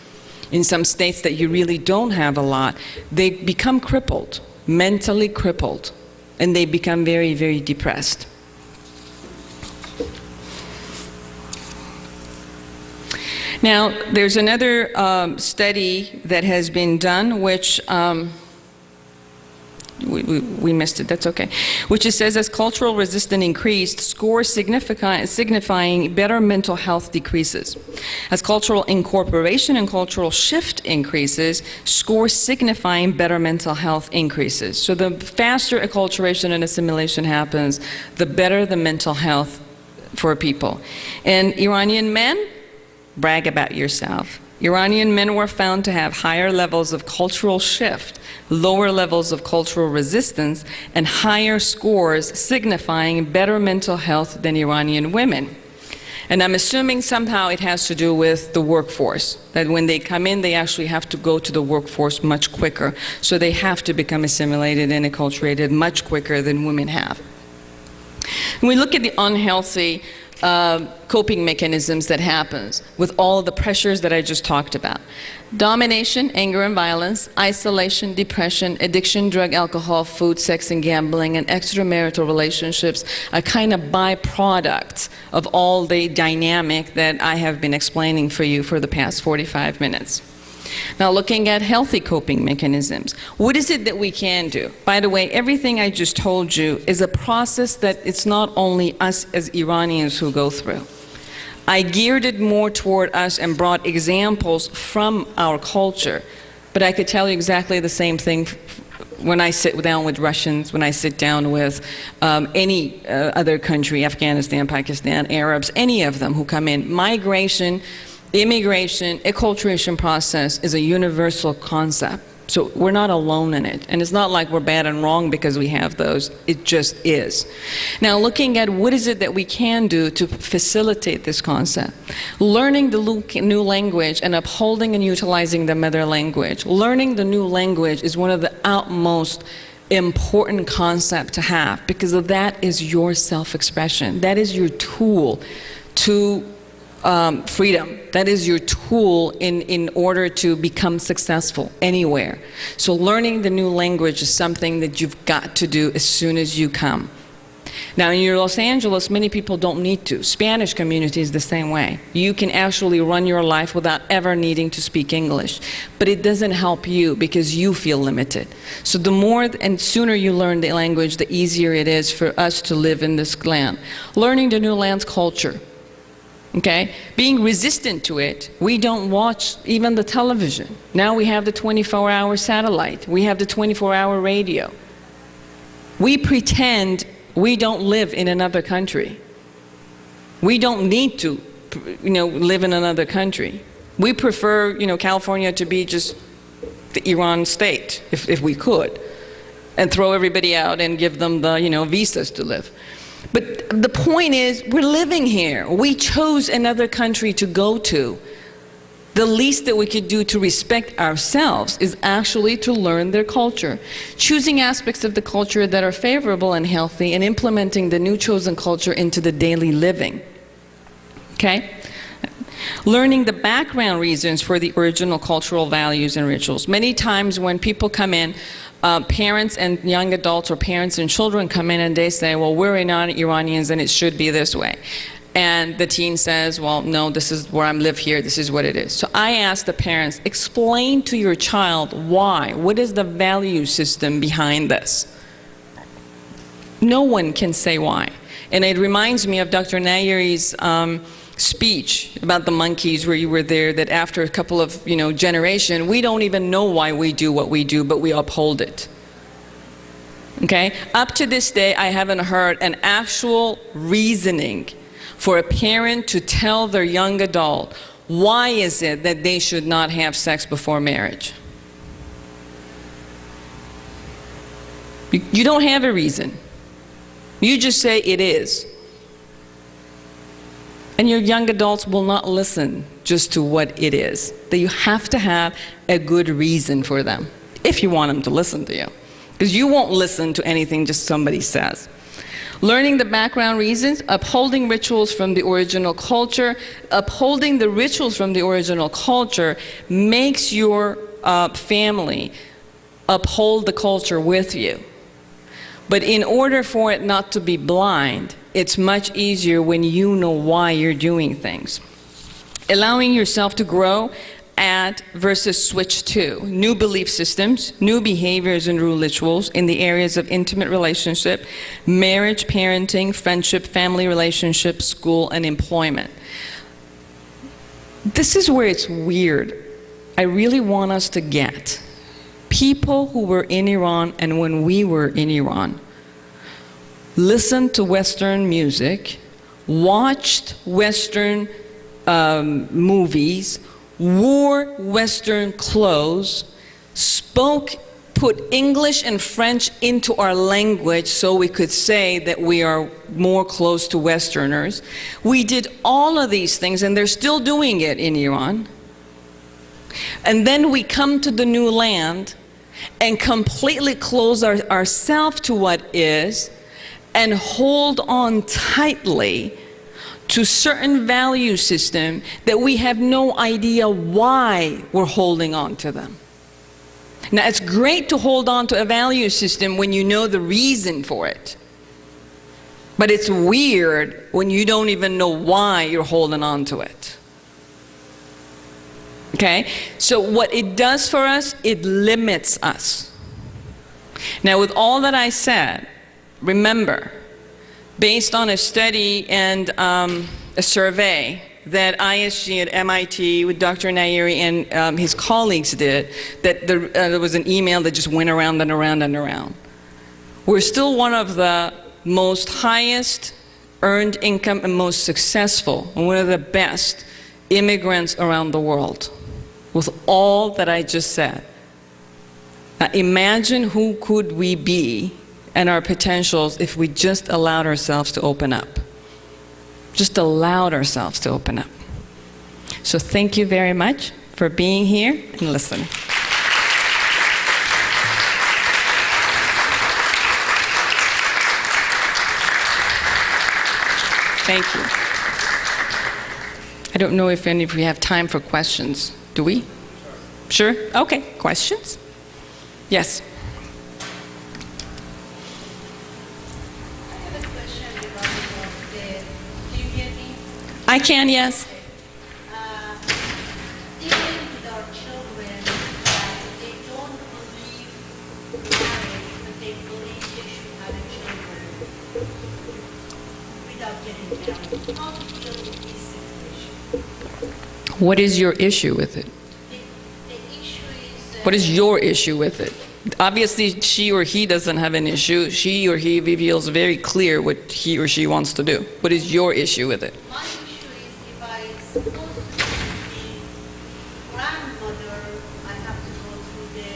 In some states that you really don't have a lot, they become crippled, mentally crippled, and they become very, very depressed. Now, there's another study that has been done, which we missed it, that's okay, which it says as cultural resistance increased, scores signifying better mental health decreases. As cultural incorporation and cultural shift increases, scores signifying better mental health increases. So the faster acculturation and assimilation happens, the better the mental health for people. And Iranian men, brag about yourself. Iranian men were found to have higher levels of cultural shift, lower levels of cultural resistance, and higher scores signifying better mental health than Iranian women. And I'm assuming somehow it has to do with the workforce, that when they come in, they actually have to go to the workforce much quicker. So they have to become assimilated and acculturated much quicker than women have. When we look at the unhealthy coping mechanisms that happens with all of the pressures that I just talked about. Domination, anger and violence, isolation, depression, addiction, drug, alcohol, food, sex and gambling, and extramarital relationships are kind of byproducts of all the dynamic that I have been explaining for you for the past 45 minutes. Now, looking at healthy coping mechanisms, what is it that we can do? By the way, everything I just told you is a process that it's not only us as Iranians who go through. I geared it more toward us and brought examples from our culture, but I could tell you exactly the same thing when I sit down with Russians, when I sit down with any other country, Afghanistan, Pakistan, Arabs, any of them who come in. Migration, immigration, acculturation process is a universal concept. So we're not alone in it. And it's not like we're bad and wrong because we have those. It just is. Now, looking at what is it that we can do to facilitate this concept. Learning the new language and upholding and utilizing the mother language. Learning the new language is one of the utmost important concepts to have because that is your self-expression. That is your tool to freedom. That is your tool in order to become successful anywhere. So learning the new language is something that you've got to do as soon as you come. Now in Los Angeles, many people don't need to. Spanish community is the same way. You can actually run your life without ever needing to speak English. But it doesn't help you because you feel limited. So the more and sooner you learn the language, the easier it is for us to live in this land. Learning the new land's culture. Okay? Being resistant to it, we don't watch even the television. Now we have the 24-hour satellite. We have the 24-hour radio. We pretend we don't live in another country. We don't need to, live in another country. We prefer, California to be just the Iran state, if we could, and throw everybody out and give them the, visas to live. But the point is, we're living here. We chose another country to go to. The least that we could do to respect ourselves is actually to learn their culture. Choosing aspects of the culture that are favorable and healthy and implementing the new chosen culture into the daily living. Okay? Learning the background reasons for the original cultural values and rituals. Many times when people come in, parents and young adults or parents and children come in and they say, well, we're Iranians and it should be this way. And the teen says, well, no, this is where I live here, this is what it is. So I ask the parents, explain to your child why. What is the value system behind this? No one can say why. And it reminds me of Dr. Nayeri's speech about the monkeys where you were there, that after a couple of generation, we don't even know why we do what we do, but we uphold it. Okay? Up to this day, I haven't heard an actual reasoning for a parent to tell their young adult, why is it that they should not have sex before marriage? You don't have a reason. You just say it is. And your young adults will not listen just to what it is. That you have to have a good reason for them, if you want them to listen to you. Because you won't listen to anything just somebody says. Learning the background reasons, upholding rituals from the original culture. Upholding the rituals from the original culture makes your family uphold the culture with you. But in order for it not to be blind, it's much easier when you know why you're doing things. Allowing yourself to grow at versus switch to. New belief systems, new behaviors and rituals in the areas of intimate relationship, marriage, parenting, friendship, family relationships, school, and employment. This is where it's weird. I really want us to get. People who were in Iran and when we were in Iran listened to Western music, watched Western movies, wore Western clothes, put English and French into our language so we could say that we are more close to Westerners. We did all of these things, and they're still doing it in Iran. And then we come to the new land and completely close ourselves to what is and hold on tightly to certain value system that we have no idea why we're holding on to them. Now, it's great to hold on to a value system when you know the reason for it. But it's weird when you don't even know why you're holding on to it. Okay? So what it does for us, it limits us. Now, with all that I said, remember, based on a study and a survey that ISG at MIT with Dr. Nayeri and his colleagues did, that there was an email that just went around and around and around. We're still one of the most highest earned income and most successful, and one of the best immigrants around the world, with all that I just said. Now imagine who could we be and our potentials if we just allowed ourselves to open up. Just allowed ourselves to open up. So thank you very much for being here and listening. Thank you. I don't know if any of you have time for questions. Do we? Sure? Okay, questions? Yes. I can, yes. Even with our children, they don't believe marriage, but they believe they should have children without getting married. How to deal with this situation? What is your issue with it? The issue is... What is your issue with it? Obviously, she or he doesn't have an issue. She or he reveals very clear what he or she wants to do. What is your issue with it? My issue is if I supposed to be grandmother, I have to go through the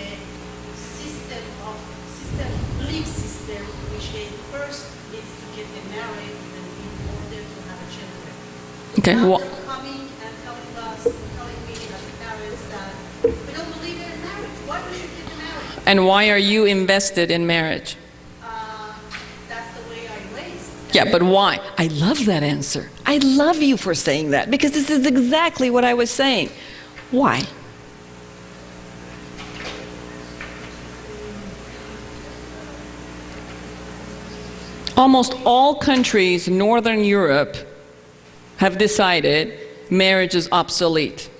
belief system, which they first needs to get them married and in order to have a children. Okay. Now Well, they're coming and telling me as parents that we don't believe in marriage. Why we should get married? and why are you invested in marriage? That's the way I raised. Yeah, but why? I love that answer. I love you for saying that, because this is exactly what I was saying. Why? Almost all countries in Northern Europe have decided marriage is obsolete.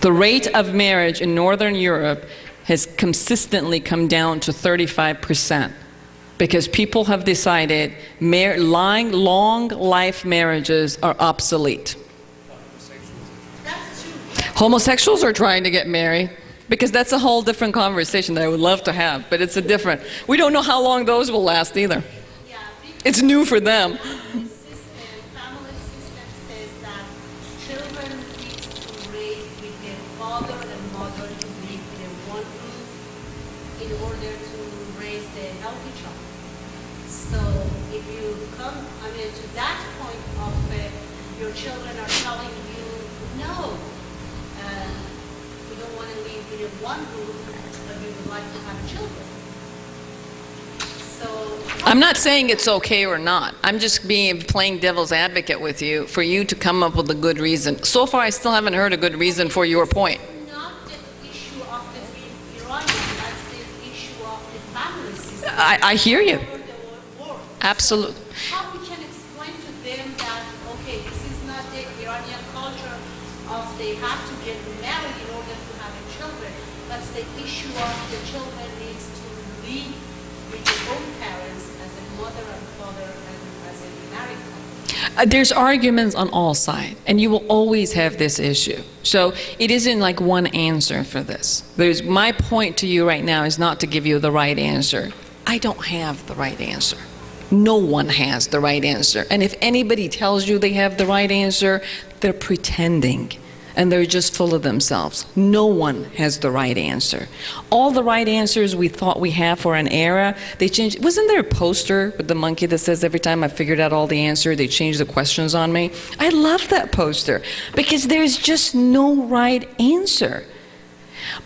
The rate of marriage in Northern Europe has consistently come down to 35% because people have decided long life marriages are obsolete. That's true. Homosexuals are trying to get married because that's a whole different conversation that I would love to have, but it's a different. We don't know how long those will last either. Yeah, because It's new for them. family system says that children need to raise with their father and mother to live in one roof in order to raise the healthy child. So if you come, to that point of your children are telling you, no, we don't want to live in one roof, but we would like to have children. So I'm not saying it's okay or not. I'm just playing devil's advocate with you for you to come up with a good reason. So far, I still haven't heard a good reason for your point. not the issue of the Iranian, that's the issue of the family system. I hear you. Over the world. Absolutely. How we can explain to them that, okay, this is not the Iranian culture of they have to get married in order to have children. That's the issue of the children needs to live with their own parents as a mother and father and as a married couple. There's arguments on all sides, and you will always have this issue. So it isn't like one answer for this. My point to you right now is not to give you the right answer. I don't have the right answer. No one has the right answer. And if anybody tells you they have the right answer, they're pretending. And they're just full of themselves. No one has the right answer. All the right answers we thought we have for an era, they changed. Wasn't there a poster with the monkey that says every time I figured out all the answer, they changed the questions on me? I love that poster because there's just no right answer.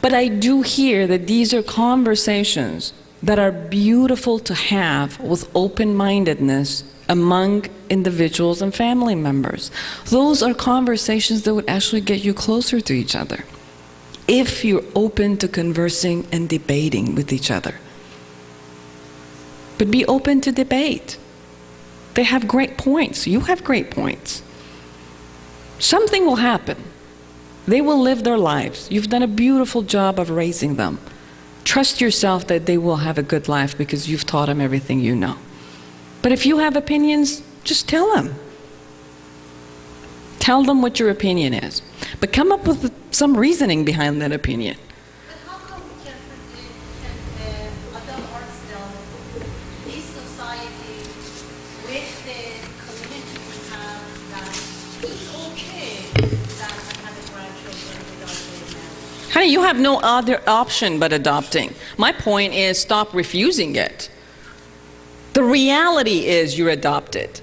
But I do hear that these are conversations that are beautiful to have with open-mindedness among individuals and family members. Those are conversations that would actually get you closer to each other if you're open to conversing and debating with each other. But be open to debate. They have great points. You have great points. Something will happen. They will live their lives. You've done a beautiful job of raising them. Trust yourself that they will have a good life because you've taught them everything you know. But if you have opinions, just tell them. Tell them what your opinion is. But come up with some reasoning behind that opinion. But how come we can adapt ourselves, this society, with the community we have, that it's okay that I have a grandchildren without getting married? Honey, you have no other option but adopting. My point is stop refusing it. The reality is you're adopted.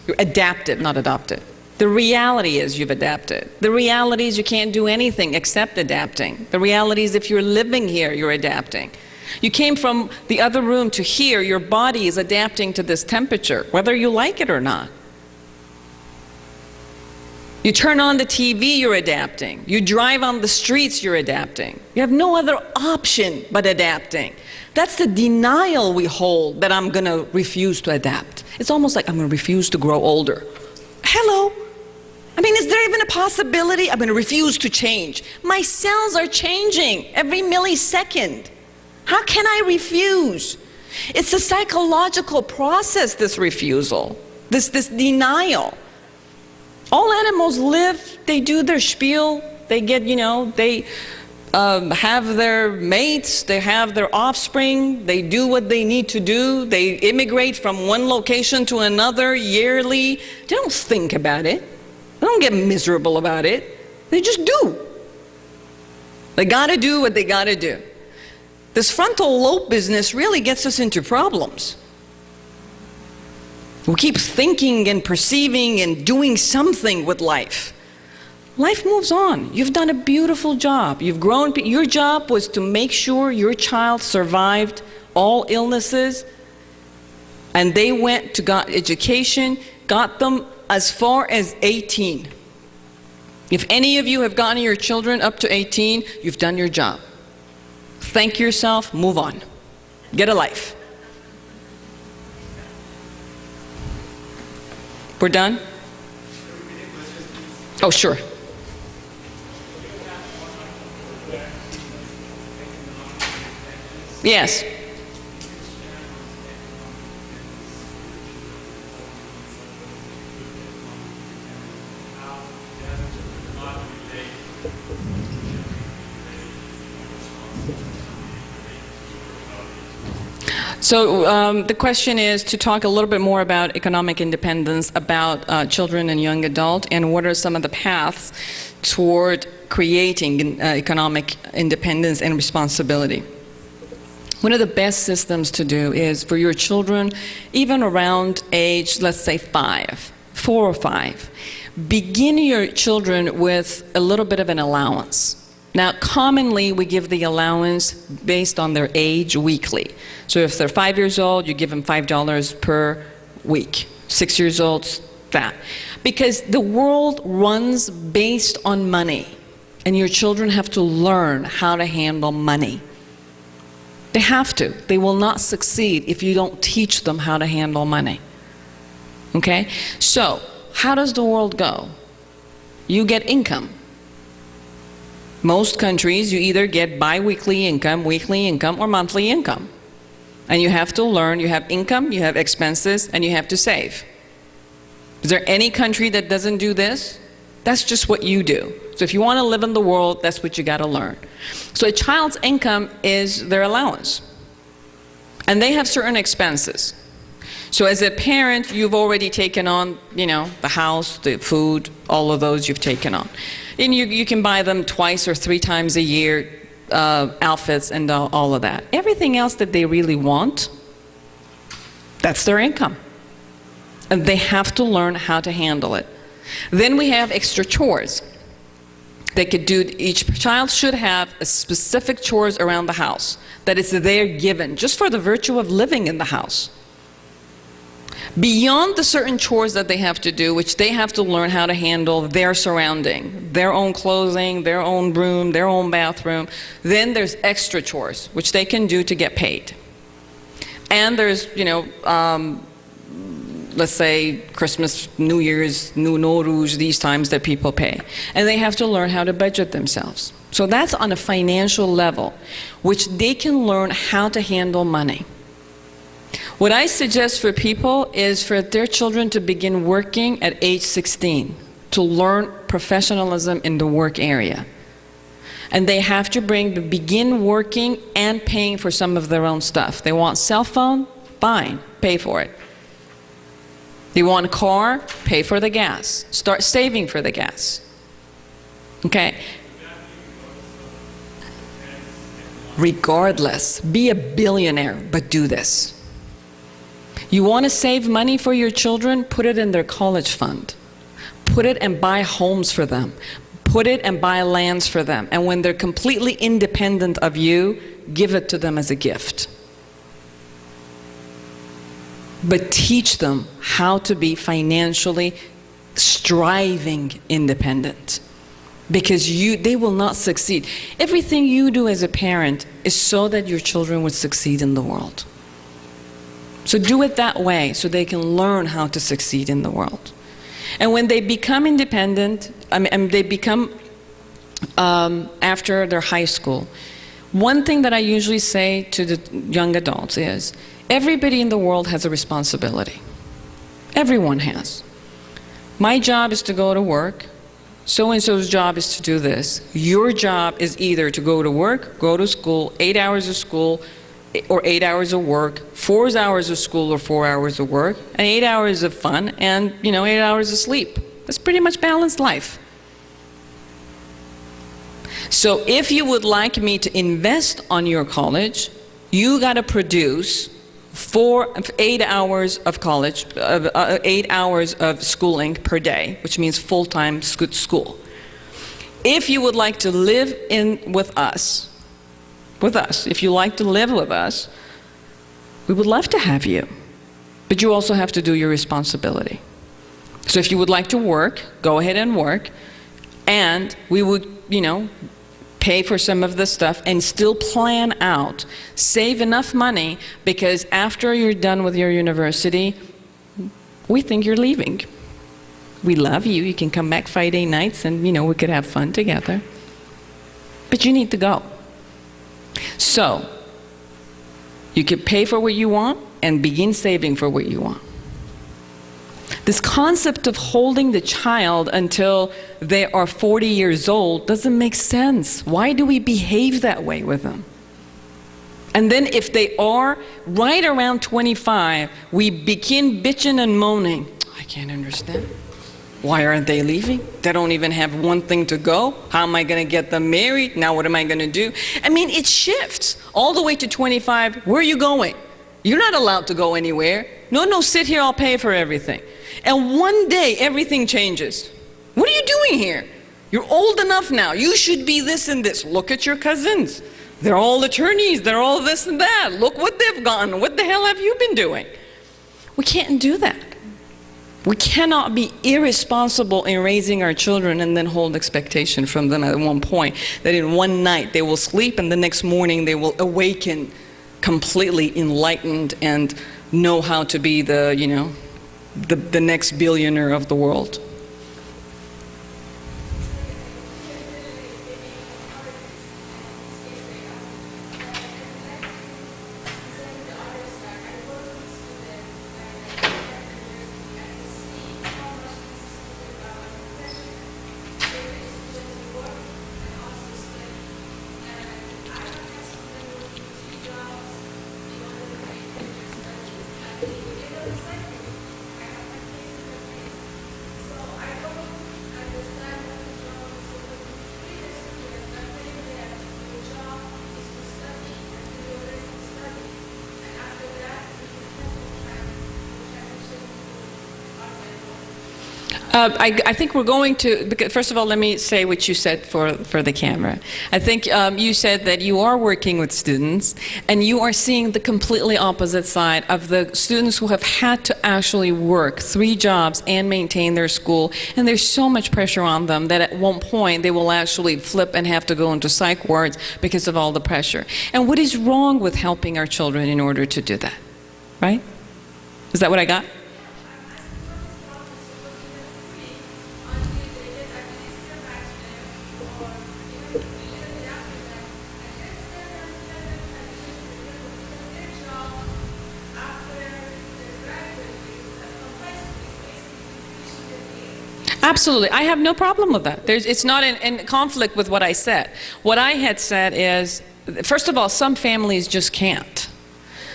You're adapted, not adopted. The reality is you've adapted. The reality is you can't do anything except adapting. The reality is if you're living here, you're adapting. You came from the other room to here, your body is adapting to this temperature, whether you like it or not. You turn on the TV, you're adapting. You drive on the streets, you're adapting. You have no other option but adapting. That's the denial we hold that I'm going to refuse to adapt. It's almost like I'm going to refuse to grow older. Hello? I mean, is there even a possibility I'm going to refuse to change? My cells are changing every millisecond. How can I refuse? It's a psychological process, this refusal. this denial. All animals live, they do their spiel, they get, they have their mates, they have their offspring, they do what they need to do, they immigrate from one location to another yearly. They don't think about it. They don't get miserable about it. They just do. They gotta do what they gotta do. This frontal lobe business really gets us into problems. We keep thinking and perceiving and doing something with life. Life moves on. You've done a beautiful job. You've grown. Your job was to make sure your child survived all illnesses, and they went to got education, got them as far as 18. If any of you have gotten your children up to 18, you've done your job. Thank yourself, move on. Get a life. We're done? Oh, sure. Yes. So the question is to talk a little bit more about economic independence, about children and young adult, and what are some of the paths toward creating economic independence and responsibility. One of the best systems to do is for your children, even around age, let's say 5, 4 or 5, begin your children with a little bit of an allowance. Now, commonly, we give the allowance based on their age weekly. So if they're 5 years old, you give them $5 per week. 6 years old, that. Because the world runs based on money, and your children have to learn how to handle money. They have to. They will not succeed if you don't teach them how to handle money. Okay? So, how does the world go? You get income. Most countries, you either get bi-weekly income, weekly income, or monthly income. And you have to learn, you have income, you have expenses, and you have to save. Is there any country that doesn't do this? That's just what you do. So if you want to live in the world, that's what you got to learn. So a child's income is their allowance. And they have certain expenses. So as a parent, you've already taken on, the house, the food, all of those you've taken on. And you can buy them 2 or 3 times a year, outfits and all of that. Everything else that they really want, that's their income. And they have to learn how to handle it. Then we have extra chores. They could do, each child should have a specific chores around the house that is their given, just for the virtue of living in the house. Beyond the certain chores that they have to do, which they have to learn how to handle their surrounding, their own clothing, their own room, their own bathroom, then there's extra chores, which they can do to get paid. And there's, let's say Christmas, New Year's, New Nowruz, these times that people pay. And they have to learn how to budget themselves. So that's on a financial level, which they can learn how to handle money. What I suggest for people is for their children to begin working at age 16, to learn professionalism in the work area. And they have to begin working and paying for some of their own stuff. They want cell phone? Fine, pay for it. They want a car? Pay for the gas. Start saving for the gas. Okay? Regardless, be a billionaire, but do this. You want to save money for your children? Put it in their college fund. Put it and buy homes for them. Put it and buy lands for them. And when they're completely independent of you, give it to them as a gift. But teach them how to be financially striving independent. Because they will not succeed. Everything you do as a parent is so that your children would succeed in the world. So do it that way so they can learn how to succeed in the world. And when they become independent, they become, after their high school, one thing that I usually say to the young adults is, everybody in the world has a responsibility. Everyone has. My job is to go to work. So-and-so's job is to do this. Your job is either to go to work, go to school, 8 hours of school, or 8 hours of work, 4 hours of school or 4 hours of work, and 8 hours of fun, and 8 hours of sleep. That's pretty much balanced life. So if you would like me to invest on your college, you got to produce 8 hours of college, 8 hours of schooling per day, which means full-time school. If you would like to live with us, if you like to live with us, we would love to have you. But you also have to do your responsibility. So if you would like to work, go ahead and work, and we would, pay for some of the stuff and still plan out, save enough money, because after you're done with your university, we think you're leaving. We love you. You can come back Friday nights and, we could have fun together. But you need to go. So, you could pay for what you want and begin saving for what you want. This concept of holding the child until they are 40 years old doesn't make sense. Why do we behave that way with them? And then if they are right around 25, we begin bitching and moaning. I can't understand. Why aren't they leaving? They don't even have one thing to go. How am I going to get them married? Now what am I going to do? I mean, it shifts all the way to 25. Where are you going? You're not allowed to go anywhere. No, sit here, I'll pay for everything. And one day, everything changes. What are you doing here? You're old enough now. You should be this and this. Look at your cousins. They're all attorneys. They're all this and that. Look what they've gotten. What the hell have you been doing? We can't do that. We cannot be irresponsible in raising our children and then hold expectation from them at one point that in one night they will sleep and the next morning they will awaken completely enlightened and know how to be the next billionaire of the world. I think we're going to, first of all, let me say what you said for the camera. I think you said that you are working with students and you are seeing the completely opposite side of the students who have had to actually work 3 jobs and maintain their school, and there's so much pressure on them that at one point they will actually flip and have to go into psych wards because of all the pressure. And what is wrong with helping our children in order to do that, right? Is that what I got? Absolutely. I have no problem with that. It's not in conflict with what I said. What I had said is, first of all, some families just can't.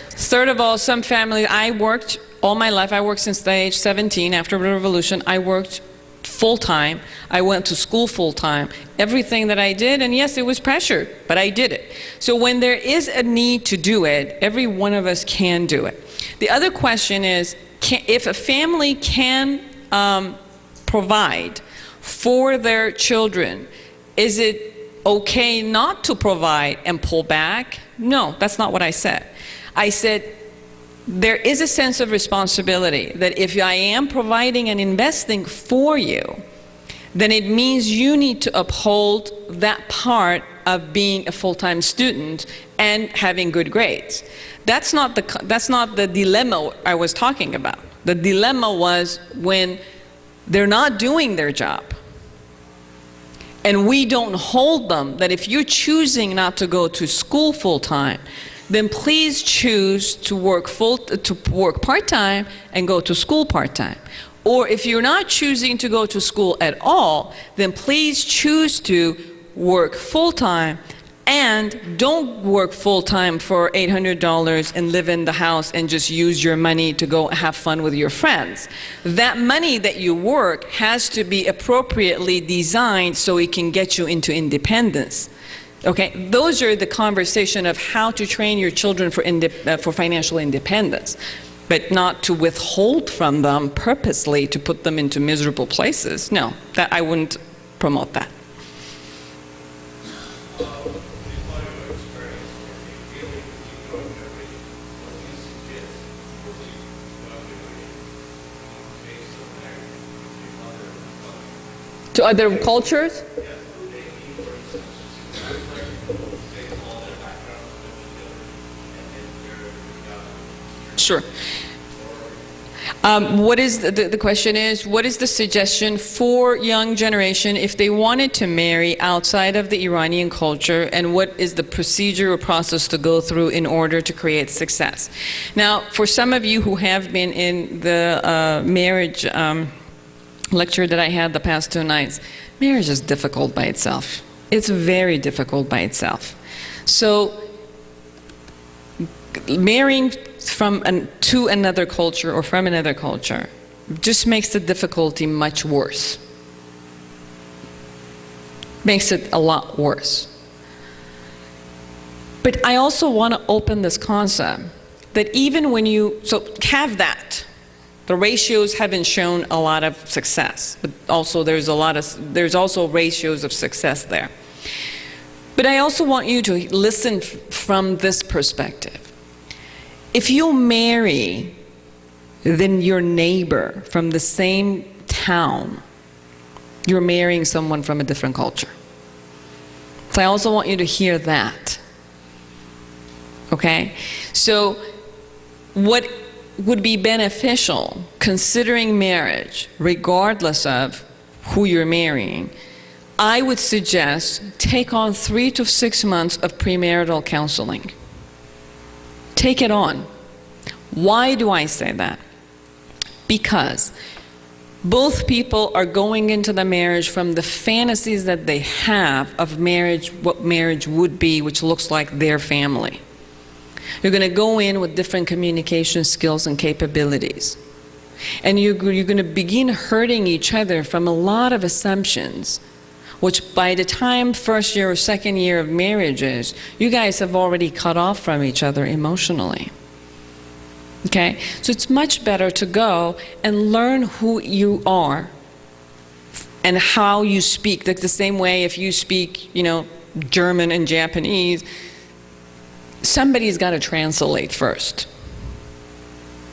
Third of all, some families, I worked all my life. I worked since the age 17 after the revolution. I worked full-time. I went to school full-time. Everything that I did, and yes, it was pressure, but I did it. So when there is a need to do it, every one of us can do it. The other question is, if a family can provide for their children, is it okay not to provide and pull back? No, that's not what I said. I said there is a sense of responsibility that if I am providing and investing for you, then it means you need to uphold that part of being a full-time student and having good grades. That's not the dilemma I was talking about. The dilemma was when they're not doing their job. And we don't hold them that if you're choosing not to go to school full-time, then please choose to work part-time and go to school part-time. Or if you're not choosing to go to school at all, then please choose to work full-time, and don't work full-time for $800 and live in the house and just use your money to go have fun with your friends. That money that you work has to be appropriately designed so it can get you into independence. Okay, those are the conversation of how to train your children for financial independence, but not to withhold from them purposely to put them into miserable places. No, that I wouldn't promote that. To other cultures? Sure. What is the question is, what is the suggestion for young generation if they wanted to marry outside of the Iranian culture, and what is the procedure or process to go through in order to create success? Now, for some of you who have been in the marriage lecture that I had the past 2 nights, marriage is difficult by itself. It's very difficult by itself. So marrying to another culture or from another culture just makes the difficulty much worse. Makes it a lot worse. But I also want to open this concept that even when you, so have that, the ratios haven't shown a lot of success, but also there's also ratios of success there. But I also want you to listen from this perspective. If you marry, then your neighbor from the same town, you're marrying someone from a different culture. So I also want you to hear that. Okay? So what would be beneficial, considering marriage, regardless of who you're marrying, I would suggest take on 3 to 6 months of premarital counseling. Take it on. Why do I say that? Because both people are going into the marriage from the fantasies that they have of marriage, what marriage would be, which looks like their family. You're going to go in with different communication skills and capabilities. And you're going to begin hurting each other from a lot of assumptions, which by the time first year or second year of marriage is, you guys have already cut off from each other emotionally. Okay? So it's much better to go and learn who you are and how you speak. Like the same way if you speak, German and Japanese, somebody's got to translate first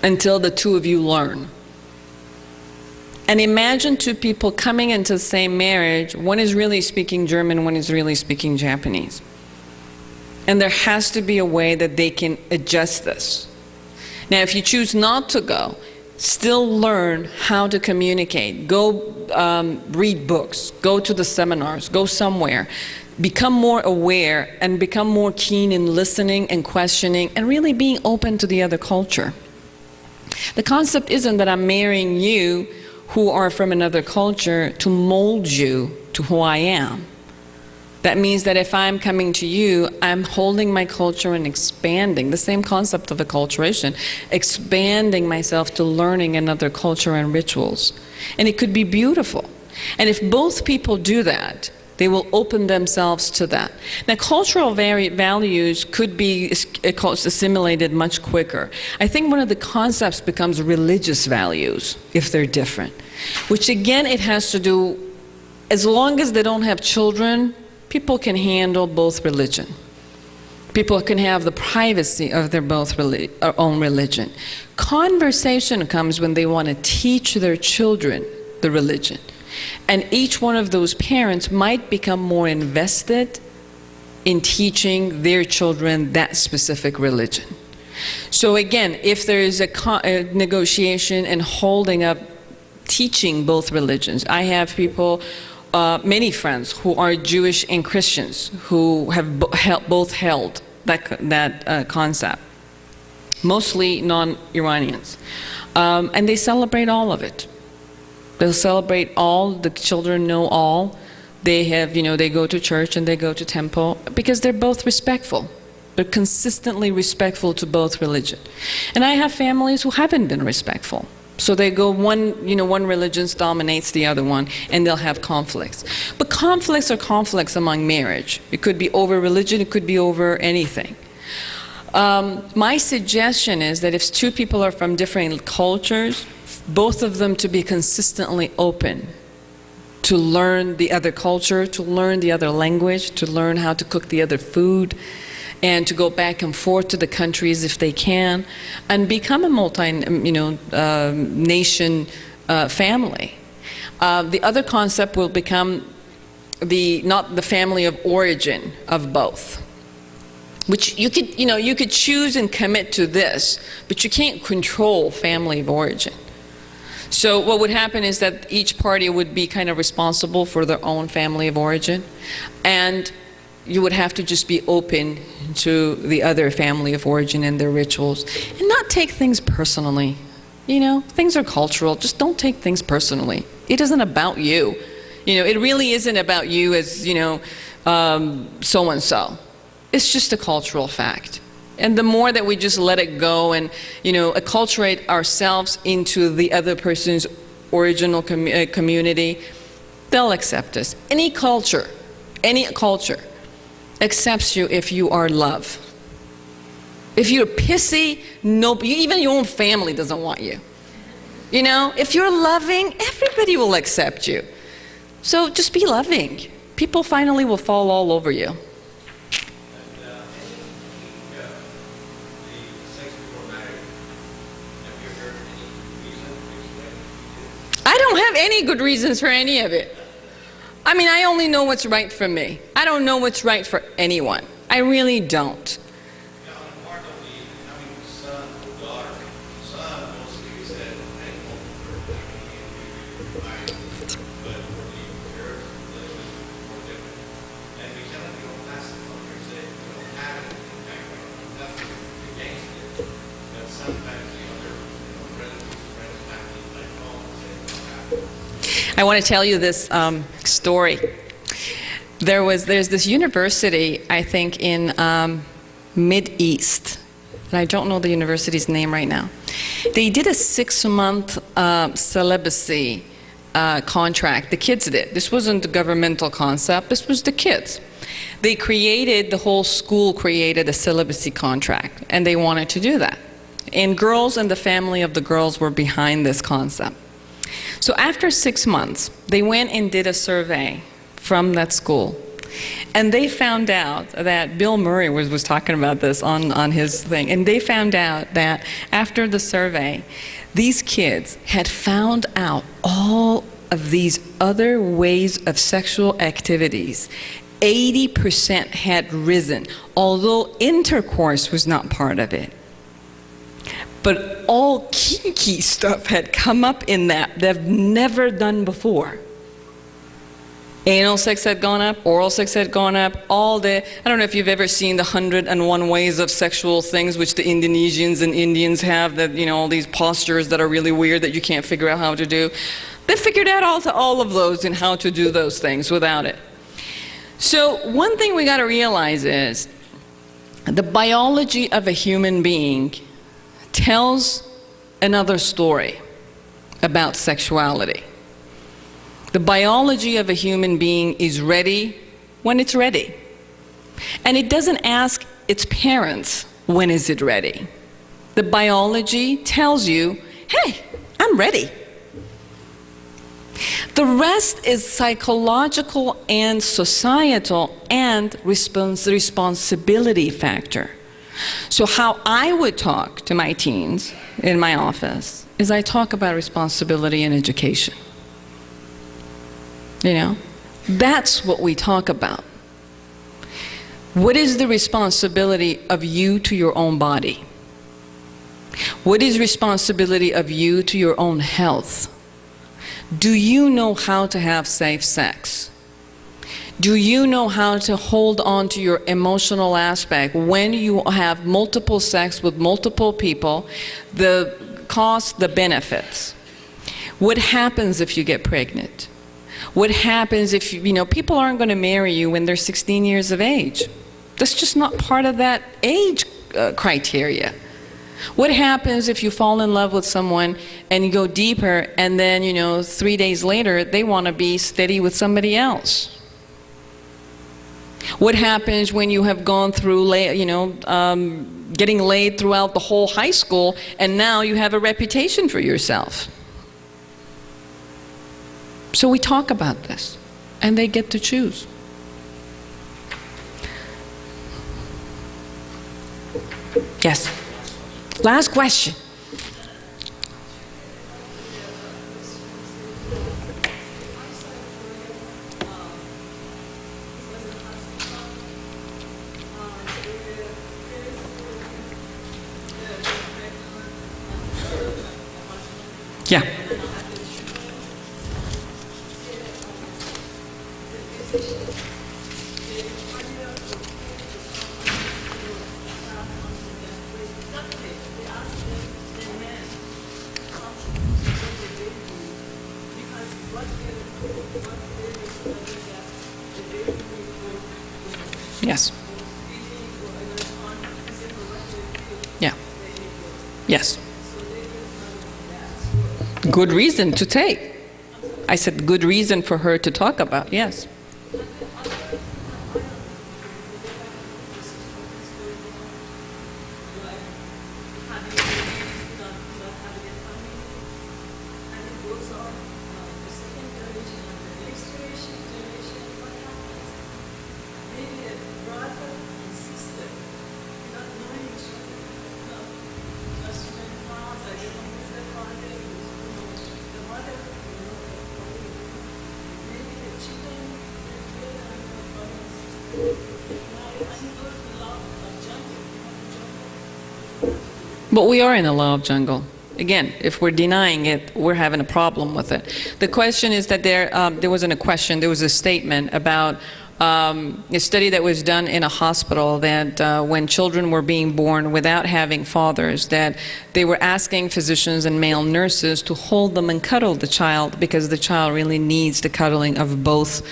until the two of you learn. And imagine 2 people coming into the same marriage, one is really speaking German, one is really speaking Japanese. And there has to be a way that they can adjust this. Now, if you choose not to go, still learn how to communicate. Go read books, go to the seminars, go somewhere. Become more aware and become more keen in listening and questioning and really being open to the other culture. The concept isn't that I'm marrying you who are from another culture to mold you to who I am. That means that if I'm coming to you, I'm holding my culture and expanding, the same concept of acculturation, expanding myself to learning another culture and rituals. And it could be beautiful. And if both people do that, they will open themselves to that. Now, cultural values could be assimilated much quicker. I think one of the concepts becomes religious values, if they're different. Which again, it has to do, as long as they don't have children, people can handle both religion. People can have the privacy of their own religion. Conversation comes when they want to teach their children the religion. And each one of those parents might become more invested in teaching their children that specific religion. So again, if there is a negotiation and holding up teaching both religions, I have people, many friends who are Jewish and Christians who have both held that concept, mostly non-Iranians. And they celebrate all of it. They'll celebrate all, the children know all. They have, they go to church and they go to temple because they're both respectful. They're consistently respectful to both religion. And I have families who haven't been respectful. So they go, one religion dominates the other one, and they'll have conflicts. But conflicts are conflicts among marriage. It could be over religion, it could be over anything. My suggestion is that if two people are from different cultures, both of them to be consistently open to learn the other culture, to learn the other language, to learn how to cook the other food, and to go back and forth to the countries if they can, and become a multi-nation family. The other concept will become not the family of origin of both, which you could choose and commit to this, but you can't control family of origin. So what would happen is that each party would be kind of responsible for their own family of origin, and you would have to just be open to the other family of origin and their rituals, and not take things personally. Things are cultural. Just don't take things personally. It isn't about you. It really isn't about you as, so-and-so. It's just a cultural fact. And the more that we just let it go and, acculturate ourselves into the other person's original community, they'll accept us. Any culture accepts you if you are love. If you're pissy, even your own family doesn't want you. If you're loving, everybody will accept you. So just be loving. People finally will fall all over you. I don't have any good reasons for any of it. I only know what's right for me. I don't know what's right for anyone. I really don't. I want to tell you this story. There's this university, I think, in Mid-East, and I don't know the university's name right now. They did a 6-month celibacy contract. The kids did. This wasn't a governmental concept. This was the kids. The whole school created a celibacy contract, and they wanted to do that. And girls and the family of the girls were behind this concept. So after 6 months, they went and did a survey from that school. And they found out that Bill Murray was talking about this on his thing. And they found out that after the survey, these kids had found out all of these other ways of sexual activities. 80% had risen, although intercourse was not part of it. But all kinky stuff had come up in that they've never done before. Anal sex had gone up, oral sex had gone up, I don't know if you've ever seen the 101 ways of sexual things which the Indonesians and Indians have, that, all these postures that are really weird that you can't figure out how to do. They figured out all of those and how to do those things without it. So one thing we got to realize is the biology of a human being tells another story about sexuality. The biology of a human being is ready when it's ready. And it doesn't ask its parents, when is it ready? The biology tells you, hey, I'm ready. The rest is psychological and societal and responsibility factor. So how I would talk to my teens in my office is I talk about responsibility and education. That's what we talk about. What is the responsibility of you to your own body? What is responsibility of you to your own health? Do you know how to have safe sex? Do you know how to hold on to your emotional aspect when you have multiple sex with multiple people, the costs, the benefits? What happens if you get pregnant? What happens if, people aren't going to marry you when they're 16 years of age? That's just not part of that age criteria. What happens if you fall in love with someone and you go deeper and then, 3 days later, they want to be steady with somebody else? What happens when you have gone through, getting laid throughout the whole high school and now you have a reputation for yourself? So we talk about this and they get to choose. Yes. Last question. Yeah. Yes. Yeah. Yes. Good reason to take. I said good reason for her to talk about, yes. But we are in a law of jungle. Again, if we're denying it, we're having a problem with it. The question is that there wasn't a question, there was a statement about a study that was done in a hospital that when children were being born without having fathers, that they were asking physicians and male nurses to hold them and cuddle the child because the child really needs the cuddling of both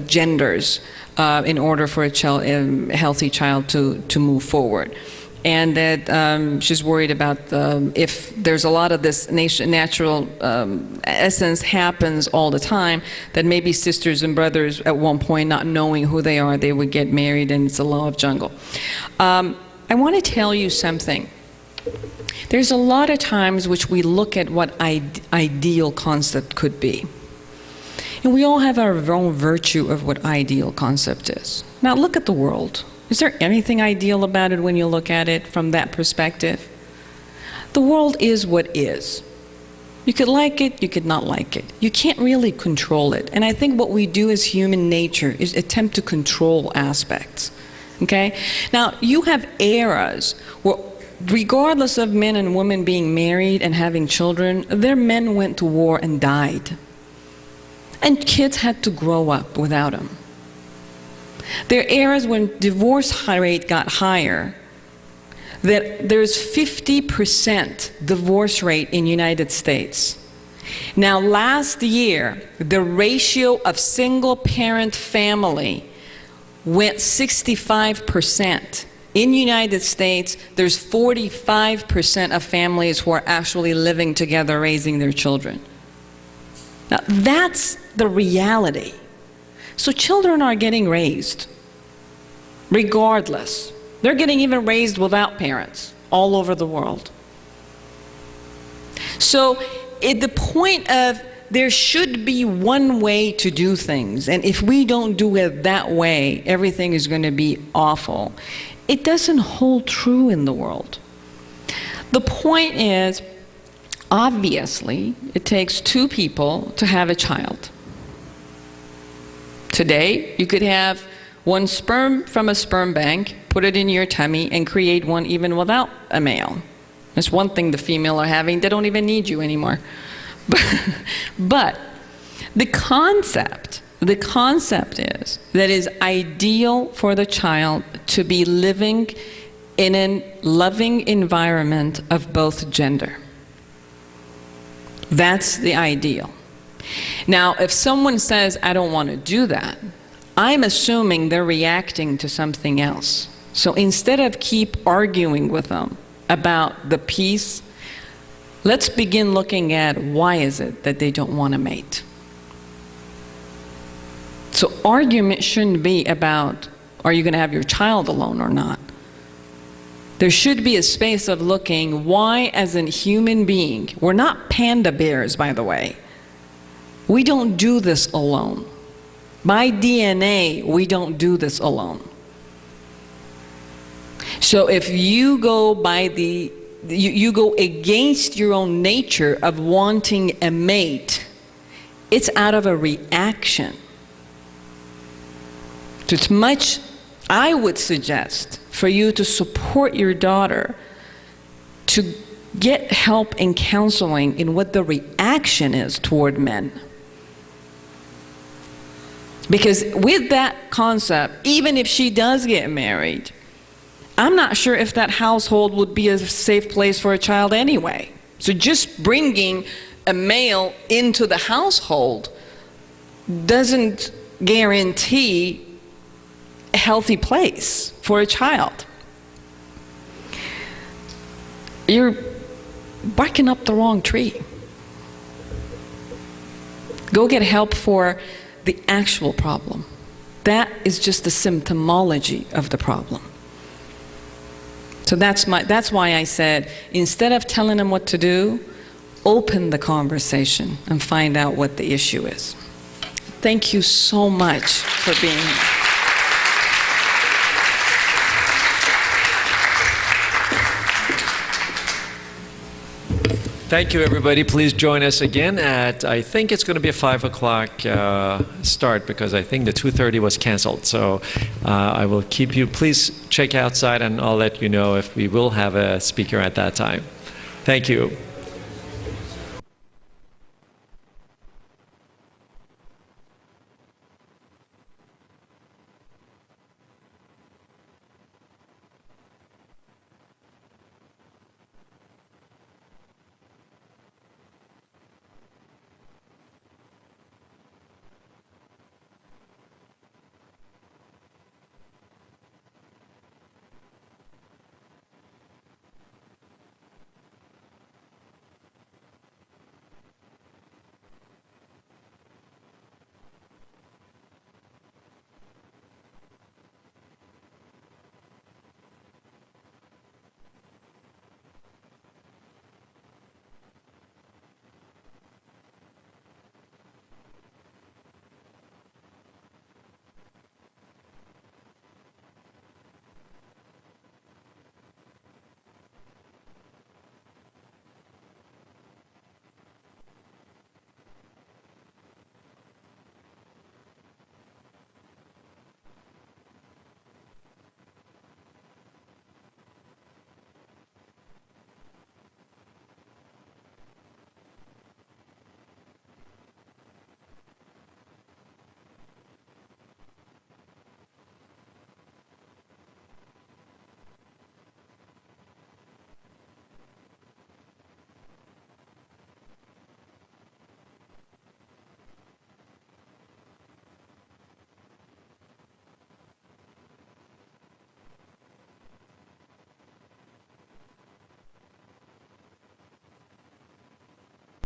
genders in order for a healthy child to move forward. And that she's worried about if there's a lot of this natural essence happens all the time, that maybe sisters and brothers at one point, not knowing who they are, they would get married, and it's a law of jungle. I want to tell you something. There's a lot of times which we look at what ideal concept could be. And we all have our own virtue of what ideal concept is. Now look at the world. Is there anything ideal about it when you look at it from that perspective? The world is what is. You could like it, you could not like it. You can't really control it. And I think what we do as human nature is attempt to control aspects. Okay? Now, you have eras where, regardless of men and women being married and having children, their men went to war and died. And kids had to grow up without them. There are eras when divorce rate got higher, that there's 50% divorce rate in the United States. Now, last year, the ratio of single-parent family went 65%. In the United States, there's 45% of families who are actually living together, raising their children. Now, that's the reality. So children are getting raised, regardless. They're getting even raised without parents all over the world. So at the point of there should be one way to do things, and if we don't do it that way, everything is going to be awful. It doesn't hold true in the world. The point is, obviously, it takes two people to have a child. Today, you could have one sperm from a sperm bank, put it in your tummy, and create one even without a male. That's one thing the female are having. They don't even need you anymore. But the concept the concept is that it is ideal for the child to be living in a loving environment of both gender. That's the ideal. Now, if someone says, I don't want to do that, I'm assuming they're reacting to something else. So instead of keep arguing with them about the piece, let's begin looking at why is it that they don't want to mate. So argument shouldn't be about, are you going to have your child alone or not? There should be a space of looking, why as a human being, we're not panda bears, by the way. We don't do this alone. By DNA, we don't do this alone. So if you go by you go against your own nature of wanting a mate, it's out of a reaction. So it's much, I would suggest, for you to support your daughter to get help and counseling in what the reaction is toward men. Because with that concept, even if she does get married, I'm not sure if that household would be a safe place for a child anyway. So just bringing a male into the household doesn't guarantee a healthy place for a child. You're barking up the wrong tree. Go get help for the actual problem. That is just the symptomology of the problem. So that's why I said, instead of telling them what to do, open the conversation and find out what the issue is. Thank you so much for being here. Thank you, everybody. Please join us again at, I think it's going to be a 5 o'clock start, because I think the 2:30 was canceled. So I will keep you, please check outside and I'll let you know if we will have a speaker at that time. Thank you.